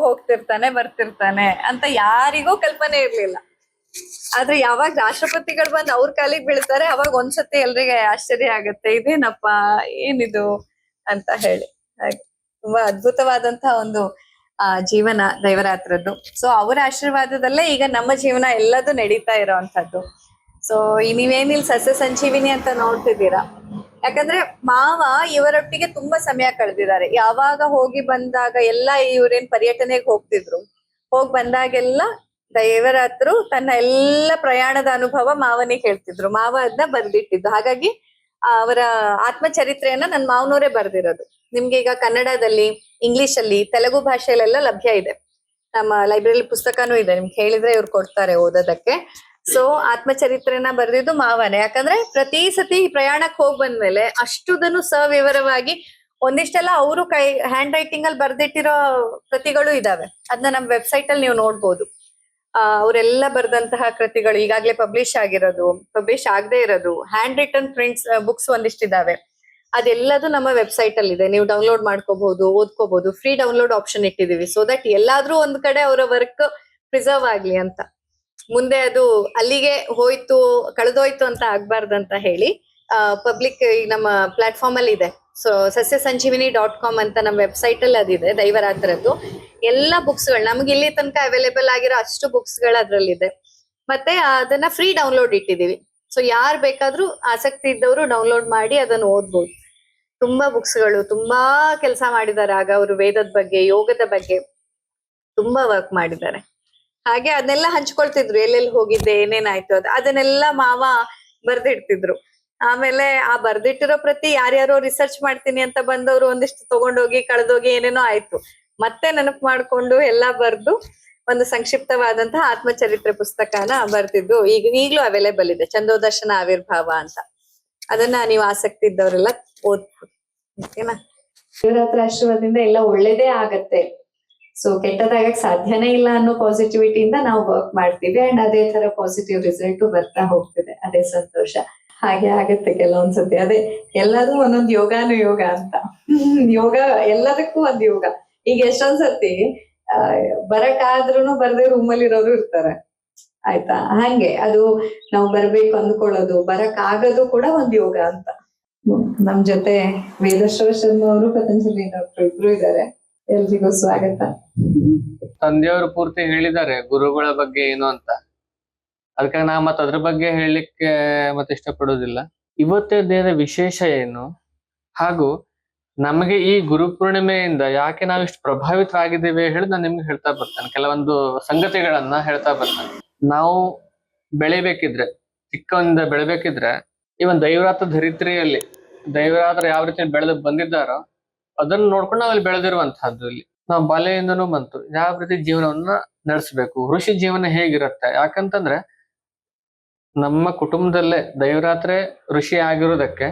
ಹೋಗ್ತಿರ್ತಾನೆ ಬರ್ತಿರ್ತಾನೆ ಅಂತ ಯಾರಿಗೂ ಕಲ್ಪನೆ ಇರ್ಲಿಲ್ಲ. ಆದ್ರೆ ಯಾವಾಗ ರಾಷ್ಟ್ರಪತಿಗಳು ಬಂದು ಅವ್ರ ಕಾಲಿಗೆ ಬೀಳ್ತಾರೆ ಅವಾಗ ಒಂದ್ಸತಿ ಎಲ್ರಿಗೆ ಆಶ್ಚರ್ಯ ಆಗತ್ತೆ, ಇದೇನಪ್ಪ ಏನಿದು ಅಂತ ಹೇಳಿ. ಹಾಗೆ ತುಂಬಾ ಅದ್ಭುತವಾದಂತಹ ಒಂದು ಜೀವನ ದೈವರಾತ್ರದ್ದು. ಸೊ ಅವರ ಆಶೀರ್ವಾದದಲ್ಲೇ ಈಗ ನಮ್ಮ ಜೀವನ ಎಲ್ಲದೂ ನಡೀತಾ ಇರೋವಂಥದ್ದು. ಸೊ ನೀವೇನಿಲ್ ಸಸ್ಯ ಸಂಜೀವಿನಿ ಅಂತ ನೋಡ್ತಿದ್ದೀರಾ, ಯಾಕಂದ್ರೆ ಮಾವ ಇವರೊಟ್ಟಿಗೆ ತುಂಬಾ ಸಮಯ ಕಳೆದಿದ್ದಾರೆ. ಯಾವಾಗ ಹೋಗಿ ಬಂದಾಗ ಎಲ್ಲ ಇವ್ರೇನ್ ಪರ್ಯಟನೆಗೆ ಹೋಗ್ತಿದ್ರು, ಹೋಗ್ ಬಂದಾಗೆಲ್ಲ ದೈವರಾತ್ರು ತನ್ನ ಎಲ್ಲ ಪ್ರಯಾಣದ ಅನುಭವ ಮಾವನಿಗೆ ಹೇಳ್ತಿದ್ರು, ಮಾವ ಅದನ್ನ ಬರ್ದಿಟ್ಟಿದ್ದು. ಹಾಗಾಗಿ ಅವರ ಆತ್ಮಚರಿತ್ರೆಯನ್ನ ನನ್ನ ಮಾವನವರೇ ಬರ್ದಿರೋದು. ನಿಮ್ಗೆ ಈಗ ಕನ್ನಡದಲ್ಲಿ, ಇಂಗ್ಲಿಷ್ ಅಲ್ಲಿ, ತೆಲುಗು ಭಾಷೆಯಲ್ಲೆಲ್ಲ ಲಭ್ಯ ಇದೆ. ನಮ್ಮ ಲೈಬ್ರರಿ ಪುಸ್ತಕನೂ ಇದೆ, ನಿಮ್ಗೆ ಹೇಳಿದ್ರೆ ಇವ್ರು ಕೊಡ್ತಾರೆ ಓದೋದಕ್ಕೆ. ಸೊ ಆತ್ಮಚರಿತ್ರೆನ ಬರ್ದಿದ್ದು ಮಾವನೇ. ಯಾಕಂದ್ರೆ ಪ್ರತಿ ಸತಿ ಪ್ರಯಾಣಕ್ಕೆ ಹೋಗ್ ಬಂದ್ಮೇಲೆ ಅಷ್ಟುದನ್ನು ಸವಿವರವಾಗಿ ಒಂದಿಷ್ಟೆಲ್ಲ ಅವರು ಹ್ಯಾಂಡ್ ರೈಟಿಂಗ್ ಅಲ್ಲಿ ಬರ್ದಿಟ್ಟಿರೋ ಕೃತಿಗಳು ಇದಾವೆ. ಅದನ್ನ ನಮ್ ವೆಬ್ಸೈಟ್ ಅಲ್ಲಿ ನೀವು ನೋಡ್ಬೋದು. ಅವರೆಲ್ಲ ಬರ್ದಂತಹ ಕೃತಿಗಳು ಈಗಾಗ್ಲೇ ಪಬ್ಲಿಷ್ ಆಗಿರೋದು, ಪಬ್ಲಿಷ್ ಆಗದೆ ಇರೋದು, ಹ್ಯಾಂಡ್ ರಿಟನ್ ಪ್ರಿಂಟ್ಸ್ ಬುಕ್ಸ್ ಒಂದಿಷ್ಟಿದಾವೆ. ಅದೆಲ್ಲದು ನಮ್ಮ ವೆಬ್ಸೈಟ್ ಅಲ್ಲಿ ಇದೆ, ನೀವು ಡೌನ್ಲೋಡ್ ಮಾಡ್ಕೋಬಹುದು, ಓದ್ಕೋಬಹುದು. ಫ್ರೀ ಡೌನ್ಲೋಡ್ ಆಪ್ಷನ್ ಇಟ್ಟಿದೀವಿ, ಸೊ ದಟ್ ಎಲ್ಲಾದ್ರೂ ಒಂದ್ ಕಡೆ ಅವರ ವರ್ಕ್ ಪ್ರಿಸರ್ವ್ ಆಗ್ಲಿ ಅಂತ. ಮುಂದೆ ಅದು ಅಲ್ಲಿಗೆ ಹೋಯ್ತು ಕಳೆದೋಯ್ತು ಅಂತ ಆಗ್ಬಾರ್ದಂತ ಹೇಳಿ ಪಬ್ಲಿಕ್ ನಮ್ಮ ಪ್ಲಾಟ್ಫಾರ್ಮ್ ಅಲ್ಲಿ ಇದೆ. ಸೊ sasysanjeevani.com ಅಂತ ನಮ್ಮ ವೆಬ್ಸೈಟ್ ಅಲ್ಲಿ ಅದಿದೆ. ದೈವರಾತ್ರದ್ದು ಎಲ್ಲಾ ಬುಕ್ಸ್ಗಳು ನಮ್ಗೆ ಇಲ್ಲಿ ತನಕ ಅವೈಲೇಬಲ್ ಆಗಿರೋ ಅಷ್ಟು ಬುಕ್ಸ್ಗಳು ಅದ್ರಲ್ಲಿದೆ. ಮತ್ತೆ ಅದನ್ನ ಫ್ರೀ ಡೌನ್ಲೋಡ್ ಇಟ್ಟಿದೀವಿ. ಸೊ ಯಾರು ಬೇಕಾದ್ರೂ ಆಸಕ್ತಿ ಇದ್ದವರು ಡೌನ್ಲೋಡ್ ಮಾಡಿ ಅದನ್ನು ಓದ್ಬೋದು. ತುಂಬಾ ಬುಕ್ಸ್ಗಳು, ತುಂಬಾ ಕೆಲಸ ಮಾಡಿದ್ದಾರೆ. ಆಗ ಅವರು ವೇದದ ಬಗ್ಗೆ, ಯೋಗದ ಬಗ್ಗೆ ತುಂಬಾ ವರ್ಕ್ ಮಾಡಿದ್ದಾರೆ. ಹಾಗೆ ಅದನ್ನೆಲ್ಲ ಹಂಚ್ಕೊಳ್ತಿದ್ರು, ಎಲ್ಲೆಲ್ಲಿ ಹೋಗಿದ್ದೆ, ಏನೇನಾಯ್ತು ಅದನ್ನೆಲ್ಲ ಮಾವ ಬರ್ದಿಡ್ತಿದ್ರು. ಆಮೇಲೆ ಆ ಬರ್ದಿಟ್ಟಿರೋ ಪ್ರತಿ ಯಾರ್ಯಾರೋ ರಿಸರ್ಚ್ ಮಾಡ್ತೀನಿ ಅಂತ ಬಂದವರು ಒಂದಿಷ್ಟು ತಗೊಂಡೋಗಿ ಕಳೆದೋಗಿ ಏನೇನೋ ಆಯ್ತು, ಮತ್ತೆ ನೆನಪು ಮಾಡ್ಕೊಂಡು ಎಲ್ಲಾ ಬರ್ದು ಒಂದು ಸಂಕ್ಷಿಪ್ತವಾದಂತಹ ಆತ್ಮಚರಿತ್ರೆ ಪುಸ್ತಕನ ಬರ್ತಿದ್ದು ಈಗ್ಲೂ ಅವೈಲೇಬಲ್ ಇದೆ, ಚಂದೋದರ್ಶನ ಆವಿರ್ಭಾವ ಅಂತ. ಅದನ್ನ ನೀವು ಆಸಕ್ತಿ ಇದ್ದವರೆಲ್ಲ ಓದ್ಬೋದು. ಓಕೆನಾ? ಶಿವರಾತ್ರಿ ಆಶೀರ್ವಾದದಿಂದ ಎಲ್ಲ ಒಳ್ಳೇದೇ ಆಗತ್ತೆ. ಸೊ ಕೆಟ್ಟದಾಗಕ್ ಸಾಧ್ಯನೇ ಇಲ್ಲ ಅನ್ನೋ ಪಾಸಿಟಿವಿಟಿಯಿಂದ ನಾವು ವರ್ಕ್ ಮಾಡ್ತೀವಿ. ಅಂಡ್ ಅದೇ ತರ ಪಾಸಿಟಿವ್ ರಿಸಲ್ಟ್ ಬರ್ತಾ ಹೋಗ್ತಿದೆ. ಅದೇ ಸಂತೋಷ. ಹಾಗೆ ಆಗತ್ತೆ ಕೆಲವೊಂದ್ಸತಿ. ಅದೇ ಎಲ್ಲದೂ ಒಂದೊಂದು ಯೋಗಾನುಯೋಗ ಅಂತ. ಯೋಗ ಎಲ್ಲದಕ್ಕೂ ಒಂದ್ ಯೋಗ. ಈಗ ಎಷ್ಟೊಂದ್ಸತಿ ಬರಕಾದ್ರೂ ಬರ್ದೇ ರೂಮಲ್ಲಿ ಇರೋರು ಇರ್ತಾರೆ, ಆಯ್ತಾ? ಹಂಗೆ ಅದು ನಾವು ಬರ್ಬೇಕು ಅಂದ್ಕೊಳ್ಳೋದು, ಬರಕ್ ಆಗೋದು ಕೂಡ ಒಂದ್ ಯೋಗ ಅಂತ. ನಮ್ ಜೊತೆ ವೇದಶ್ವರ ಶರ್ಮಾ ಅವರು, ಪತಂಜಲಿ ಡಾಕ್ಟರ್ ಇಬ್ರು ಇದ್ದಾರೆ. ಎಲ್ರಿಗೂ ಸ್ವಾಗತ. ತಂದೆಯವರು ಪೂರ್ತಿ ಹೇಳಿದ್ದಾರೆ ಗುರುಗಳ ಬಗ್ಗೆ ಏನು ಅಂತ. ಅದಕ್ಕೆ ನಾ ಮತ್ತೆ ಅದ್ರ ಬಗ್ಗೆ ಹೇಳಲಿಕ್ಕೆ ಮತ್ತೆ ಇಷ್ಟಪಡೋದಿಲ್ಲ. ಇವತ್ತೇ ದಿನದ ವಿಶೇಷ ಏನು, ಹಾಗೂ ನಮಗೆ ಈ ಗುರು ಪೂರ್ಣಿಮೆಯಿಂದ ಯಾಕೆ ನಾವು ಇಷ್ಟು ಪ್ರಭಾವಿತರಾಗಿದ್ದೇವೆ ಹೇಳಿ ನಾನು ನಿಮ್ಗೆ ಹೇಳ್ತಾ ಬರ್ತೇನೆ. ಕೆಲವೊಂದು ಸಂಗತಿಗಳನ್ನ ಹೇಳ್ತಾ ಬರ್ತೇನೆ. ನಾವು ಬೆಳಿಬೇಕಿದ್ರೆ, ಚಿಕ್ಕವನಿಂದ ಬೆಳಿಬೇಕಿದ್ರೆ, ಇವನ್ ದೈವರಾತ್ರ ಧರಿತ್ರಿಯಲ್ಲಿ ದೈವರಾತ್ರ ಯಾವ ರೀತಿ ಬೆಳೆದು ಬಂದಿದ್ದಾರೋ ಅದನ್ನ ನೋಡ್ಕೊಂಡು ನಾವಲ್ಲಿ ಬೆಳೆದಿರುವಂತಹದ್ದು. ಇಲ್ಲಿ ನಾವು ಬಾಲ್ಯದಿಂದನೂ ಬಂತು ಯಾವ ರೀತಿ ಜೀವನವನ್ನ ನಡೆಸಬೇಕು, ಋಷಿ ಜೀವನ ಹೇಗಿರುತ್ತೆ. ಯಾಕಂತಂದ್ರೆ ನಮ್ಮ ಕುಟುಂಬದಲ್ಲೇ ದೈವರಾತ್ರೆ ಋಷಿ ಆಗಿರೋದಕ್ಕೆ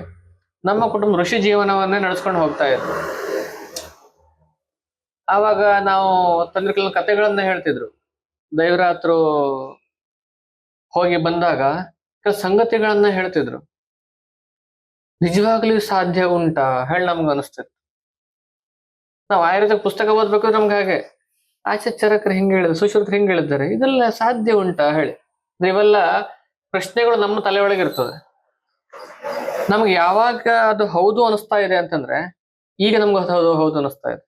ನಮ್ಮ ಕುಟುಂಬ ಋಷಿ ಜೀವನವನ್ನೇ ನಡೆಸ್ಕೊಂಡು ಹೋಗ್ತಾ ಇದ್ರು. ಆವಾಗ ನಾವು ತಂದೆ ಕೆಲವು ಕಥೆಗಳನ್ನ ಹೇಳ್ತಿದ್ರು. ದೈವರಾತ್ರು ಹೋಗಿ ಬಂದಾಗ ಕೆಲ ಸಂಗತಿಗಳನ್ನ ಹೇಳ್ತಿದ್ರು. ನಿಜವಾಗ್ಲೂ ಸಾಧ್ಯ ಉಂಟಾ ಹೇಳಿ ನಮ್ಗೆ ಅನಿಸ್ತಿತ್ತು. ನಾವು ಆಯುರ್ವೇದ ಪುಸ್ತಕ ಓದ್ಬೇಕು ನಮ್ಗೆ ಹಾಗೆ ಆಚಾರ್ಯರು ಹಿಂಗೆ ಹೇಳಿದ್ರು, ಸುಶ್ರುತರು ಹಿಂಗೆ ಹೇಳಿದ್ದಾರೆ, ಇದೆಲ್ಲ ಸಾಧ್ಯ ಉಂಟಾ ಹೇಳಿ. ಇವೆಲ್ಲ ಪ್ರಶ್ನೆಗಳು ನಮ್ಮ ತಲೆ ಒಳಗೆ ಇರ್ತದೆ. ನಮ್ಗೆ ಯಾವಾಗ ಅದು ಹೌದು ಅನಿಸ್ತಾ ಇದೆ ಅಂತಂದ್ರೆ ಈಗ ನಮ್ಗೆ ಹೌದು ಹೌದು ಅನಿಸ್ತಾ ಇದೆ.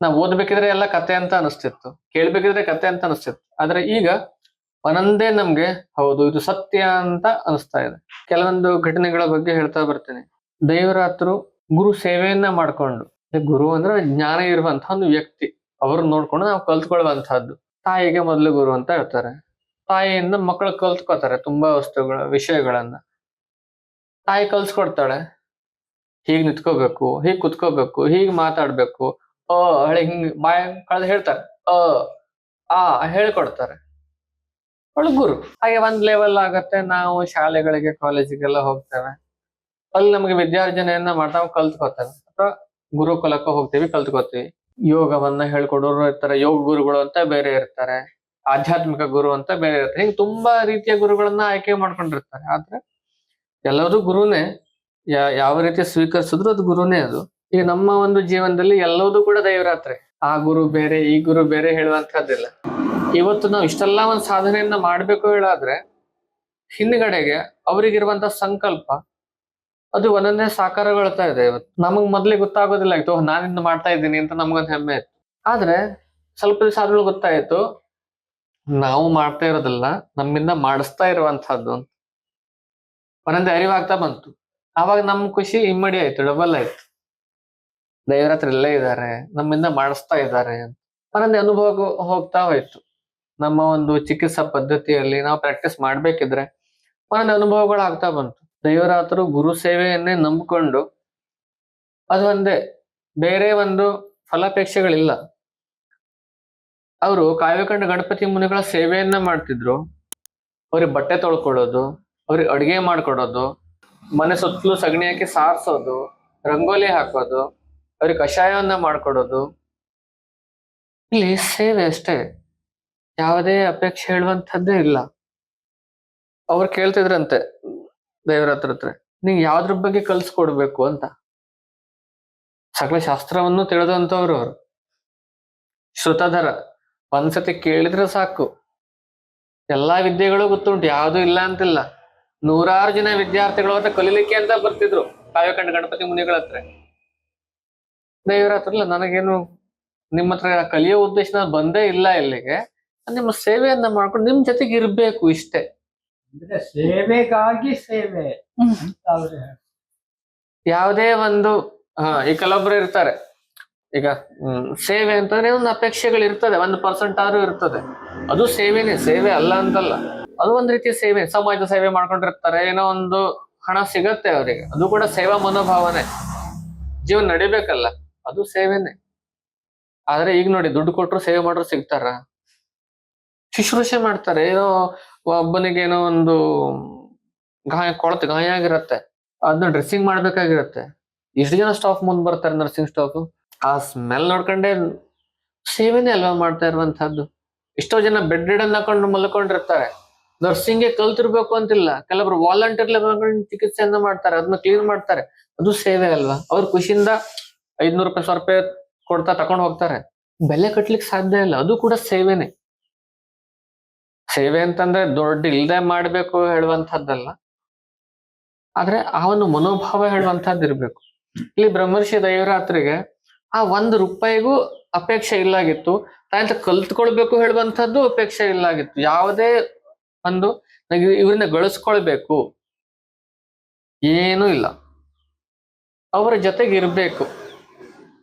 ನಾವು ಓದ್ಬೇಕಿದ್ರೆ ಎಲ್ಲ ಕತೆ ಅಂತ ಅನಿಸ್ತಿತ್ತು, ಕೇಳ್ಬೇಕಿದ್ರೆ ಕತೆ ಅಂತ ಅನಿಸ್ತಿತ್ತು. ಆದ್ರೆ ಈಗ ಒಂದೊಂದೇ ನಮ್ಗೆ ಹೌದು ಇದು ಸತ್ಯ ಅಂತ ಅನಿಸ್ತಾ ಇದೆ. ಕೆಲವೊಂದು ಘಟನೆಗಳ ಬಗ್ಗೆ ಹೇಳ್ತಾ ಬರ್ತೀನಿ. ದೈವರಾತ್ರು ಗುರು ಸೇವೆಯನ್ನ ಮಾಡ್ಕೊಂಡು, ಗುರು ಅಂದ್ರೆ ಜ್ಞಾನ ಇರುವಂತಹ ಒಂದು ವ್ಯಕ್ತಿ, ಅವ್ರನ್ನ ನೋಡ್ಕೊಂಡು ನಾವು ಕಲ್ತ್ಕೊಳ್ಳುವಂತಹದ್ದು. ತಾಯಿಗೆ ಮೊದಲು ಗುರು ಅಂತ ಹೇಳ್ತಾರೆ. ತಾಯಿಯಿಂದ ಮಕ್ಕಳು ಕಲ್ತ್ಕೋತಾರೆ ತುಂಬಾ ವಿಷಯಗಳನ್ನ. ತಾಯಿ ಕಲ್ಸ್ಕೊಡ್ತಾಳೆ, ಹೀಗ್ ನಿಂತ್ಕೋಬೇಕು, ಹೀಗ್ ಕುತ್ಕೋಬೇಕು, ಹೀಗ್ ಮಾತಾಡ್ಬೇಕು, ಹಳೆ ಹಿಂಗ್ ಬಾಯ ಕಳೆದು ಹೇಳ್ತಾರೆ, ಹೇಳ್ಕೊಡ್ತಾರೆ. ಅವಳು ಗುರು. ಹಾಗೆ ಒಂದ್ ಲೆವೆಲ್ ಆಗತ್ತೆ, ನಾವು ಶಾಲೆಗಳಿಗೆ ಕಾಲೇಜಿಗೆಲ್ಲ ಹೋಗ್ತೇವೆ, ಅಲ್ಲಿ ನಮಗೆ ವಿದ್ಯಾರ್ಜನೆಯನ್ನ ನಾವು ಕಲ್ತ್ಕೋತೇವೆ, ಅಥವಾ ಗುರುಕುಲಕ್ಕೆ ಹೋಗ್ತೀವಿ, ಕಲ್ತ್ಕೋತೀವಿ. ಯೋಗವನ್ನ ಹೇಳ್ಕೊಡೋರು ಇರ್ತಾರೆ, ಯೋಗ ಗುರುಗಳು ಅಂತ ಬೇರೆ ಇರ್ತಾರೆ, ಆಧ್ಯಾತ್ಮಿಕ ಗುರು ಅಂತ ಬೇರೆ ಇರ್ತಾರೆ. ಹಿಂಗೆ ತುಂಬಾ ರೀತಿಯ ಗುರುಗಳನ್ನ ಆಯ್ಕೆ ಮಾಡ್ಕೊಂಡಿರ್ತಾರೆ. ಆದ್ರೆ ಎಲ್ಲರೂ ಗುರುನೇ, ಯಾವ ರೀತಿ ಸ್ವೀಕರಿಸಿದ್ರು ಅದು ಗುರುನೇ. ಅದು ಈಗ ನಮ್ಮ ಒಂದು ಜೀವನದಲ್ಲಿ ಎಲ್ಲವೂ ಕೂಡ ದೈವರಾತ್ರಿ. ಆ ಗುರು ಬೇರೆ ಈ ಗುರು ಬೇರೆ ಹೇಳುವಂತಹದ್ದಿಲ್ಲ. ಇವತ್ತು ನಾವು ಇಷ್ಟೆಲ್ಲ ಒಂದು ಸಾಧನೆಯನ್ನ ಮಾಡ್ಬೇಕು ಹೇಳಾದ್ರೆ ಹಿಂದ್ಗಡೆಗೆ ಅವರಿಗಿರುವಂತ ಸಂಕಲ್ಪ ಅದು ಒಂದೊಂದೇ ಸಾಕಾರಗೊಳ್ತಾ ಇದೆ. ಇವತ್ತು ನಮಗ್ ಮೊದ್ಲಿಗೆ ಗೊತ್ತಾಗೋದಿಲ್ಲ ಇತ್ತು, ನಾನಿಂದ ಮಾಡ್ತಾ ಇದ್ದೀನಿ ಅಂತ ನಮ್ಗೊಂದು ಹೆಮ್ಮೆ ಇತ್ತು. ಆದ್ರೆ ಸ್ವಲ್ಪ ದಿವಸ ಆದ್ಮೇಲೆ ಗೊತ್ತಾಯ್ತು ನಾವು ಮಾಡ್ತಾ ಇರೋದಿಲ್ಲ, ನಮ್ಮಿಂದ ಮಾಡಿಸ್ತಾ ಇರುವಂತಹದ್ದು ಅಂತ ಒಂದೊಂದೇ ಅರಿವಾಗ್ತಾ ಬಂತು. ಆವಾಗ ನಮ್ ಖುಷಿ ಇಮ್ಮಡಿ ಆಯ್ತು, ಡಬಲ್ ಆಯ್ತು. ದೇವ್ರ ಹತ್ರ ಇಲ್ಲೇ ಇದ್ದಾರೆ, ನಮ್ಮಿಂದ ಮಾಡಿಸ್ತಾ ಇದ್ದಾರೆ ಅಂತ ಒಂದೊಂದೇ ಅನುಭವ ಹೋಗ್ತಾ ಹೋಯ್ತು. ನಮ್ಮ ಒಂದು ಚಿಕಿತ್ಸಾ ಪದ್ಧತಿಯಲ್ಲಿ ನಾವು ಪ್ರಾಕ್ಟೀಸ್ ಮಾಡ್ಬೇಕಿದ್ರೆ ಒಂದೊಂದು ಅನುಭವಗಳು ಆಗ್ತಾ ಬಂತು. ದೇವರಾತರು ಗುರು ಸೇವೆಯನ್ನೇ ನಂಬಿಕೊಂಡು ಅದು ಒಂದೇ, ಬೇರೆ ಒಂದು ಫಲಾಪೇಕ್ಷೆಗಳಿಲ್ಲ. ಅವರು ಕಾವ್ಯಕಂಡ ಗಣಪತಿ ಮುನಿಗಳ ಸೇವೆಯನ್ನ ಮಾಡ್ತಿದ್ರು. ಅವ್ರಿಗೆ ಬಟ್ಟೆ ತೊಳ್ಕೊಳ್ಳೋದು, ಅವ್ರಿಗೆ ಅಡುಗೆ ಮಾಡ್ಕೊಡೋದು, ಮನೆ ಸುತ್ತಲೂ ಸಗಣಿ ಹಾಕಿ ಸಾರಿಸೋದು, ರಂಗೋಲಿ ಹಾಕೋದು, ಅವ್ರಿಗೆ ಕಷಾಯವನ್ನ ಮಾಡ್ಕೊಡೋದು. ಇಲ್ಲಿ ಸೇವೆ ಅಷ್ಟೇ, ಯಾವುದೇ ಅಪೇಕ್ಷೆ ಹೇಳುವಂಥದ್ದೇ ಇಲ್ಲ. ಅವ್ರು ಕೇಳ್ತಿದ್ರಂತೆ ದೇವರ ಹತ್ರ, ನೀವ್ ಯಾವ್ದ್ರ ಬಗ್ಗೆ ಕಲ್ಸ್ಕೊಡ್ಬೇಕು ಅಂತ. ಸಕಲ ಶಾಸ್ತ್ರವನ್ನು ತಿಳಿದಂತವ್ರು ಅವರು, ಶ್ರುತಧರ. ಒಂದ್ಸತಿ ಕೇಳಿದ್ರೆ ಸಾಕು, ಎಲ್ಲಾ ವಿದ್ಯೆಗಳು ಗೊತ್ತುಂಟು, ಯಾವ್ದು ಇಲ್ಲ ಅಂತಿಲ್ಲ. 100 ಜನ ವಿದ್ಯಾರ್ಥಿಗಳು ಹತ್ರ ಕಲೀಲಿಕ್ಕೆ ಅಂತ ಬರ್ತಿದ್ರು ಕಾವ್ಯಕಂಡ ಗಣಪತಿ ಮುನಿಗಳ ಹತ್ರ. ದೇವರ ಹತ್ರ ಇಲ್ಲ, ನನಗೇನು ನಿಮ್ಮ ಹತ್ರ ಕಲಿಯೋ ಉದ್ದೇಶ ಬಂದೇ ಇಲ್ಲ ಇಲ್ಲಿಗೆ, ನಿಮ್ಮ ಸೇವೆಯನ್ನ ಮಾಡ್ಕೊಂಡು ನಿಮ್ ಜೊತೆಗೆ ಇರ್ಬೇಕು ಇಷ್ಟೇ. ಅಂದ್ರೆ ಸೇವೆಗಾಗಿ ಸೇವೆ ಅಂತ ಅವ್ರು ಹೇಳ್ತಾರೆ. ಯಾವುದೇ ಒಂದು ಈ ಕೆಲವೊಬ್ರು ಇರ್ತಾರೆ, ಈಗ ಸೇವೆ ಅಂತಂದ್ರೆ ಒಂದು ಅಪೇಕ್ಷೆಗಳು ಇರ್ತದೆ, 1% ಆದ್ರೂ ಇರ್ತದೆ. ಅದು ಸೇವೆನೇ, ಸೇವೆ ಅಲ್ಲ ಅಂತಲ್ಲ, ಅದು ಒಂದ್ ರೀತಿಯ ಸೇವೆ. ಸಮಾಜ ಸೇವೆ ಮಾಡ್ಕೊಂಡಿರ್ತಾರೆ, ಏನೋ ಒಂದು ಹಣ ಸಿಗತ್ತೆ ಅವರಿಗೆ, ಅದು ಕೂಡ ಸೇವಾ ಮನೋಭಾವನೆ. ಜೀವನ ನಡಿಬೇಕಲ್ಲ, ಅದು ಸೇವೆನೆ. ಆದ್ರೆ ಈಗ ನೋಡಿ, ದುಡ್ಡು ಕೊಟ್ರು ಸೇವೆ ಮಾಡ್ರು ಸಿಗ್ತಾರ? ಶುಶ್ರೂಷೆ ಮಾಡ್ತಾರೆ. ಏನೋ ಒಬ್ಬನಿಗೆ ಏನೋ ಒಂದು ಗಾಯ ಆಗಿರತ್ತೆ, ಅದನ್ನ ಡ್ರೆಸ್ಸಿಂಗ್ ಮಾಡ್ಬೇಕಾಗಿರತ್ತೆ. ಎಷ್ಟು ಜನ ಸ್ಟಾಫ್ ಮುಂದ್ ಬರ್ತಾರೆ, ನರ್ಸಿಂಗ್ ಸ್ಟಾಫ್. ಆ ಸ್ಮೆಲ್ ನೋಡ್ಕೊಂಡೆ ಸೇವೆನೇ ಅಲ್ವಾ ಮಾಡ್ತಾ ಇರುವಂತಹದ್ದು. ಎಷ್ಟೋ ಜನ ಬೆಡ್ ರಿಡನ್ ಹಾಕೊಂಡು ಮಲ್ಕೊಂಡಿರ್ತಾರೆ, ನರ್ಸಿಂಗ್ಗೆ ಕಲ್ತಿರ್ಬೇಕು ಅಂತಿಲ್ಲ. ಕೆಲವರು ವಾಲಂಟಿಯರ್ಲಿ ಚಿಕಿತ್ಸೆಯನ್ನ ಮಾಡ್ತಾರೆ, ಅದನ್ನ ಕ್ಲೀನ್ ಮಾಡ್ತಾರೆ, ಅದು ಸೇವೆ ಅಲ್ವಾ? ಅವ್ರ ಖುಷಿಯಿಂದ 500 ರೂಪಾಯಿ 1000 ರೂಪಾಯಿ ಕೊಡ್ತಾ ತಕೊಂಡ್ ಹೋಗ್ತಾರೆ. ಬೆಲೆ ಕಟ್ಲಿಕ್ಕೆ ಸಾಧ್ಯ ಇಲ್ಲ, ಅದು ಕೂಡ ಸೇವೆನೆ. ಸೇವೆ ಅಂತಂದ್ರೆ ದೊಡ್ಡ ಇಲ್ದೆ ಮಾಡ್ಬೇಕು ಹೇಳುವಂತಹದ್ದಲ್ಲ, ಆದ್ರೆ ಆ ಒಂದು ಮನೋಭಾವ ಹೇಳುವಂತಹದ್ದು ಇರ್ಬೇಕು. ಇಲ್ಲಿ ಬ್ರಹ್ಮರ್ಷಿ ದೈವರಾತ್ರಿಗೆ ಆ 1 ರೂಪಾಯಿಗೂ ಅಪೇಕ್ಷೆ ಇಲ್ಲಾಗಿತ್ತು, ತಾಂತ ಕಲ್ತ್ಕೊಳ್ಬೇಕು ಹೇಳುವಂತಹದ್ದು ಅಪೇಕ್ಷೆ ಇಲ್ಲಾಗಿತ್ತು. ಯಾವುದೇ ಒಂದು ಇವರಿಂದ ಗಳಿಸ್ಕೊಳ್ಬೇಕು ಏನೂ ಇಲ್ಲ, ಅವರ ಜೊತೆಗೆ ಇರ್ಬೇಕು,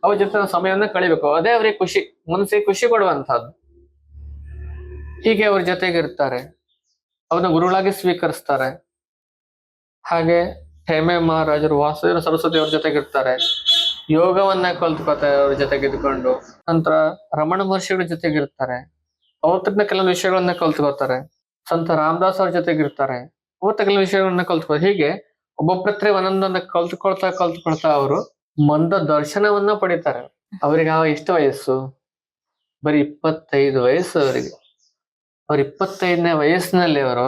ಅವ್ರ ಜೊತೆ ಸಮಯವನ್ನ ಕಳಿಬೇಕು, ಅದೇ ಅವ್ರಿಗೆ ಖುಷಿ, ಮನಸ್ಸಿಗೆ ಖುಷಿ ಕೊಡುವಂತಹದ್ದು. ಹೀಗೆ ಅವ್ರ ಜೊತೆಗೆ ಇರ್ತಾರೆ, ಅವ್ರನ್ನ ಗುರುಗಳಾಗಿ ಸ್ವೀಕರಿಸ್ತಾರೆ. ಹಾಗೆ ಹೇಮೆ ಮಹಾರಾಜರು, ವಾಸುದೇವ ಸರಸ್ವತಿ ಅವ್ರ ಜೊತೆಗೆ ಇರ್ತಾರೆ, ಯೋಗವನ್ನ ಕಲ್ತ್ಕೋತಾರೆ ಅವ್ರ ಜೊತೆಗೆ ಇದ್ಕೊಂಡು. ನಂತರ ರಮಣ ಮಹರ್ಷಿಗಳ ಜೊತೆಗೆ ಇರ್ತಾರೆ, ಅವ್ರ ಕೆಲವೊಂದು ವಿಷಯಗಳನ್ನ ಕಲ್ತ್ಕೋತಾರೆ. ಸಂತ ರಾಮದಾಸ್ ಅವ್ರ ಜೊತೆಗೆ ಇರ್ತಾರೆ, ಅವ್ರ ಕೆಲವು ವಿಷಯಗಳನ್ನ ಕಲ್ತ್ಕೋತಾರೆ. ಹೀಗೆ ಒಬ್ಬೊಬ್ಬತ್ರ ಒಂದೊಂದನ್ನ ಕಲ್ತ್ಕೊಳ್ತಾ ಅವರು ಮಂದ ದರ್ಶನವನ್ನ ಪಡಿತಾರೆ. ಅವ್ರಿಗೆ ಎಷ್ಟು ವಯಸ್ಸು? ಬರೀ 25 ವಯಸ್ಸು ಅವರಿಗೆ. ಅವ್ರ 25ನೇ ವಯಸ್ಸಿನಲ್ಲಿ ಅವರು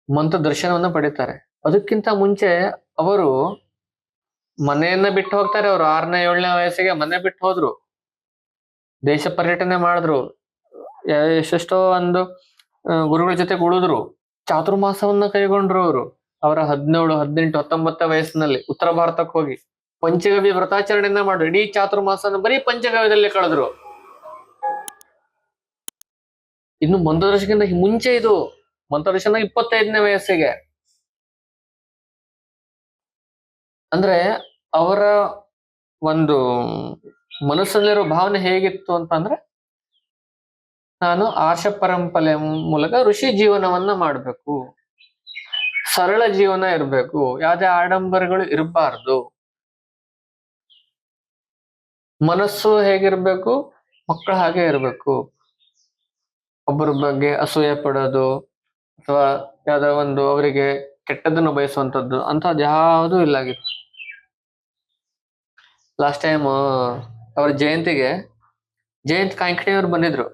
ಮಂತ್ರ ದರ್ಶನವನ್ನ ಪಡಿತಾರೆ. ಅದಕ್ಕಿಂತ ಮುಂಚೆ ಅವರು ಮನೆಯನ್ನ ಬಿಟ್ಟು ಹೋಗ್ತಾರೆ. ಅವರು 6ನೇ 7ನೇ ವಯಸ್ಸಿಗೆ ಮನೆ ಬಿಟ್ಟು ಹೋದ್ರು, ದೇಶ ಪರ್ಯಟನೆ ಮಾಡಿದ್ರು, ಎಷ್ಟೆಷ್ಟೋ ಒಂದು ಗುರುಗಳ ಜೊತೆ ಉಳಿದ್ರು, ಚಾತುರ್ಮಾಸವನ್ನ ಕೈಗೊಂಡ್ರು ಅವರು. ಅವರ 17, 18, 19 ವಯಸ್ಸಿನಲ್ಲಿ ಉತ್ತರ ಭಾರತಕ್ಕೆ ಹೋಗಿ ಪಂಚಗವ್ಯ ವ್ರತಾಚರಣೆಯನ್ನ ಮಾಡಿದ್ರು. ಇಡೀ ಚಾತುರ್ಮಾಸನ ಬರೀ ಪಂಚಗವ್ಯದಲ್ಲಿ ಕಳೆದ್ರು. ಇನ್ನು ಮಂತ್ರದರ್ಶನಕ್ಕಿಂತ ಮುಂಚೆ ಇದು ಮಂತ್ರದರ್ಶನ 25ನೇ ವಯಸ್ಸಿಗೆ. ಅಂದ್ರೆ ಅವರ ಒಂದು ಮನಸ್ಸಲ್ಲಿರೋ ಭಾವನೆ ಹೇಗಿತ್ತು ಅಂತಂದ್ರೆ, ನಾನು ಆರ್ಷ ಪರಂಪರೆ ಮೂಲಕ ಋಷಿ ಜೀವನವನ್ನ ಮಾಡ್ಬೇಕು, ಸರಳ ಜೀವನ ಇರ್ಬೇಕು, ಯಾವುದೇ ಆಡಂಬರಗಳು ಇರಬಾರ್ದು, ಮನಸ್ಸು ಹೇಗಿರ್ಬೇಕು, ಮಕ್ಕಳ ಹಾಗೆ ಇರ್ಬೇಕು, ಒಬ್ಬರ ಬಗ್ಗೆ ಅಸೂಯೆ ಪಡೋದು ಅಥವಾ ಯಾವ್ದೋ ಒಂದು ಅವರಿಗೆ ಕೆಟ್ಟದನ್ನು ಬಯಸುವಂಥದ್ದು ಅಂತದ್ದು ಯಾವುದೂ ಇಲ್ಲಾಗಿತ್ತು. ಲಾಸ್ಟ್ ಟೈಮ್ ಅವ್ರ ಜಯಂತ್ ಕಾಂಕಣಿ ಅವ್ರು ಬಂದಿದ್ರು.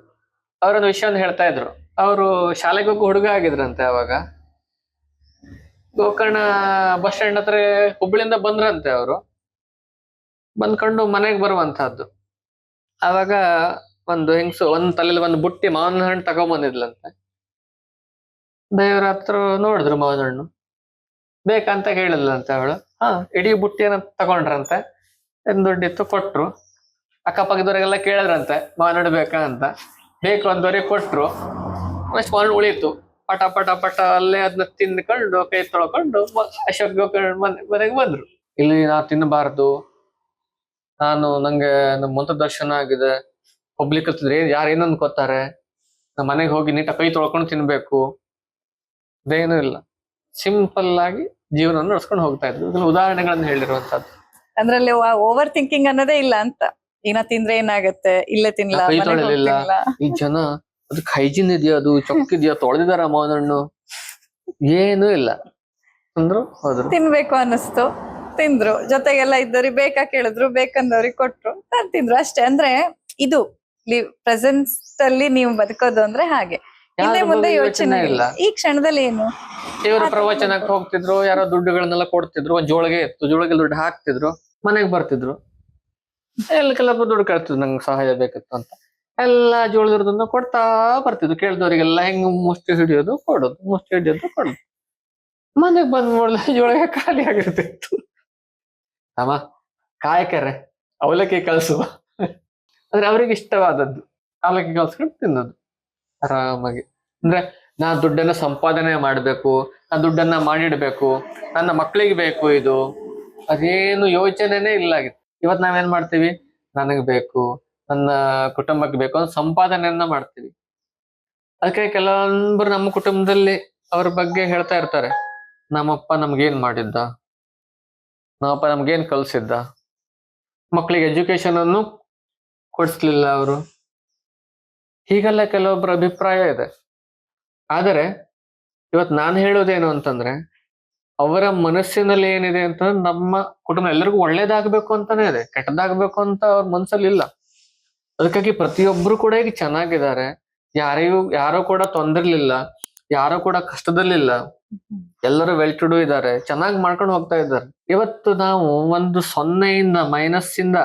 ಅವರೊಂದು ವಿಷಯವನ್ನು ಹೇಳ್ತಾ ಇದ್ರು. ಅವರು ಶಾಲೆಗೆ ಹೋಗಿ ಹುಡುಗ ಆಗಿದ್ರಂತೆ. ಅವಾಗ ಗೋಕರ್ಣ ಬಸ್ ಸ್ಟ್ಯಾಂಡ್ ಹತ್ರ ಹುಬ್ಳಿಂದ ಬಂದ್ರಂತೆ. ಅವರು ಬಂದ್ಕೊಂಡು ಮನೆಗೆ ಬರುವಂತಹದ್ದು. ಅವಾಗ ಒಂದು ಹೆಂಗ್ಸು ಒಂದ್ ತಲೆಯಲ್ಲಿ ಒಂದು ಬುಟ್ಟಿ ಮಾವಿನ ಹಣ್ಣು ತಗೊಂಬಂದಿದ್ಲಂತೆ. ದೇವ್ರ ಹತ್ರ ನೋಡಿದ್ರು ಮಾವಿನ ಹಣ್ಣು ಬೇಕಂತ ಹೇಳಿದ್ಲಂತೆ ಅವಳು. ಇಡೀ ಬುಟ್ಟಿಯನ್ನ ತಗೊಂಡ್ರಂತೆ, ದುಡ್ಡಿತ್ತು ಕೊಟ್ರು. ಅಕ್ಕಪಕ್ಕದವ್ರಿಗೆಲ್ಲ ಕೇಳಿದ್ರಂತೆ ಮಾವಿನ ಹಣ್ಣು ಬೇಕಾ ಅಂತ. ಬೇಕು ಅಂದವ್ರಿಗೆ ಕೊಟ್ರು. ಅಷ್ಟು ಮಾವಿನ ಉಳಿತು. ಪಟ ಪಟ ಪಟ ಅಲ್ಲೇ ಅದನ್ನ ತಿಂದ್ಕೊಂಡು ಕೈ ತೊಳ್ಕೊಂಡು ಅಶೋಕ್ ಮನೆಗೆ ಬಂದ್ರು. ಇಲ್ಲಿ ನಾವು ತಿನ್ನಬಾರ್ದು, ನಂಗೆ ನಮ್ಮ ಮಂತ್ರ ದರ್ಶನ ಆಗಿದೆ, ಪಬ್ಲಿಕ್ ಹತ್ತಿದ್ರೆ ಯಾರು ಏನು ಅನ್ಕೋತಾರೆ, ನಮ್ಮ ಮನೆಗೆ ಹೋಗಿ ನೀಟಾಗಿ ಕೈ ತೊಳ್ಕೊಂಡು ತಿನ್ಬೇಕು, ಅದೇನು ಇಲ್ಲ. ಸಿಂಪಲ್ ಆಗಿ ಜೀವನವನ್ನು ನಡ್ಸ್ಕೊಂಡು ಹೋಗ್ತಾ ಇದ್ರು. ಇದನ್ನ ಉದಾಹರಣೆಗಳನ್ನ ಹೇಳಿರುವಂತದ್ದು. ಅದ್ರಲ್ಲಿ ಓವರ್ ಥಿಂಕಿಂಗ್ ಅನ್ನೋದೇ ಇಲ್ಲ ಅಂತ. ಈಗ ತಿಂದ್ರೆ ಏನಾಗತ್ತೆ, ಇಲ್ಲೇ ತಿನ್ಲಾ, ಕೈ ಮನೆಗ್ ತೊಳೆಲಿಲ್ಲ. ಹೋಗ್ತಿನ್ಲಾ. ಈ ಜನ ಅದಕ್ಕೆ ಹೈಜೀನ್ ಇದೆಯಾ, ಅದು ಚೊಕ್ಕಿದ್ಯಾ, ತೊಳೆದಿದಾರ ಮಾವಿನ ಹಣ್ಣು, ಏನೂ ಇಲ್ಲ. ಅಂದ್ರು ಹೋದ್ರು. ತಿನ್ಬೇಕು ಅನ್ನಿಸ್ತು, ತಿಂದ್ರು. ಜೊತೆಗೆಲ್ಲ ಇದ್ದವ್ರಿಗೆ ಬೇಕಾ ಕೇಳಿದ್ರು, ಬೇಕಂದವ್ರಿಗೆ ಕೊಟ್ರು, ತಿಂದ್ರು ಅಷ್ಟೇ. ಅಂದ್ರೆ ಇದು ಪ್ರೆಸೆನ್ಸ್ ಅಲ್ಲಿ ನೀವು ಬದುಕೋದು ಅಂದ್ರೆ ಹಾಗೆ. ಹಿಂದೆ ಮುಂದೆ ಯೋಚನೆ ಇಲ್ಲ. ಈ ಕ್ಷಣದಲ್ಲಿ ಏನು ಇವರು ಪ್ರವಚನಕ್ಕೆ ಹೋಗ್ತಿದ್ರು, ಯಾರೋ ದುಡ್ಡುಗಳನ್ನೆಲ್ಲ ಕೊಡ್ತಿದ್ರು, ಒಂದ್ ಜೋಳಿಗೆ ಇತ್ತು, ಜೋಳಿಗೆ ದುಡ್ಡು ಹಾಕ್ತಿದ್ರು, ಮನೆಗೆ ಬರ್ತಿದ್ರು. ಕೆಲವೊಬ್ರು ದುಡ್ಡು ಕೇಳ್ತಿದ್ರು, ನಂಗೆ ಸಹಾಯ ಬೇಕಿತ್ತು ಅಂತ. ಎಲ್ಲಾ ಜೋಳದನ್ನ ಕೊಡ್ತಾ ಬರ್ತಿದ್ರು. ಕೇಳಿದವರಿಗೆಲ್ಲ ಹೆಂಗ್ ಮುಷ್ಟಿ ಹಿಡಿಯೋದು ಕೊಡೋದು, ಮುಷ್ಟಿ ಹಿಡಿಯೋದು ಕೊಡೋದು. ಮನೆಗ್ ಬಂದ್ ನೋಡಿದ್ರೆ ಜೋಳಿಗೆ ಖಾಲಿ ಆಗಿರ್ತಿತ್ತು. ಅಮ್ಮ ಕಾಯಕರೆ ಅವಲಕ್ಕಿ ಕಳ್ಸುವ ಅಂದ್ರೆ ಅವ್ರಿಗೆ ಇಷ್ಟವಾದದ್ದು ಅವಲಕ್ಕಿ ಕಳ್ಸ್ಕೊಂಡು ತಿನ್ನೋದು ಆರಾಮಾಗಿ. ಅಂದ್ರೆ ನಾ ದುಡ್ಡನ್ನ ಸಂಪಾದನೆ ಮಾಡ್ಬೇಕು, ನಾ ದುಡ್ಡನ್ನ ಮಾಡಿಡ್ಬೇಕು, ನನ್ನ ಮಕ್ಳಿಗೆ ಬೇಕು, ಇದು ಅದೇನು ಯೋಚನೆನೇ ಇಲ್ಲ ಆಗಿತ್ತು. ಇವತ್ ನಾವೇನ್ ಮಾಡ್ತೀವಿ, ನನಗ್ ಬೇಕು, ನನ್ನ ಕುಟುಂಬಕ್ಕೆ ಬೇಕು ಅಂತ ಸಂಪಾದನೆಯನ್ನ ಮಾಡ್ತೀವಿ. ಅದಕ್ಕೆ ಕೆಲವೊಬ್ಬರು ನಮ್ಮ ಕುಟುಂಬದಲ್ಲಿ ಅವ್ರ ಬಗ್ಗೆ ಹೇಳ್ತಾ ಇರ್ತಾರೆ, ನಮ್ಮಪ್ಪ ನಮ್ಗೇನ್ ಮಾಡಿದ್ದ, ನಮ್ಮಪ್ಪ ನಮ್ಗೇನ್ ಕಲ್ಸಿದ್ದ, ಮಕ್ಕಳಿಗೆ ಎಜುಕೇಶನ್ ಅನ್ನು ಕೊಡಿಸ್ಲಿಲ್ಲ ಅವರು, ಹೀಗೆಲ್ಲ ಕೆಲವೊಬ್ಬರ ಅಭಿಪ್ರಾಯ ಇದೆ. ಆದರೆ ಇವತ್ ನಾನು ಹೇಳೋದೇನು ಅಂತಂದ್ರೆ, ಅವರ ಮನಸ್ಸಿನಲ್ಲಿ ಏನಿದೆ ಅಂತಂದ್ರೆ ನಮ್ಮ ಕುಟುಂಬ ಎಲ್ಲರಿಗೂ ಒಳ್ಳೇದಾಗ್ಬೇಕು ಅಂತಾನೆ ಇದೆ, ಕೆಟ್ಟದಾಗ್ಬೇಕು ಅಂತ ಅವ್ರ ಮನ್ಸಲ್ಲಿ ಇಲ್ಲ. ಅದಕ್ಕಾಗಿ ಪ್ರತಿಯೊಬ್ರು ಕೂಡ ಈಗ ಚೆನ್ನಾಗಿದ್ದಾರೆ, ಯಾರೋ ಕೂಡ ತೊಂದರ್ಲಿಲ್ಲ, ಯಾರೋ ಕೂಡ ಕಷ್ಟದಲ್ಲಿಲ್ಲ, ಎಲ್ಲರೂ ವೆಲ್ ಟು ಡೂ ಇದ್ದಾರೆ, ಚೆನ್ನಾಗಿ ಮಾಡ್ಕೊಂಡು ಹೋಗ್ತಾ ಇದ್ದಾರೆ. ಇವತ್ತು ನಾವು ಒಂದು 0ಇಂದ -ಇಂದ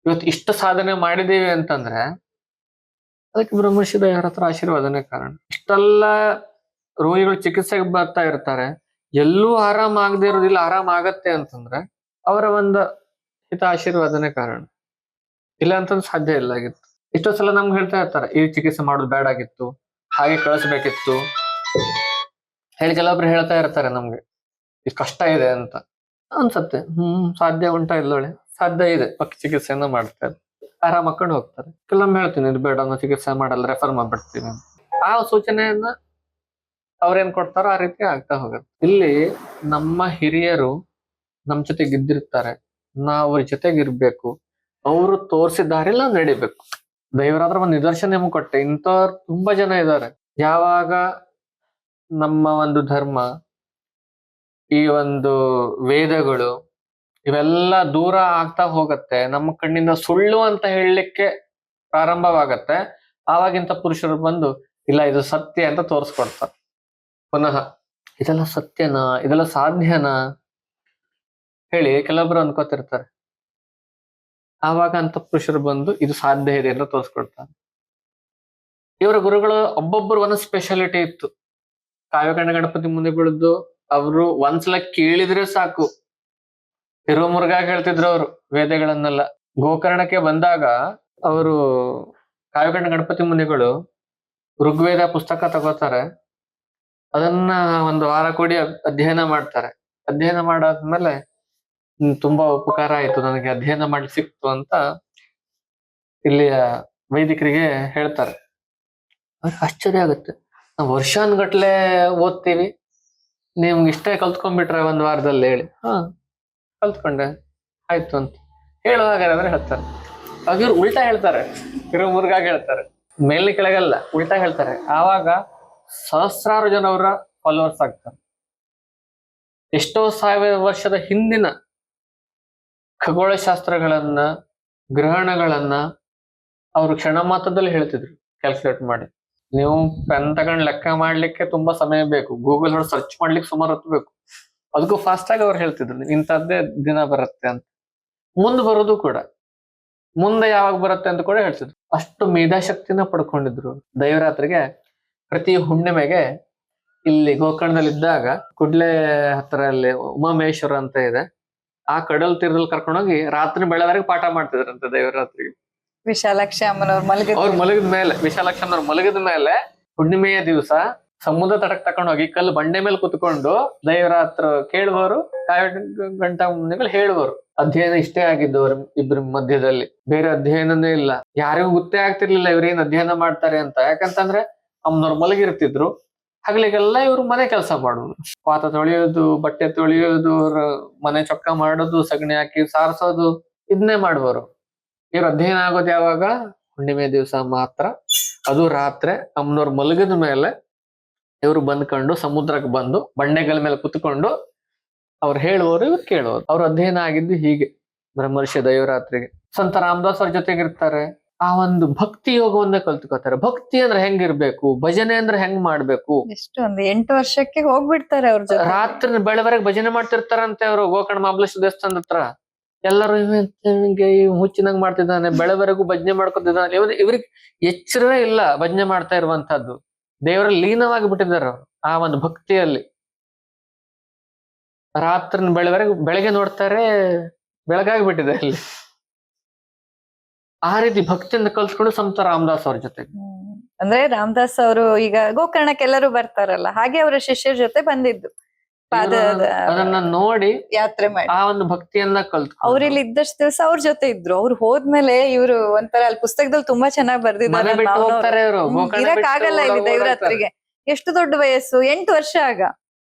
ಇವತ್ತು ಇಷ್ಟ ಸಾಧನೆ ಮಾಡಿದೀವಿ ಅಂತಂದ್ರೆ ಅದಕ್ಕೆ ಬ್ರಹ್ಮರ್ಷಿ ದೇವರ ಹತ್ರ ಆಶೀರ್ವಾದನೇ ಕಾರಣ. ಇಷ್ಟೆಲ್ಲ ರೋಗಿಗಳು ಚಿಕಿತ್ಸೆಗೆ ಬರ್ತಾ ಇರ್ತಾರೆ, ಎಲ್ಲೂ ಆರಾಮ ಆಗದೆ ಇರೋದಿಲ್ಲ, ಆರಾಮ ಆಗತ್ತೆ ಅಂತಂದ್ರೆ ಅವರ ಒಂದು ಹಿತ ಆಶೀರ್ವಾದನೇ ಕಾರಣ. ಇಲ್ಲ ಅಂತಂದ್ರೆ ಸಾಧ್ಯ ಇಲ್ಲ ಆಗಿತ್ತು. ಎಷ್ಟೋ ಸಲ ನಮ್ಗೆ ಹೇಳ್ತಾ ಇರ್ತಾರೆ, ಈ ಚಿಕಿತ್ಸೆ ಮಾಡೋದು ಬೇಡ ಆಗಿತ್ತು, ಹಾಗೆ ಕಳಿಸ್ಬೇಕಿತ್ತು ಹೇಳಿ ಕೆಲವೊಬ್ರು ಹೇಳ್ತಾ ಇರ್ತಾರೆ ನಮ್ಗೆ, ಇದು ಕಷ್ಟ ಇದೆ ಅಂತ ಅನ್ಸತ್ತೆ. ಸಾಧ್ಯ ಉಂಟಾ ಇಲ್ಲೊಳೆ, ಸಾಧ್ಯ ಇದೆ, ಪಕ್ಕ ಚಿಕಿತ್ಸೆಯನ್ನ ಮಾಡ್ತಾರೆ, ಆರಾಮ್ ಹಾಕೊಂಡು ಹೋಗ್ತಾರೆ. ಕೆಲವೊಮ್ಮೆ ಹೇಳ್ತೀನಿ, ಇದು ಬೇಡ, ನಾವು ಚಿಕಿತ್ಸೆ ಮಾಡಲ್ಲ, ರೆಫರ್ ಮಾಡ್ಬಿಡ್ತೀವಿ. ಆ ಸೂಚನೆಯನ್ನ ಅವ್ರೇನ್ ಕೊಡ್ತಾರೋ ಆ ರೀತಿ ಆಗ್ತಾ ಹೋಗುತ್ತೆ. ಇಲ್ಲಿ ನಮ್ಮ ಹಿರಿಯರು ನಮ್ ಜೊತೆಗೆ ಇದ್ದಿರ್ತಾರೆ, ನಾವು ಅವ್ರ ಜೊತೆಗಿರ್ಬೇಕು, ಅವರು ತೋರಿಸಿದ ದಾರಿಲ್ಲ ನಡಿಬೇಕು. ದೇವರಾದ್ರ ಒಂದು ನಿದರ್ಶನ ನಿಮ್ಗೆ ಕೊಟ್ಟೆ, ಇಂಥವ್ರು ತುಂಬಾ ಜನ ಇದ್ದಾರೆ. ಯಾವಾಗ ನಮ್ಮ ಒಂದು ಧರ್ಮ, ಈ ಒಂದು ವೇದಗಳು ಇವೆಲ್ಲ ದೂರ ಆಗ್ತಾ ಹೋಗತ್ತೆ, ನಮ್ಮ ಕಣ್ಣಿಂದ ಸುಳ್ಳು ಅಂತ ಹೇಳಲಿಕ್ಕೆ ಪ್ರಾರಂಭವಾಗತ್ತೆ, ಆವಾಗಿಂತ ಪುರುಷರು ಬಂದು ಇಲ್ಲ ಇದು ಸತ್ಯ ಅಂತ ತೋರಿಸ್ಕೊಡ್ತಾರೆ. ಪುನಃ ಇದೆಲ್ಲ ಸತ್ಯನಾ, ಇದೆಲ್ಲ ಸಾಧ್ಯನಾ ಹೇಳಿ ಕೆಲವೊಬ್ರು ಅನ್ಕೋತಿರ್ತಾರೆ. ಆವಾಗ ಅಂತ ಪುರುಷರು ಬಂದು ಇದು ಸಾಧ್ಯ ಇದೆ ಅಂತ ತೋರಿಸ್ಕೊಡ್ತಾರೆ. ಇವರ ಗುರುಗಳು ಒಬ್ಬೊಬ್ಬರು ಒಂದೊಂದು ಸ್ಪೆಷಾಲಿಟಿ ಇತ್ತು. ಕಾವ್ಯಕರ್ಣ ಗಣಪತಿ ಮುಂದೆ ಬೆಳೆದು ಅವರು ಒಂದ್ಸಲ ಕೇಳಿದ್ರೆ ಸಾಕು ತಿರುಮುರುಗ ಹೇಳ್ತಿದ್ರು ಅವರು ವೇದಗಳನ್ನೆಲ್ಲ. ಗೋಕರ್ಣಕ್ಕೆ ಬಂದಾಗ ಅವರು ಕಾವ್ಯಕರ್ಣ ಗಣಪತಿ ಮುನಿಗಳು ಋಗ್ವೇದ ಪುಸ್ತಕ ತಗೋತಾರೆ, ಅದನ್ನ ಒಂದು ವಾರ ಕೂಡಿ ಅಧ್ಯಯನ ಮಾಡ್ತಾರೆ. ಅಧ್ಯಯನ ಮಾಡಾದ್ಮೇಲೆ ತುಂಬಾ ಉಪಕಾರ ಆಯ್ತು, ನನಗೆ ಅಧ್ಯಯನ ಮಾಡಿ ಸಿಕ್ತು ಅಂತ ಇಲ್ಲಿಯ ವೈದಿಕರಿಗೆ ಹೇಳ್ತಾರೆ. ಅವ್ರಿಗೆ ಆಶ್ಚರ್ಯ ಆಗುತ್ತೆ, ನಾವು ವರ್ಷಾನ್ಗಟ್ಲೆ ಓದ್ತೀವಿ, ನಿಮ್ಗೆ ಇಷ್ಟೇ ಕಲ್ತ್ಕೊಂಡ್ಬಿಟ್ರೆ ಒಂದ್ ವಾರದಲ್ಲಿ ಹೇಳಿ. ಕಲ್ತ್ಕೊಂಡೆ ಆಯ್ತು ಅಂತ ಹೇಳುವಾಗಾದ್ರೆ ಹೇಳ್ತಾರೆ. ಅವ್ರು ಉಲ್ಟಾ ಹೇಳ್ತಾರೆ, ತಿರುಮುರುಗಾಗಿ ಹೇಳ್ತಾರೆ, ಮೇಲ್ನ ಕೆಳಗಲ್ಲ ಉಲ್ಟಾ ಹೇಳ್ತಾರೆ. ಆವಾಗ ಸಹಸ್ರಾರು ಜನ ಅವರ ಫಾಲೋವರ್ಸ್ ಆಗ್ತಾರೆ. ಎಷ್ಟೋ 1000 ವರ್ಷದ ಹಿಂದಿನ ಖಗೋಳಶಾಸ್ತ್ರಗಳನ್ನ, ಗ್ರಹಣಗಳನ್ನ ಅವರು ಕ್ಷಣ ಮಾತ್ರದಲ್ಲಿ ಹೇಳ್ತಿದ್ರು, ಕ್ಯಾಲ್ಕುಲೇಟ್ ಮಾಡಿ. ನೀವು ಪೆನ್ ತಗೊಂಡ್ ಲೆಕ್ಕ ಮಾಡ್ಲಿಕ್ಕೆ ತುಂಬಾ ಸಮಯ ಬೇಕು, ಗೂಗಲ್ ಹೊಡೆ ಸರ್ಚ್ ಮಾಡ್ಲಿಕ್ಕೆ ಸುಮಾರು ಹೊತ್ತು ಬೇಕು. ಅದಕ್ಕೂ ಫಾಸ್ಟ್ ಆಗಿ ಅವ್ರು ಹೇಳ್ತಿದ್ರು ಇಂಥದ್ದೇ ದಿನ ಬರುತ್ತೆ ಅಂತ. ಮುಂದೆ ಬರೋದು ಕೂಡ ಮುಂದೆ ಯಾವಾಗ ಬರುತ್ತೆ ಅಂತ ಕೂಡ ಹೇಳ್ತಿದ್ರು. ಅಷ್ಟು ಮೇಧಾಶಕ್ತಿನ ಪಡ್ಕೊಂಡಿದ್ರು. ದೈವರಾತ್ರಿಗೆ ಪ್ರತಿ ಹುಣ್ಣಿಮೆಗೆ ಇಲ್ಲಿ ಗೋಕರ್ಣದಲ್ಲಿ ಇದ್ದಾಗ ಕುಡ್ಲೆ ಹತ್ರ ಅಲ್ಲಿ ಉಮಾಮೇಶ್ವರ ಅಂತ ಇದೆ, ಆ ಕಡಲ್ ತೀರದಲ್ಲಿ ಕರ್ಕೊಂಡೋಗಿ ರಾತ್ರಿ ಬೆಳವರೆಗೆ ಪಾಠ ಮಾಡ್ತಿದ್ರಂತೆ ದೈವರಾತ್ರಿಗೆ. ವಿಶಾಲಾಕ್ಷಿ ಅಮ್ಮನವ್ರು ಅವ್ರು ಮಲಗಿದ ಮೇಲೆ, ವಿಶಾಲಕ್ಷಮ್ಮನವ್ರು ಮಲಗಿದ ಮೇಲೆ ಹುಣ್ಣಿಮೆಯ ದಿವಸ ಸಮುದ್ರ ತಟಕ್ ತಕೊಂಡೋಗಿ ಕಲ್ಲು ಬಂಡೆ ಮೇಲೆ ಕುತ್ಕೊಂಡು ದೈವರಾತ್ರ ಕೇಳುವವರು, ಗಂಟಾ ಮುಂದೆಗಳು ಹೇಳುವರು. ಅಧ್ಯಯನ ಇಷ್ಟೇ ಆಗಿದ್ದು ಅವ್ರ ಇಬ್ರ ಮಧ್ಯದಲ್ಲಿ, ಬೇರೆ ಅಧ್ಯಯನನೇ ಇಲ್ಲ. ಯಾರಿಗೂ ಗೊತ್ತೇ ಆಗ್ತಿರ್ಲಿಲ್ಲ ಇವ್ರೇನ್ ಅಧ್ಯಯನ ಮಾಡ್ತಾರೆ ಅಂತ. ಯಾಕಂತಂದ್ರೆ ಅಮ್ಮನವ್ರು ಮಲಗಿರ್ತಿದ್ರು, ಹಗಲಿಗೆಲ್ಲ ಇವ್ರು ಮನೆ ಕೆಲಸ ಮಾಡುದು, ಪಾತ ತೊಳೆಯೋದು, ಬಟ್ಟೆ ತೊಳೆಯೋದು, ಮನೆ ಚೊಕ್ಕ ಮಾಡೋದು, ಸಗಣಿ ಹಾಕಿ ಸಾರಿಸೋದು, ಇದನ್ನೇ ಮಾಡುವರು. ಇವ್ರ ಅಧ್ಯಯನ ಆಗೋದು ಯಾವಾಗ? ಹುಣ್ಣಿಮೆ ದಿವಸ ಮಾತ್ರ. ಅದು ರಾತ್ರಿ ಅಮ್ಮನವ್ರು ಮಲಗಿದ ಮೇಲೆ ಇವ್ರು ಬಂದ್ಕೊಂಡು ಸಮುದ್ರಕ್ಕೆ ಬಂದು ಬಂಡೆಗಳ ಮೇಲೆ ಕುತ್ಕೊಂಡು ಅವ್ರು ಹೇಳುವವರು, ಇವ್ರು ಕೇಳುವರು. ಅವ್ರ ಅಧ್ಯಯನ ಆಗಿದ್ದು ಹೀಗೆ ಬ್ರಹ್ಮರ್ಷಿ ದೈವರಾತ್ರಿಗೆ. ಸಂತ ರಾಮದಾಸ್ ಅವ್ರ ಜೊತೆಗಿರ್ತಾರೆ. ಆ ಒಂದು ಭಕ್ತಿ ಯೋಗವನ್ನ ಕಲ್ತ್ಕೋತಾರೆ. ಭಕ್ತಿ ಅಂದ್ರೆ ಹೆಂಗಿರ್ಬೇಕು, ಭಜನೆ ಅಂದ್ರೆ ಹೆಂಗ್ ಮಾಡ್ಬೇಕು. ಎಷ್ಟು ಒಂದು 8 ವರ್ಷಕ್ಕೆ ಹೋಗ್ಬಿಡ್ತಾರೆ ಅವ್ರ ಜೊತೆ. ರಾತ್ರಿ ಬೆಳವರೆಗೆ ಭಜನೆ ಮಾಡ್ತಿರ್ತಾರಂತೆ ಅವರು ಗೋಕರ್ಣ ಮಹಾಬಲೇಶ್ವರ ದೇವಸ್ಥಾನದ ಹತ್ರ. ಎಲ್ಲರೂ ಹುಚ್ಚಿನಂಗ್ ಮಾಡ್ತಿದ್ದಾನೆ, ಬೆಳವರೆಗೂ ಭಜನೆ ಮಾಡ್ಕೊತಿದ್ದಾನೆ. ಇವ್ರಿಗೆ ಎಚ್ಚರವೇ ಇಲ್ಲ ಭಜನೆ ಮಾಡ್ತಾ ಇರುವಂತಹದ್ದು. ದೇವರಲ್ಲಿ ಲೀನವಾಗಿ ಬಿಟ್ಟಿದ್ದಾರೆ ಅವರು ಆ ಒಂದು ಭಕ್ತಿಯಲ್ಲಿ. ರಾತ್ರಿ ಬೆಳವರೆಗೆ, ಬೆಳಗ್ಗೆ ನೋಡ್ತಾರೆ ಬೆಳಗಾಗಿ ಬಿಟ್ಟಿದೆ ಅಲ್ಲಿ. ಆ ರೀತಿ ಭಕ್ತಿಯಿಂದ ಕಲ್ಸ್ಕೊಂಡು ಸಂತ ರಾಮದಾಸ್ ಅವ್ರ ಜೊತೆಗೆ. ಅಂದ್ರೆ ರಾಮದಾಸ್ ಅವರು ಈಗ ಗೋಕರ್ಣಕ್ಕೆ ಎಲ್ಲರೂ ಬರ್ತಾರಲ್ಲ, ಹಾಗೆ ಅವರ ಶಿಷ್ಯರ ಜೊತೆ ಬಂದಿದ್ದು, ಅದನ್ನ ನೋಡಿ ಯಾತ್ರೆ ಮಾಡಿ ಆ ಒಂದು ಭಕ್ತಿಯನ್ನ ಕಲ್ತು ಅವ್ರಿಲ್ಲಿ ಇದ್ದಷ್ಟು ದಿವಸ ಅವ್ರ ಜೊತೆ ಇದ್ರು. ಅವ್ರು ಹೋದ್ಮೇಲೆ ಇವ್ರು ಒಂಥರ ಅಲ್ಲಿ ಪುಸ್ತಕದಲ್ಲಿ ತುಂಬಾ ಚೆನ್ನಾಗಿ ಬರ್ದಿದ್ದಾರೆ. ಇರಕ್ ಆಗಲ್ಲ ಇಲ್ಲಿ ದೇವರಾತ್ರಿಗೆ. ಎಷ್ಟು ದೊಡ್ಡ ವಯಸ್ಸು, 8 ವರ್ಷ ಆಗ.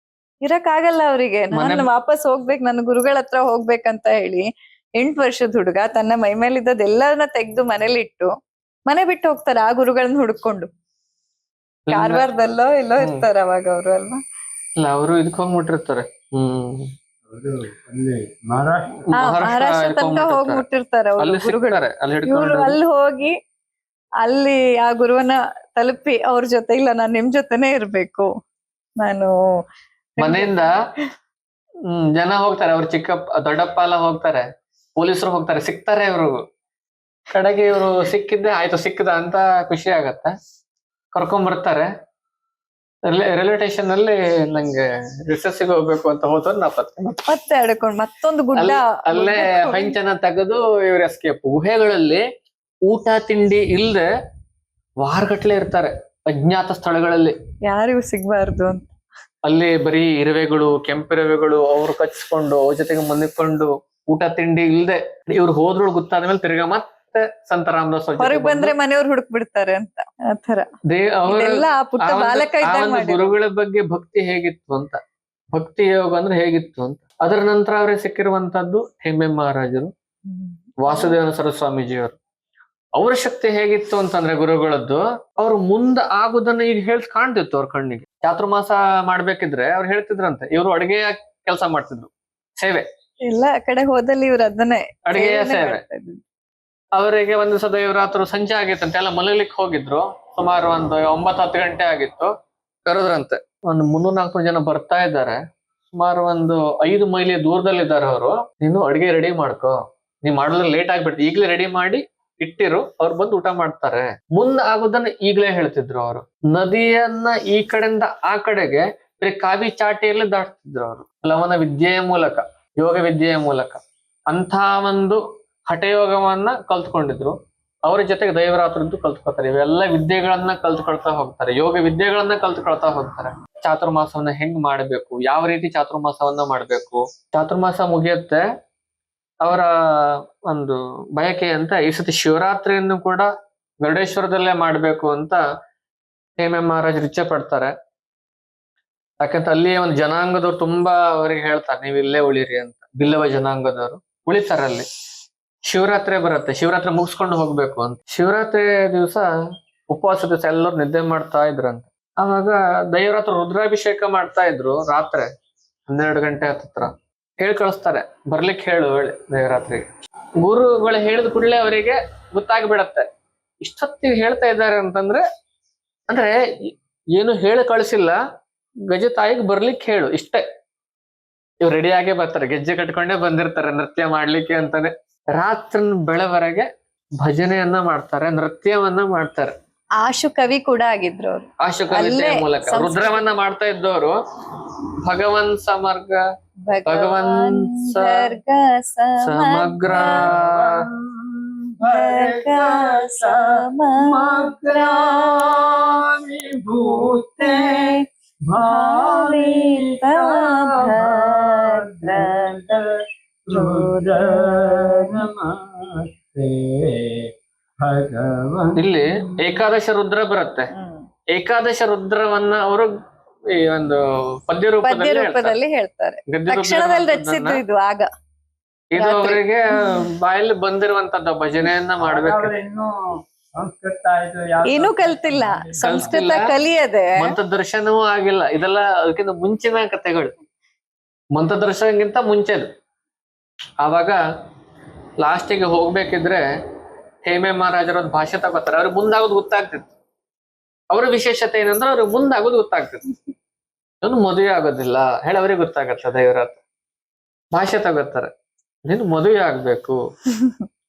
ಇರಕ್ ಆಗಲ್ಲ ಅವ್ರಿಗೆ. ನಾನು ವಾಪಸ್ ಹೋಗ್ಬೇಕು, ನನ್ನ ಗುರುಗಳ ಹತ್ರ ಹೋಗ್ಬೇಕಂತ ಹೇಳಿ 8 ವರ್ಷದ ಹುಡುಗ ತನ್ನ ಮೈ ಮೇಲಿದ್ದದ್ ಎಲ್ಲರನ್ನ ತೆಗ್ದು ಮನೇಲಿ ಇಟ್ಟು ಮನೆ ಬಿಟ್ಟು ಹೋಗ್ತಾರೆ ಆ ಗುರುಗಳನ್ನ ಹುಡ್ಕೊಂಡು. ಕಾರವಾರದಲ್ಲೋ ಎಲ್ಲೋ ಇರ್ತಾರ ಅವಾಗ ಅವ್ರು ಅಲ್ವಾ? ಇಲ್ಲ, ಅವರು ಇದಕ್ಕೆ ಹೋಗ್ಬಿಟ್ಟಿರ್ತಾರೆ. ಮಹಾರಾಷ್ಟ್ರ ತನಕ ಹೋಗ್ಬಿಟ್ಟಿರ್ತಾರೆ ಅವ್ರು ಗುರುಗಳು. ಇವ್ರು ಅಲ್ಲಿ ಹೋಗಿ ಅಲ್ಲಿ ಆ ಗುರುವನ್ನ ತಲುಪಿ ಅವ್ರ ಜೊತೆ, ಇಲ್ಲ ನಾನ್ ನಿಮ್ ಜೊತೆನೆ ಇರ್ಬೇಕು, ನಾನು ಮನೆಯಿಂದ ಜನ ಹೋಗ್ತಾರೆ. ಅವ್ರ ಚಿಕ್ಕಪ್ಪ ದೊಡ್ಡಪ್ಪ ಎಲ್ಲ ಹೋಗ್ತಾರೆ, ಪೊಲೀಸರು ಹೋಗ್ತಾರೆ, ಸಿಗ್ತಾರೆ ಇವ್ರು. ಕಡೆಗೆ ಇವ್ರು ಸಿಕ್ಕಿದ್ದೆ ಆಯ್ತು, ಸಿಕ್ಕದ ಅಂತ ಖುಷಿ ಆಗತ್ತೆ. ಕರ್ಕೊಂಡ್ ಬರ್ತಾರೆ. ರೈಲ್ವೆ ಸ್ಟೇಷನ್ ಅಲ್ಲಿ ನಂಗೆ ರಿಸರ್ಚ್ಗೆ ಹೋಗ್ಬೇಕು ಅಂತ ಹೋದ್ರು ಮತ್ತೆ ಅಡ್ಕೊಂಡು ಮತ್ತೊಂದು ಗುಡ್ಡ ಅಲ್ಲೇ ಹಂಚನ ತೆಗೆದು ಇವ್ರ ಎಸ್ಕೇಪ್. ಗುಹೆಗಳಲ್ಲಿ ಊಟ ತಿಂಡಿ ಇಲ್ದೆ ವಾರಗಟ್ಲೆ ಇರ್ತಾರೆ ಅಜ್ಞಾತ ಸ್ಥಳಗಳಲ್ಲಿ, ಯಾರಿಗೂ ಸಿಗ್ಬಾರ್ದು ಅಂತ. ಅಲ್ಲಿ ಬರೀ ಇರುವೆಗಳು, ಕೆಂಪಿರುವೆಗಳು ಅವ್ರು ಕಚ್ಕೊಂಡು ಅವ್ರ ಜೊತೆಗೆ ಮನಿಕೊಂಡು ಊಟ ತಿಂಡಿ ಇಲ್ದೆ ಇವ್ರು ಹೋದ್ರು ಗೊತ್ತಾದ್ಮೇಲೆ ತಿರ್ಗಾ ಮತ್ತೆ ಸಂತ ರಾಮದಾಸ್ ಹೊರಗೆ ಬಂದ್ರೆ ಮನೆಯವ್ರು ಹುಡುಕ್ ಬಿಡ್ತಾರೆ ಅಂತ. ಆತರ ಪುಟ್ಟ ಬಾಲಕ ಗುರುಗಳ ಬಗ್ಗೆ ಭಕ್ತಿ ಹೇಗಿತ್ತು ಅಂತ, ಭಕ್ತಿ ಯೋಗ ಅಂದ್ರೆ ಹೇಗಿತ್ತು ಅಂತ. ಅದರ ನಂತರ ಅವ್ರಿಗೆ ಸಿಕ್ಕಿರುವಂತದ್ದು ಹೆಮ್ಮೆ ಮಹಾರಾಜರು, ವಾಸುದೇವನ ಸರಸ್ವಾಮೀಜಿಯವರು. ಅವ್ರ ಶಕ್ತಿ ಹೇಗಿತ್ತು ಅಂತಂದ್ರೆ ಗುರುಗಳದ್ದು, ಅವ್ರು ಮುಂದೆ ಆಗುದನ್ನ ಈಗ ಹೇಳ್ ಕಾಣ್ತಿತ್ತು ಅವ್ರ ಕಣ್ಣಿಗೆ. ಚಾತುರ್ಮಾಸ ಮಾಡ್ಬೇಕಿದ್ರೆ ಅವ್ರು ಹೇಳ್ತಿದ್ರಂತೆ, ಇವ್ರು ಅಡಿಗೆ ಕೆಲಸ ಮಾಡ್ತಿದ್ರು, ಸೇವೆ ಎಲ್ಲ ಕಡೆ ಹೋದಲ್ಲಿ ಇವ್ರು ಅದನ್ನೇ ಅಡಿಗೆಯ ಸೇವೆ. ಅವರಿಗೆ ಒಂದು ಸದ ದೇವರಾತ್ರು ಸಂಜೆ ಆಗಿತ್ತಂತೆ, ಎಲ್ಲ ಮಲಗ್ಲಿಕ್ಕೆ ಹೋಗಿದ್ರು. ಸುಮಾರು ಒಂದು 9-10 ಗಂಟೆ ಆಗಿತ್ತು. ಕರೆದ್ರಂತೆ, ಒಂದು 300-400 ಜನ ಬರ್ತಾ ಇದ್ದಾರೆ. ಸುಮಾರು ಒಂದು 5 ಮೈಲಿ ದೂರದಲ್ಲಿದ್ದಾರೆ ಅವರು. ನೀನು ಅಡಿಗೆ ರೆಡಿ ಮಾಡ್ಕೋ, ನೀವ್ ಮಾಡಿದ್ರೆ ಲೇಟ್ ಆಗ್ಬಿಡ್ತು, ಈಗ್ಲೇ ರೆಡಿ ಮಾಡಿ ಇಟ್ಟಿರು, ಅವ್ರು ಬಂದು ಊಟ ಮಾಡ್ತಾರೆ. ಮುಂದೆ ಆಗೋದನ್ನ ಈಗ್ಲೇ ಹೇಳ್ತಿದ್ರು ಅವರು. ನದಿಯನ್ನ ಈ ಕಡೆಯಿಂದ ಆ ಕಡೆಗೆ ಬರೀ ಕಾವಿ ಚಾಟಿಯಲ್ಲಿ ದಾಟ್ತಿದ್ರು ಅವರು, ಲವನ ವಿದ್ಯೆಯ ಮೂಲಕ, ಯೋಗ ವಿದ್ಯೆಯ ಮೂಲಕ. ಅಂಥ ಒಂದು ಹಠಯೋಗವನ್ನ ಕಲ್ತ್ಕೊಂಡಿದ್ರು. ಅವ್ರ ಜೊತೆಗೆ ದೈವರಾತ್ರದ್ದು ಕಲ್ತ್ಕೊತಾರೆ. ಇವೆಲ್ಲ ವಿದ್ಯೆಗಳನ್ನ ಕಲ್ತ್ಕೊಳ್ತಾ ಹೋಗ್ತಾರೆ, ಯೋಗ ವಿದ್ಯೆಗಳನ್ನ ಕಲ್ತ್ಕೊಳ್ತಾ ಹೋಗ್ತಾರೆ. ಚಾತುರ್ಮಾಸವನ್ನ ಹೆಂಗ್ ಮಾಡ್ಬೇಕು, ಯಾವ ರೀತಿ ಚಾತುರ್ಮಾಸವನ್ನ ಮಾಡ್ಬೇಕು. ಚಾತುರ್ಮಾಸ ಮುಗಿಯುತ್ತೆ, ಅವರ ಒಂದು ಬಯಕೆ ಅಂತ ಈ ಸತಿ ಶಿವರಾತ್ರಿಯನ್ನು ಕೂಡ ಗರುಡೇಶ್ವರದಲ್ಲೇ ಮಾಡ್ಬೇಕು ಅಂತ ಹೇಮೆ ಮಹಾರಾಜರು ಇಚ್ಛೆ ಪಡ್ತಾರೆ. ಯಾಕಂತ ಅಲ್ಲಿ ಒಂದು ಜನಾಂಗದವ್ರು ತುಂಬಾ ಅವರಿಗೆ ಹೇಳ್ತಾರೆ, ನೀವು ಇಲ್ಲೇ ಉಳಿರಿ ಅಂತ. ಬಿಲ್ಲವ ಜನಾಂಗದವರು ಉಳಿತಾರೆ ಅಲ್ಲಿ. ಶಿವರಾತ್ರಿ ಬರುತ್ತೆ, ಶಿವರಾತ್ರಿ ಮುಗಿಸ್ಕೊಂಡು ಹೋಗ್ಬೇಕು ಅಂತ. ಶಿವರಾತ್ರಿ ದಿವಸ ಉಪವಾಸ ದಿವಸ ಎಲ್ಲರೂ ನಿದ್ದೆ ಮಾಡ್ತಾ ಇದ್ರಂತ. ಅವಾಗ ದೈವರಾತ್ರ ರುದ್ರಾಭಿಷೇಕ ಮಾಡ್ತಾ ಇದ್ರು. ರಾತ್ರಿ 12 ಗಂಟೆ ಹತ್ರ ಹೇಳಿ ಕಳಿಸ್ತಾರೆ, ಬರ್ಲಿಕ್ಕೆ ಹೇಳಿ ದೇವರಾತ್ರಿಗೆ. ಗುರುಗಳು ಹೇಳಿದ ಕೂಡಲೇ ಅವರಿಗೆ ಗೊತ್ತಾಗ್ಬಿಡತ್ತೆ, ಇಷ್ಟೊತ್ತಿಗೆ ಹೇಳ್ತಾ ಇದ್ದಾರೆ ಅಂತಂದ್ರೆ, ಅಂದ್ರೆ ಏನು ಹೇಳಿ ಕಳಿಸಿಲ್ಲ, ಗಜ ತಾಯಿಗೆ ಬರ್ಲಿಕ್ಕೆ ಹೇಳು ಇಷ್ಟೇ. ಇವ್ರು ರೆಡಿಯಾಗೇ ಬರ್ತಾರೆ, ಗೆಜ್ಜೆ ಕಟ್ಕೊಂಡೇ ಬಂದಿರ್ತಾರೆ ನೃತ್ಯ ಮಾಡ್ಲಿಕ್ಕೆ ಅಂತಾನೆ. ರಾತ್ರಿ ಬೆಳವರೆಗೆ ಭಜನೆಯನ್ನ ಮಾಡ್ತಾರೆ, ನೃತ್ಯವನ್ನ ಮಾಡ್ತಾರೆ. ಆಶು ಕವಿ ಕೂಡ ಆಗಿದ್ರು ಅವ್ರು. ಆಶು ಕವಿತೆಯ ಅಲ್ಲೇ ಮೂಲಕ ರುದ್ರವನ್ನ ಮಾಡ್ತಾ ಇದ್ದವರು ಭಗವನ್ ಸಮರ್ಗ ಭಗವನ್ ಭರ್ಗ ಸಮಗ್ರ ಭರ್ಗ ಸಮಗ್ರ ವಿಭೂತೆ ಭಾವಿತ ಭದ್ರದ ರುದ್ರ ನಮಸ್ತೆ ಭಗವನ್. ಇಲ್ಲಿ ಏಕಾದಶ ರುದ್ರ ಬರುತ್ತೆ. ಏಕಾದಶ ರುದ್ರವನ್ನ ಅವರು ಈ ಒಂದು ಪದ್ಯ ಪದ್ಯ ರೂಪದಲ್ಲಿ ಹೇಳ್ತಾರೆ. ರೂಪದಲ್ಲಿ ಹೇಳ್ತಾರೆ. ಗದ್ಯ ತಕ್ಷಣದಲ್ಲಿ ರೂಪದಲ್ಲಿ ರಚಿಸಿದ್ದು ಇದು ಆಗ. ಇದು ಅವರಿಗೆ ಬಾಯಲ್ಲಿ ಬಂದಿರುವಂತದ್ದು. ಭಜನೆಯನ್ನ ಮಾಡ್ಬೇಕು. ಅವರಿನ್ನೂ ಸಂಸ್ಕೃತ ಇದು ಯಾವ್ದು ಏನೂ ಕಲ್ತಿಲ್ಲ, ಸಂಸ್ಕೃತ ಕಲಿಯದೆ. ಮಂತ್ರದರ್ಶನವೂ ಆಗಿಲ್ಲ. ಇದೆಲ್ಲ ಅದಕ್ಕಿಂತ ಮುಂಚಿನ ಕಥೆಗಳು. ಮಂತ್ರದರ್ಶನಕ್ಕಿಂತ ಮುಂಚೆದು. ಆವಾಗ ಲಾಸ್ಟಿಗೆ ಹೋಗ್ಬೇಕಿದ್ರೆ ಹೇಮೆ ಮಹಾರಾಜರ ಒಂದು ಭಾಷೆ ತಗೋತಾರೆ. ಅವ್ರಿಗೆ ಮುಂದಾಗೋದು ಗೊತ್ತಾಗ್ತಿತ್ತು. ಅವರ ವಿಶೇಷತೆ ಏನಂದ್ರೆ ಅವ್ರಿಗೆ ಮುಂದಾಗೋದು ಗೊತ್ತಾಗ್ತಿತ್ತು. ಇವನು ಮದುವೆ ಆಗೋದಿಲ್ಲ ಹೇಳಿ ಅವ್ರಿಗೆ ಗೊತ್ತಾಗತ್ತೆ. ದೇವರ ಭಾಷೆ ತಗೋತಾರೆ. ನೀನು ಮದುವೆ ಆಗ್ಬೇಕು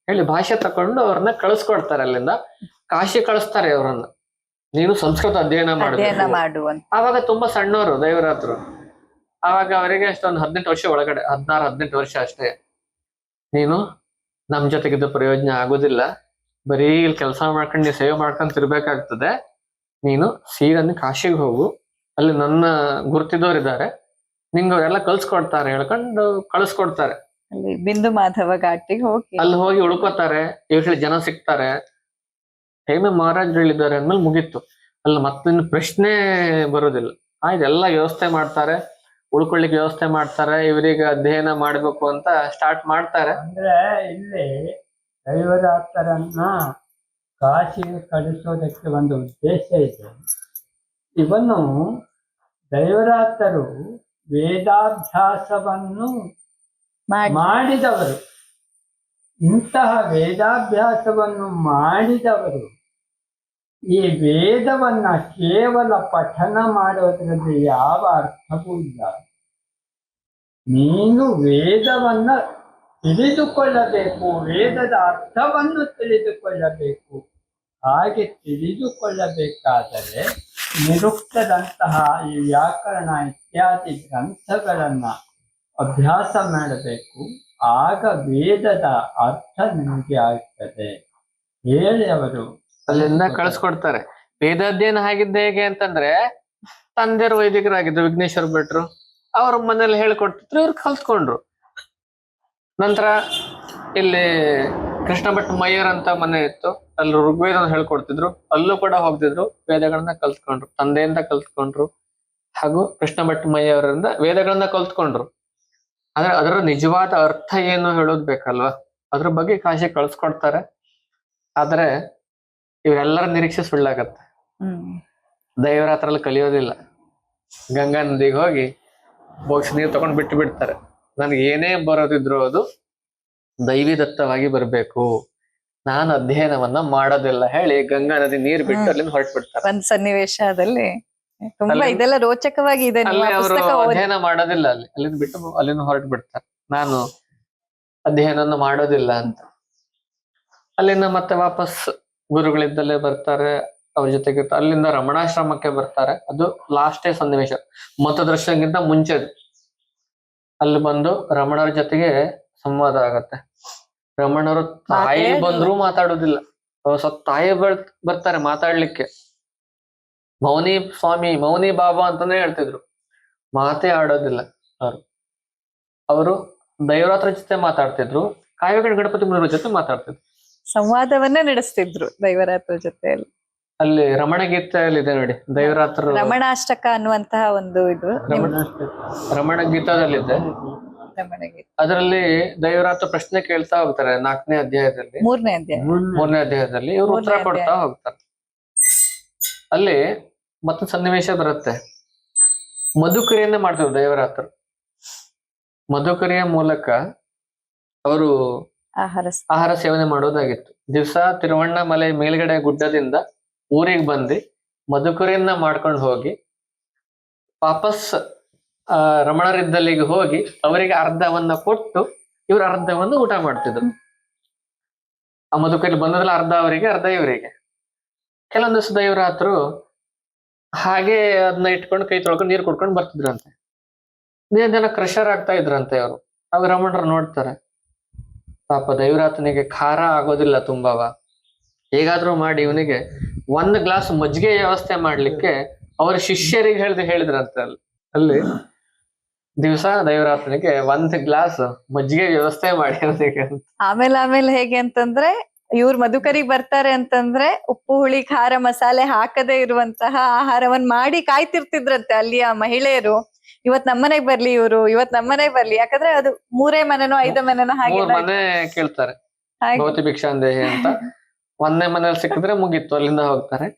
ಹೇಳಿ ಭಾಷೆ ತಕೊಂಡು ಅವ್ರನ್ನ ಕಳಿಸ್ಕೊಡ್ತಾರೆ. ಅಲ್ಲಿಂದ ಕಾಶಿ ಕಳಿಸ್ತಾರೆ ಅವ್ರನ್ನ. ನೀನು ಸಂಸ್ಕೃತ ಅಧ್ಯಯನ ಅಧ್ಯಯನ ಮಾಡ್ಬೇಕು. ಮಾಡುವಂತ. ಆವಾಗ ತುಂಬಾ ಸಣ್ಣವರು ದೈವರಾತ್ರು. ಆವಾಗ ಅವರಿಗೆ ಅಷ್ಟೊಂದು 18 ವರ್ಷ ಒಳಗಡೆ, 16-18 ವರ್ಷ ಅಷ್ಟೇ. ನೀನು ನಮ್ ಜೊತೆಗಿದ್ದ ಪ್ರಯೋಜನ ಆಗೋದಿಲ್ಲ. ಬರೀ ಇಲ್ಲಿ ಕೆಲಸ ಮಾಡ್ಕೊಂಡು ನೀ ಸೇವೆ ಮಾಡ್ಕೊಂಡ್ ತಿರ್ಬೇಕಾಗ್ತದೆ. ನೀನು ಸೀದಾ ಕಾಶಿಗೆ ಹೋಗು. ಅಲ್ಲಿ ನನ್ನ ಗುರ್ತಿದವ್ರು ಇದ್ದಾರೆ, ನಿಂಗೆ ಅವರೆಲ್ಲ ಕಲ್ಸ್ಕೊಡ್ತಾರೆ ಹೇಳ್ಕೊಂಡು ಕಳಿಸ್ಕೊಡ್ತಾರೆ. ಅಲ್ಲಿ ಬಿಂದು ಮಾಧವ ಘಾಟಿಗೆ ಹೋಗಿ ಅಲ್ಲಿ ಹೋಗಿ ಉಳ್ಕೋತಾರೆ. ಇವ್ರಲ್ಲಿ ಜನ ಸಿಗ್ತಾರೆ. ಹೇಮೆ ಮಹಾರಾಜ್ ಹೇಳಿದ್ದಾರೆ ಅಂದ್ಮೇಲೆ ಮುಗೀತು. ಅಲ್ಲಿ ಮತ್ತಿನ್ನು ಪ್ರಶ್ನೆ ಬರೋದಿಲ್ಲ. ಆಯ್ತು, ಎಲ್ಲ ವ್ಯವಸ್ಥೆ ಮಾಡ್ತಾರೆ, ಉಳ್ಕೊಳ್ಳಿಕ್ಕೆ ವ್ಯವಸ್ಥೆ ಮಾಡ್ತಾರೆ. ಇವರಿಗೆ ಅಧ್ಯಯನ ಮಾಡ್ಬೇಕು ಅಂತ ಸ್ಟಾರ್ಟ್ ಮಾಡ್ತಾರೆ. ಅಂದ್ರೆ ಇಲ್ಲಿ ದೈವರಾತರನ್ನ ಕಾಶಿಗೆ ಕಳಿಸೋದಕ್ಕೆ ಒಂದು ಉದ್ದೇಶ ಇದೆ. ಇವನು ದೈವರಾತರು ವೇದಾಭ್ಯಾಸವನ್ನು ಮಾಡಿದವರು. ಇಂತಹ ವೇದಾಭ್ಯಾಸವನ್ನು ಮಾಡಿದವರು ಈ ವೇದವನ್ನ ಕೇವಲ ಪಠನ ಮಾಡೋದ್ರಲ್ಲಿ ಯಾವ ಅರ್ಥವೂ ಇಲ್ಲ. ನೀನು ವೇದವನ್ನ ತಿಳಿದುಕೊಳ್ಳಬೇಕು, ವೇದದ ಅರ್ಥವನ್ನು ತಿಳಿದುಕೊಳ್ಳಬೇಕು. ಹಾಗೆ ತಿಳಿದುಕೊಳ್ಳಬೇಕಾದರೆ ನಿರುಕ್ತದಂತಹ ಈ ವ್ಯಾಕರಣ ಇತ್ಯಾದಿ ಗ್ರಂಥಗಳನ್ನ ಅಭ್ಯಾಸ ಮಾಡಬೇಕು. ಆಗ ವೇದದ ಅರ್ಥ ನಿಮಗೆ ಆಗ್ತದೆ ಹೇಳಿ ಅವರು ಅಲ್ಲಿಂದ ಕಳಿಸ್ಕೊಡ್ತಾರೆ. ವೇದಾಧ್ಯಯನ ಆಗಿದ್ದ ಹೇಗೆ ಅಂತಂದ್ರೆ ತಂದೆಯರು ವೈದಿಕರಾಗಿದ್ರು, ವಿಘ್ನೇಶ್ವರ ಭಟ್ರು. ಅವ್ರ ಮನೇಲಿ ಹೇಳ್ಕೊಡ್ತಿದ್ರು, ಇವ್ರು ಕಲ್ತ್ಕೊಂಡ್ರು. ನಂತರ ಇಲ್ಲಿ ಕೃಷ್ಣ ಭಟ್ ಮಯ್ಯರ್ ಅಂತ ಮನೆ ಇತ್ತು, ಅಲ್ಲಿ ಋಗ್ವೇದ ಹೇಳ್ಕೊಡ್ತಿದ್ರು. ಅಲ್ಲೂ ಕೂಡ ಹೋಗ್ತಿದ್ರು, ವೇದಗಳನ್ನ ಕಲ್ತ್ಕೊಂಡ್ರು. ತಂದೆಯಿಂದ ಕಲ್ತ್ಕೊಂಡ್ರು, ಹಾಗೂ ಕೃಷ್ಣ ಭಟ್ ಮಯ್ಯವರಿಂದ ವೇದಗಳನ್ನ ಕಲ್ತ್ಕೊಂಡ್ರು. ಆದ್ರೆ ಅದರ ನಿಜವಾದ ಅರ್ಥ ಏನು ಹೇಳೋದ್ ಬೇಕಲ್ವಾ, ಅದ್ರ ಬಗ್ಗೆ ಕಾಶಿ ಕಳ್ಸ್ಕೊಡ್ತಾರೆ. ಆದ್ರೆ ಇವರೆಲ್ಲರ ನಿರೀಕ್ಷೆ ಸುಳ್ಳಾಗತ್ತೆ. ದೈವರಾತ್ರಲ್ಲಿ ಕಲಿಯೋದಿಲ್ಲ. ಗಂಗಾ ನದಿಗೆ ಹೋಗಿ ಬೋಕ್ಸ್ ನೀರು ತಗೊಂಡ್ ಬಿಟ್ಟು ಬಿಡ್ತಾರೆ. ನನ್ಗೆ ಏನೇ ಬರೋದಿದ್ರು ಅದು ದೈವಿ ದತ್ತವಾಗಿ ಬರ್ಬೇಕು, ನಾನು ಅಧ್ಯಯನವನ್ನ ಮಾಡೋದಿಲ್ಲ ಹೇಳಿ ಗಂಗಾ ನದಿ ನೀರ್ ಬಿಟ್ಟು ಅಲ್ಲಿಂದ ಹೊರಟು ಬಿಡ್ತಾರೆ. ಒಂದ್ ಸನ್ನಿವೇಶದಲ್ಲಿ ತುಂಬಾ ಇದೆಲ್ಲ ರೋಚಕವಾಗಿ ಇದೆ. ಅಲ್ಲಿ ಅವರು ಅಧ್ಯಯನ ಮಾಡೋದಿಲ್ಲ. ಅಲ್ಲಿಂದ ಬಿಟ್ಟು ಅಲ್ಲಿಂದ ಹೊರಟು ಬಿಡ್ತಾರೆ. ನಾನು ಅಧ್ಯಯನ ಮಾಡೋದಿಲ್ಲ ಅಂತ. ಅಲ್ಲಿಂದ ಮತ್ತೆ ವಾಪಸ್ ಗುರುಗಳಿದ್ದಲ್ಲೇ ಬರ್ತಾರೆ, ಅವ್ರ ಜೊತೆಗೆ ಅಲ್ಲಿಂದ ರಮಣಾಶ್ರಮಕ್ಕೆ ಬರ್ತಾರೆ. ಅದು ಲಾಸ್ಟೇ ಸನ್ನಿವೇಶ, ಮತದರ್ಶನಕ್ಕಿಂತ ಮುಂಚೆದು. ಅಲ್ಲಿ ಬಂದು ರಮಣರ ಜೊತೆಗೆ ಸಂವಾದ ಆಗತ್ತೆ. ರಮಣರು ತಾಯಿ ಬಂದ್ರು ಮಾತಾಡೋದಿಲ್ಲ. ಸ್ವಲ್ಪ ತಾಯಿ ಬರ್ತಾರೆ ಮಾತಾಡ್ಲಿಕ್ಕೆ. ಮೌನಿ ಸ್ವಾಮಿ, ಮೌನಿ ಬಾಬಾ ಅಂತಾನೆ ಹೇಳ್ತಿದ್ರು. ಮಾತೇ ಆಡೋದಿಲ್ಲ ಅವರು ದೈವರಾತ್ರ ಜೊತೆ ಮಾತಾಡ್ತಿದ್ರು, ಕಾವ್ಯಗಣ ಗಣಪತಿ ಮುನಿಯವ್ರ ಜೊತೆ ಮಾತಾಡ್ತಿದ್ರು. ಸಂವಾದವನ್ನೇ ನಡೆಸ್ತಿದ್ರು ದೈವರಾತ್ರ ಜೊತೆಯಲ್ಲಿ. ಅಲ್ಲಿ ರಮಣ ಗೀತೆಯಲ್ಲಿ ಇದೆ ನೋಡಿ, ದೈವರಾತ್ರ ರಮಣಾಷ್ಟಕ ಅನ್ನುವಂತಹ ಒಂದು ಇದು ರಮಣ ಗೀತದಲ್ಲಿದೆ. ಅದರಲ್ಲಿ ದೈವರಾತ್ರ ಪ್ರಶ್ನೆ ಕೇಳ್ತಾ ಹೋಗ್ತಾರೆ. 4ನೇ ಅಧ್ಯಾಯದಲ್ಲಿ, 3ನೇ ಅಧ್ಯಾಯದಲ್ಲಿ ಇವ್ರು ಉತ್ತರ ಕೊಡ್ತಾ ಹೋಗ್ತಾರೆ. ಅಲ್ಲಿ ಮತ್ತೊಂದು ಸನ್ನಿವೇಶ ಬರುತ್ತೆ. ಮಧುಕರಿಯನ್ನ ಮಾಡ್ತಿದ್ರು ದೈವರಾತ್ರ. ಮಧುಕರಿಯ ಮೂಲಕ ಅವರು ಆಹಾರ ಸೇವನೆ ಮಾಡೋದಾಗಿತ್ತು. ದಿವಸ ತಿರುವಣ್ಣಾಮಲೆ ಮೇಲ್ಗಡೆ ಗುಡ್ಡದಿಂದ ಊರಿಗೆ ಬಂದು ಮಧುಕರಿಯನ್ನ ಮಾಡ್ಕೊಂಡು ಹೋಗಿ ವಾಪಸ್ ರಮಣರಿದ್ದಲ್ಲಿಗೆ ಹೋಗಿ ಅವರಿಗೆ ಅರ್ಧವನ್ನ ಕೊಟ್ಟು ಇವ್ರ ಅರ್ಧವನ್ನು ಊಟ ಮಾಡ್ತಿದ್ರು. ಆ ಮಧುಕರಿ ಬಂದದ್ರಲ್ಲಿ ಅರ್ಧ ಅವರಿಗೆ ಅರ್ಧ ಇವರಿಗೆ. ಕೆಲವೊಂದು ದಿವಸ ದೈವರಾತ್ರು ಹಾಗೆ ಅದನ್ನ ಇಟ್ಕೊಂಡು ಕೈ ತೊಳ್ಕೊಂಡು ನೀರು ಕುಡ್ಕೊಂಡು ಬರ್ತಿದ್ರಂತೆ. ನೀರ್ ಜನ ಕ್ರಷರ್ ಆಗ್ತಾ ಇದ್ರಂತೆ ಅವರು. ಅವಾಗ ರಮಣರು ನೋಡ್ತಾರೆ, ಪಾಪ ದೈವರಾತನಿಗೆ ಖಾರ ಆಗೋದಿಲ್ಲ ತುಂಬಾವ, ಹೇಗಾದ್ರೂ ಮಾಡಿ ಇವನಿಗೆ 1 ಗ್ಲಾಸ್ ಮಜ್ಜಿಗೆ ವ್ಯವಸ್ಥೆ ಮಾಡ್ಲಿಕ್ಕೆ ಅವರ ಶಿಷ್ಯರಿಗೆ ಹೇಳಿದ್ರಂತೆ. ಅಲ್ಲಿ ದಿವಸ ದೈವರಾತನಿಗೆ 1 ಗ್ಲಾಸ್ ಮಜ್ಜಿಗೆ ವ್ಯವಸ್ಥೆ ಮಾಡಿ ಅವನಿಗೆ ಅಂತ. ಆಮೇಲೆ ಹೇಗೆ ಅಂತಂದ್ರೆ ಇವ್ರು ಮಧುಕರಿ ಬರ್ತಾರೆ ಅಂತಂದ್ರೆ ಉಪ್ಪು ಹುಳಿ ಖಾರ ಮಸಾಲೆ ಹಾಕದೇ ಇರುವಂತಹ ಆಹಾರವನ್ನ ಮಾಡಿ ಕಾಯ್ತಿರ್ತಿದ್ರಂತೆ ಅಲ್ಲಿಯ ಮಹಿಳೆಯರು. ಇವತ್ ನಮ್ಮನೆಗ್ ಬರ್ಲಿ ಇವ್ರು, ಇವತ್ ನಮ್ಮನೆಗ್ ಬರ್ಲಿ. ಯಾಕಂದ್ರೆ ಅದು 3 ಮನೆನೋ 5 ಮನೆನೋ ಹಾಗೆ 3 ಮನೆ ಕೇಳ್ತಾರೆ, ಭೌತಿ ಭಿಕ್ಷಾಂದೇಹಿ ಅಂತ. 1ನೇ ಮನೇಲಿ ಸಿಕ್ಕಿದ್ರೆ ಮುಗೀತು, ಅಲ್ಲಿಂದ ಹೋಗ್ತಾರೆ.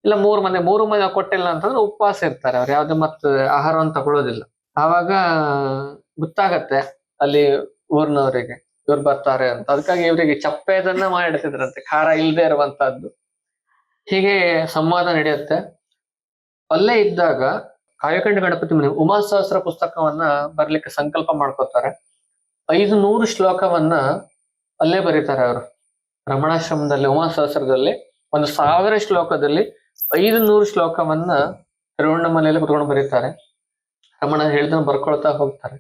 ಇಲ್ಲ 3 ಮನೆ ಕೊಟ್ಟಿಲ್ಲ ಅಂತಂದ್ರೆ ಉಪವಾಸ ಇರ್ತಾರೆ ಅವ್ರು, ಯಾವ್ದು ಮತ್ತೆ ಆಹಾರವನ್ನು ತಗೊಳ್ಳೋದಿಲ್ಲ. ಆವಾಗ ಗೊತ್ತಾಗತ್ತೆ ಅಲ್ಲಿ ಊರ್ನವರಿಗೆ ಇವ್ರು ಬರ್ತಾರೆ ಅಂತ. ಅದಕ್ಕಾಗಿ ಇವರಿಗೆ ಚಪ್ಪೆದನ್ನ ಮಾಡಿಡ್ತಿದ್ರಂತೆ, ಖಾರ ಇಲ್ಲದೆ ಇರುವಂತಹದ್ದು. ಹೀಗೆ ಸಂವಾದ ನಡೆಯುತ್ತೆ. ಅಲ್ಲೇ ಇದ್ದಾಗ ಕಾವ್ಯಕಂಠ ಗಣಪತಿ ಮುನಿ ಉಮಾಸಹಸ್ರ ಪುಸ್ತಕವನ್ನ ಬರ್ಲಿಕ್ಕೆ ಸಂಕಲ್ಪ ಮಾಡ್ಕೋತಾರೆ. 500 ಶ್ಲೋಕವನ್ನ ಅಲ್ಲೇ ಬರೀತಾರೆ ಅವರು. ರಮಣಾಶ್ರಮದಲ್ಲಿ ಉಮಾಸಹಸ್ರದಲ್ಲಿ 1000 ಶ್ಲೋಕದಲ್ಲಿ 500 ಶ್ಲೋಕವನ್ನ ತಿರುವಣ್ಣಾಮಲೆಯಲ್ಲಿ ಕುತ್ಕೊಂಡು ಬರೀತಾರೆ. ರಮಣ ಹೇಳಿದನ್ನು ಬರ್ಕೊಳ್ತಾ ಹೋಗ್ತಾರೆ.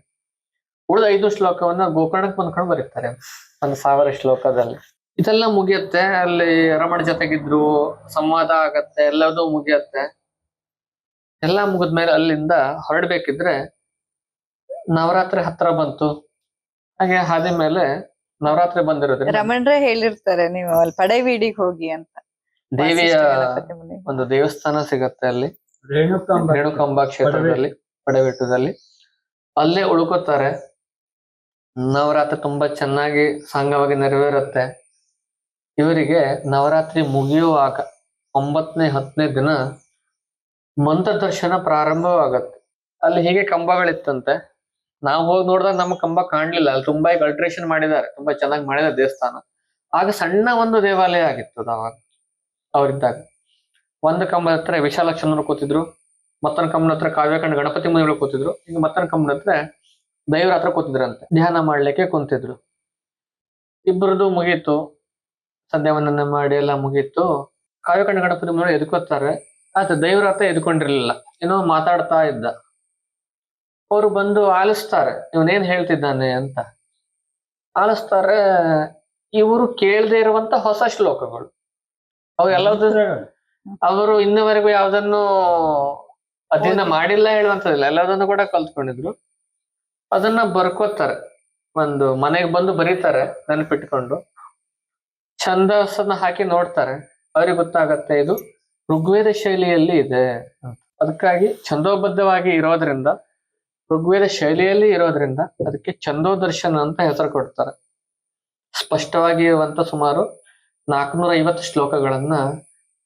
ಉಳಿದ 5 ಶ್ಲೋಕವನ್ನ ಗೋಕರ್ಣಕ್ಕೆ ಬಂದ್ಕೊಂಡು ಬರೀತಾರೆ 1000 ಶ್ಲೋಕದಲ್ಲಿ. ಇದೆಲ್ಲ ಮುಗಿಯತ್ತೆ. ಅಲ್ಲಿ ರಮಣ ಜೊತೆಗಿದ್ರು, ಸಂವಾದ ಆಗತ್ತೆ, ಎಲ್ಲದೂ ಮುಗಿಯತ್ತೆ. ಎಲ್ಲ ಮುಗಿದ್ಮೇಲೆ ಅಲ್ಲಿಂದ ಹೊರಡ್ಬೇಕಿದ್ರೆ ನವರಾತ್ರಿ ಹತ್ರ ಬಂತು. ಹಾಗೆ ಹಾದಿ ಮೇಲೆ ನವರಾತ್ರಿ ಬಂದಿರೋದ್ರಿಂದ ರಮಣ್ರೆ ಹೇಳಿರ್ತಾರೆ ನೀವು ಅಲ್ಲಿ ಪಡೈವೀಡಿಗೆ ಹೋಗಿ ಅಂತ. ದೇವಿಯ ಗಣಪತಿ ಮುನಿ. ಒಂದು ದೇವಸ್ಥಾನ ಸಿಗತ್ತೆ ಅಲ್ಲಿ ರೇಣುಕಾಂಬ ರೇಣುಕಾಂಬ ಕ್ಷೇತ್ರದಲ್ಲಿ, ಪಡವೆಟ್ಟದಲ್ಲಿ. ಅಲ್ಲೇ ಉಳ್ಕೋತಾರೆ. ನವರಾತ್ರಿ ತುಂಬಾ ಚೆನ್ನಾಗಿ ಸಾಂಗವಾಗಿ ನೆರವೇರುತ್ತೆ. ಇವರಿಗೆ ನವರಾತ್ರಿ ಮುಗಿಯುವಾಗ 9ನೇ 10ನೇ ದಿನ ಮಂತ್ರ ದರ್ಶನ ಪ್ರಾರಂಭವಾಗತ್ತೆ. ಅಲ್ಲಿ ಹೀಗೆ ಕಂಬಗಳಿತ್ತಂತೆ. ನಾವು ಹೋಗಿ ನೋಡಿದಾಗ ನಮ್ಮ ಕಂಬ ಕಾಣ್ಲಿಲ್ಲ. ಅಲ್ಲಿ ತುಂಬಾ ಈಗ ಅಲ್ಟ್ರೇಷನ್ ಮಾಡಿದ್ದಾರೆ, ತುಂಬಾ ಚೆನ್ನಾಗಿ ಮಾಡಿದ್ದಾರೆ ದೇವಸ್ಥಾನ. ಆಗ ಸಣ್ಣ ಒಂದು ದೇವಾಲಯ ಆಗಿತ್ತು ಅದು ಅವಾಗ ಅವರಿದ್ದಾಗ. ಒಂದು ಕಂಬದ ಹತ್ರ ವಿಶಾಲಕ್ಷಣರು ಕೂತಿದ್ರು, ಮತ್ತೊಂದು ಕಂಬನ ಹತ್ರ ಕಾವ್ಯಕಂಠ ಗಣಪತಿ ಮುನಿಗಳು ಕೂತಿದ್ರು, ಈಗ ಮತ್ತೊಂದು ಕಂಬನ ಹತ್ರ ದೈವರ ಹತ್ರ ಕೂತಿದ್ರಂತೆ. ಧ್ಯಾನ ಮಾಡ್ಲಿಕ್ಕೆ ಕುಂತಿದ್ರು. ಇಬ್ಬರದು ಮುಗೀತು, ಸಂಧ್ಯಾವಂದನೆ ಮಾಡಿ ಎಲ್ಲ ಮುಗೀತು. ಕಾವ್ಯಕಂಠ ಗಣಪತಿ ಮುನಿಗಳು ಎದ್ಕೋತಾರೆ. ಆತ ದೈವರ ಹತ್ರ ಎದ್ಕೊಂಡಿರ್ಲಿಲ್ಲ, ಏನೋ ಮಾತಾಡ್ತಾ ಇದ್ದ. ಅವರು ಬಂದು ಆಲಿಸ್ತಾರೆ, ಇವನೇನ್ ಹೇಳ್ತಿದ್ದಾನೆ ಅಂತ ಆಲಿಸ್ತಾರೆ. ಇವರು ಕೇಳದೆ ಇರುವಂತ ಹೊಸ ಶ್ಲೋಕಗಳು ಅವು ಎಲ್ಲದೂ ಅವರು ಇನ್ನವರೆಗೂ ಯಾವ್ದನ್ನು ಅಧ್ಯಯನ ಮಾಡಿಲ್ಲ ಹೇಳುವಂತದಿಲ್ಲ, ಎಲ್ಲದನ್ನು ಕೂಡ ಕಲ್ತ್ಕೊಂಡಿದ್ರು. ಅದನ್ನ ಬರ್ಕೋತಾರೆ, ಒಂದು ಮನೆಗೆ ಬಂದು ಬರೀತಾರೆ ನೆನಪಿಟ್ಕೊಂಡು. ಛಂದಸ್ಸನ್ನ ಹಾಕಿ ನೋಡ್ತಾರೆ. ಅವ್ರಿಗೆ ಗೊತ್ತಾಗತ್ತೆ ಇದು ಋಗ್ವೇದ ಶೈಲಿಯಲ್ಲಿ ಇದೆ ಅಂತ. ಅದಕ್ಕಾಗಿ ಛಂದೋಬದ್ಧವಾಗಿ ಇರೋದ್ರಿಂದ, ಋಗ್ವೇದ ಶೈಲಿಯಲ್ಲಿ ಇರೋದ್ರಿಂದ ಅದಕ್ಕೆ ಛಂದೋದರ್ಶನ ಅಂತ ಹೆಸರು ಕೊಡ್ತಾರೆ. ಸ್ಪಷ್ಟವಾಗಿ ಇರುವಂತ ಸುಮಾರು 450 ಶ್ಲೋಕಗಳನ್ನ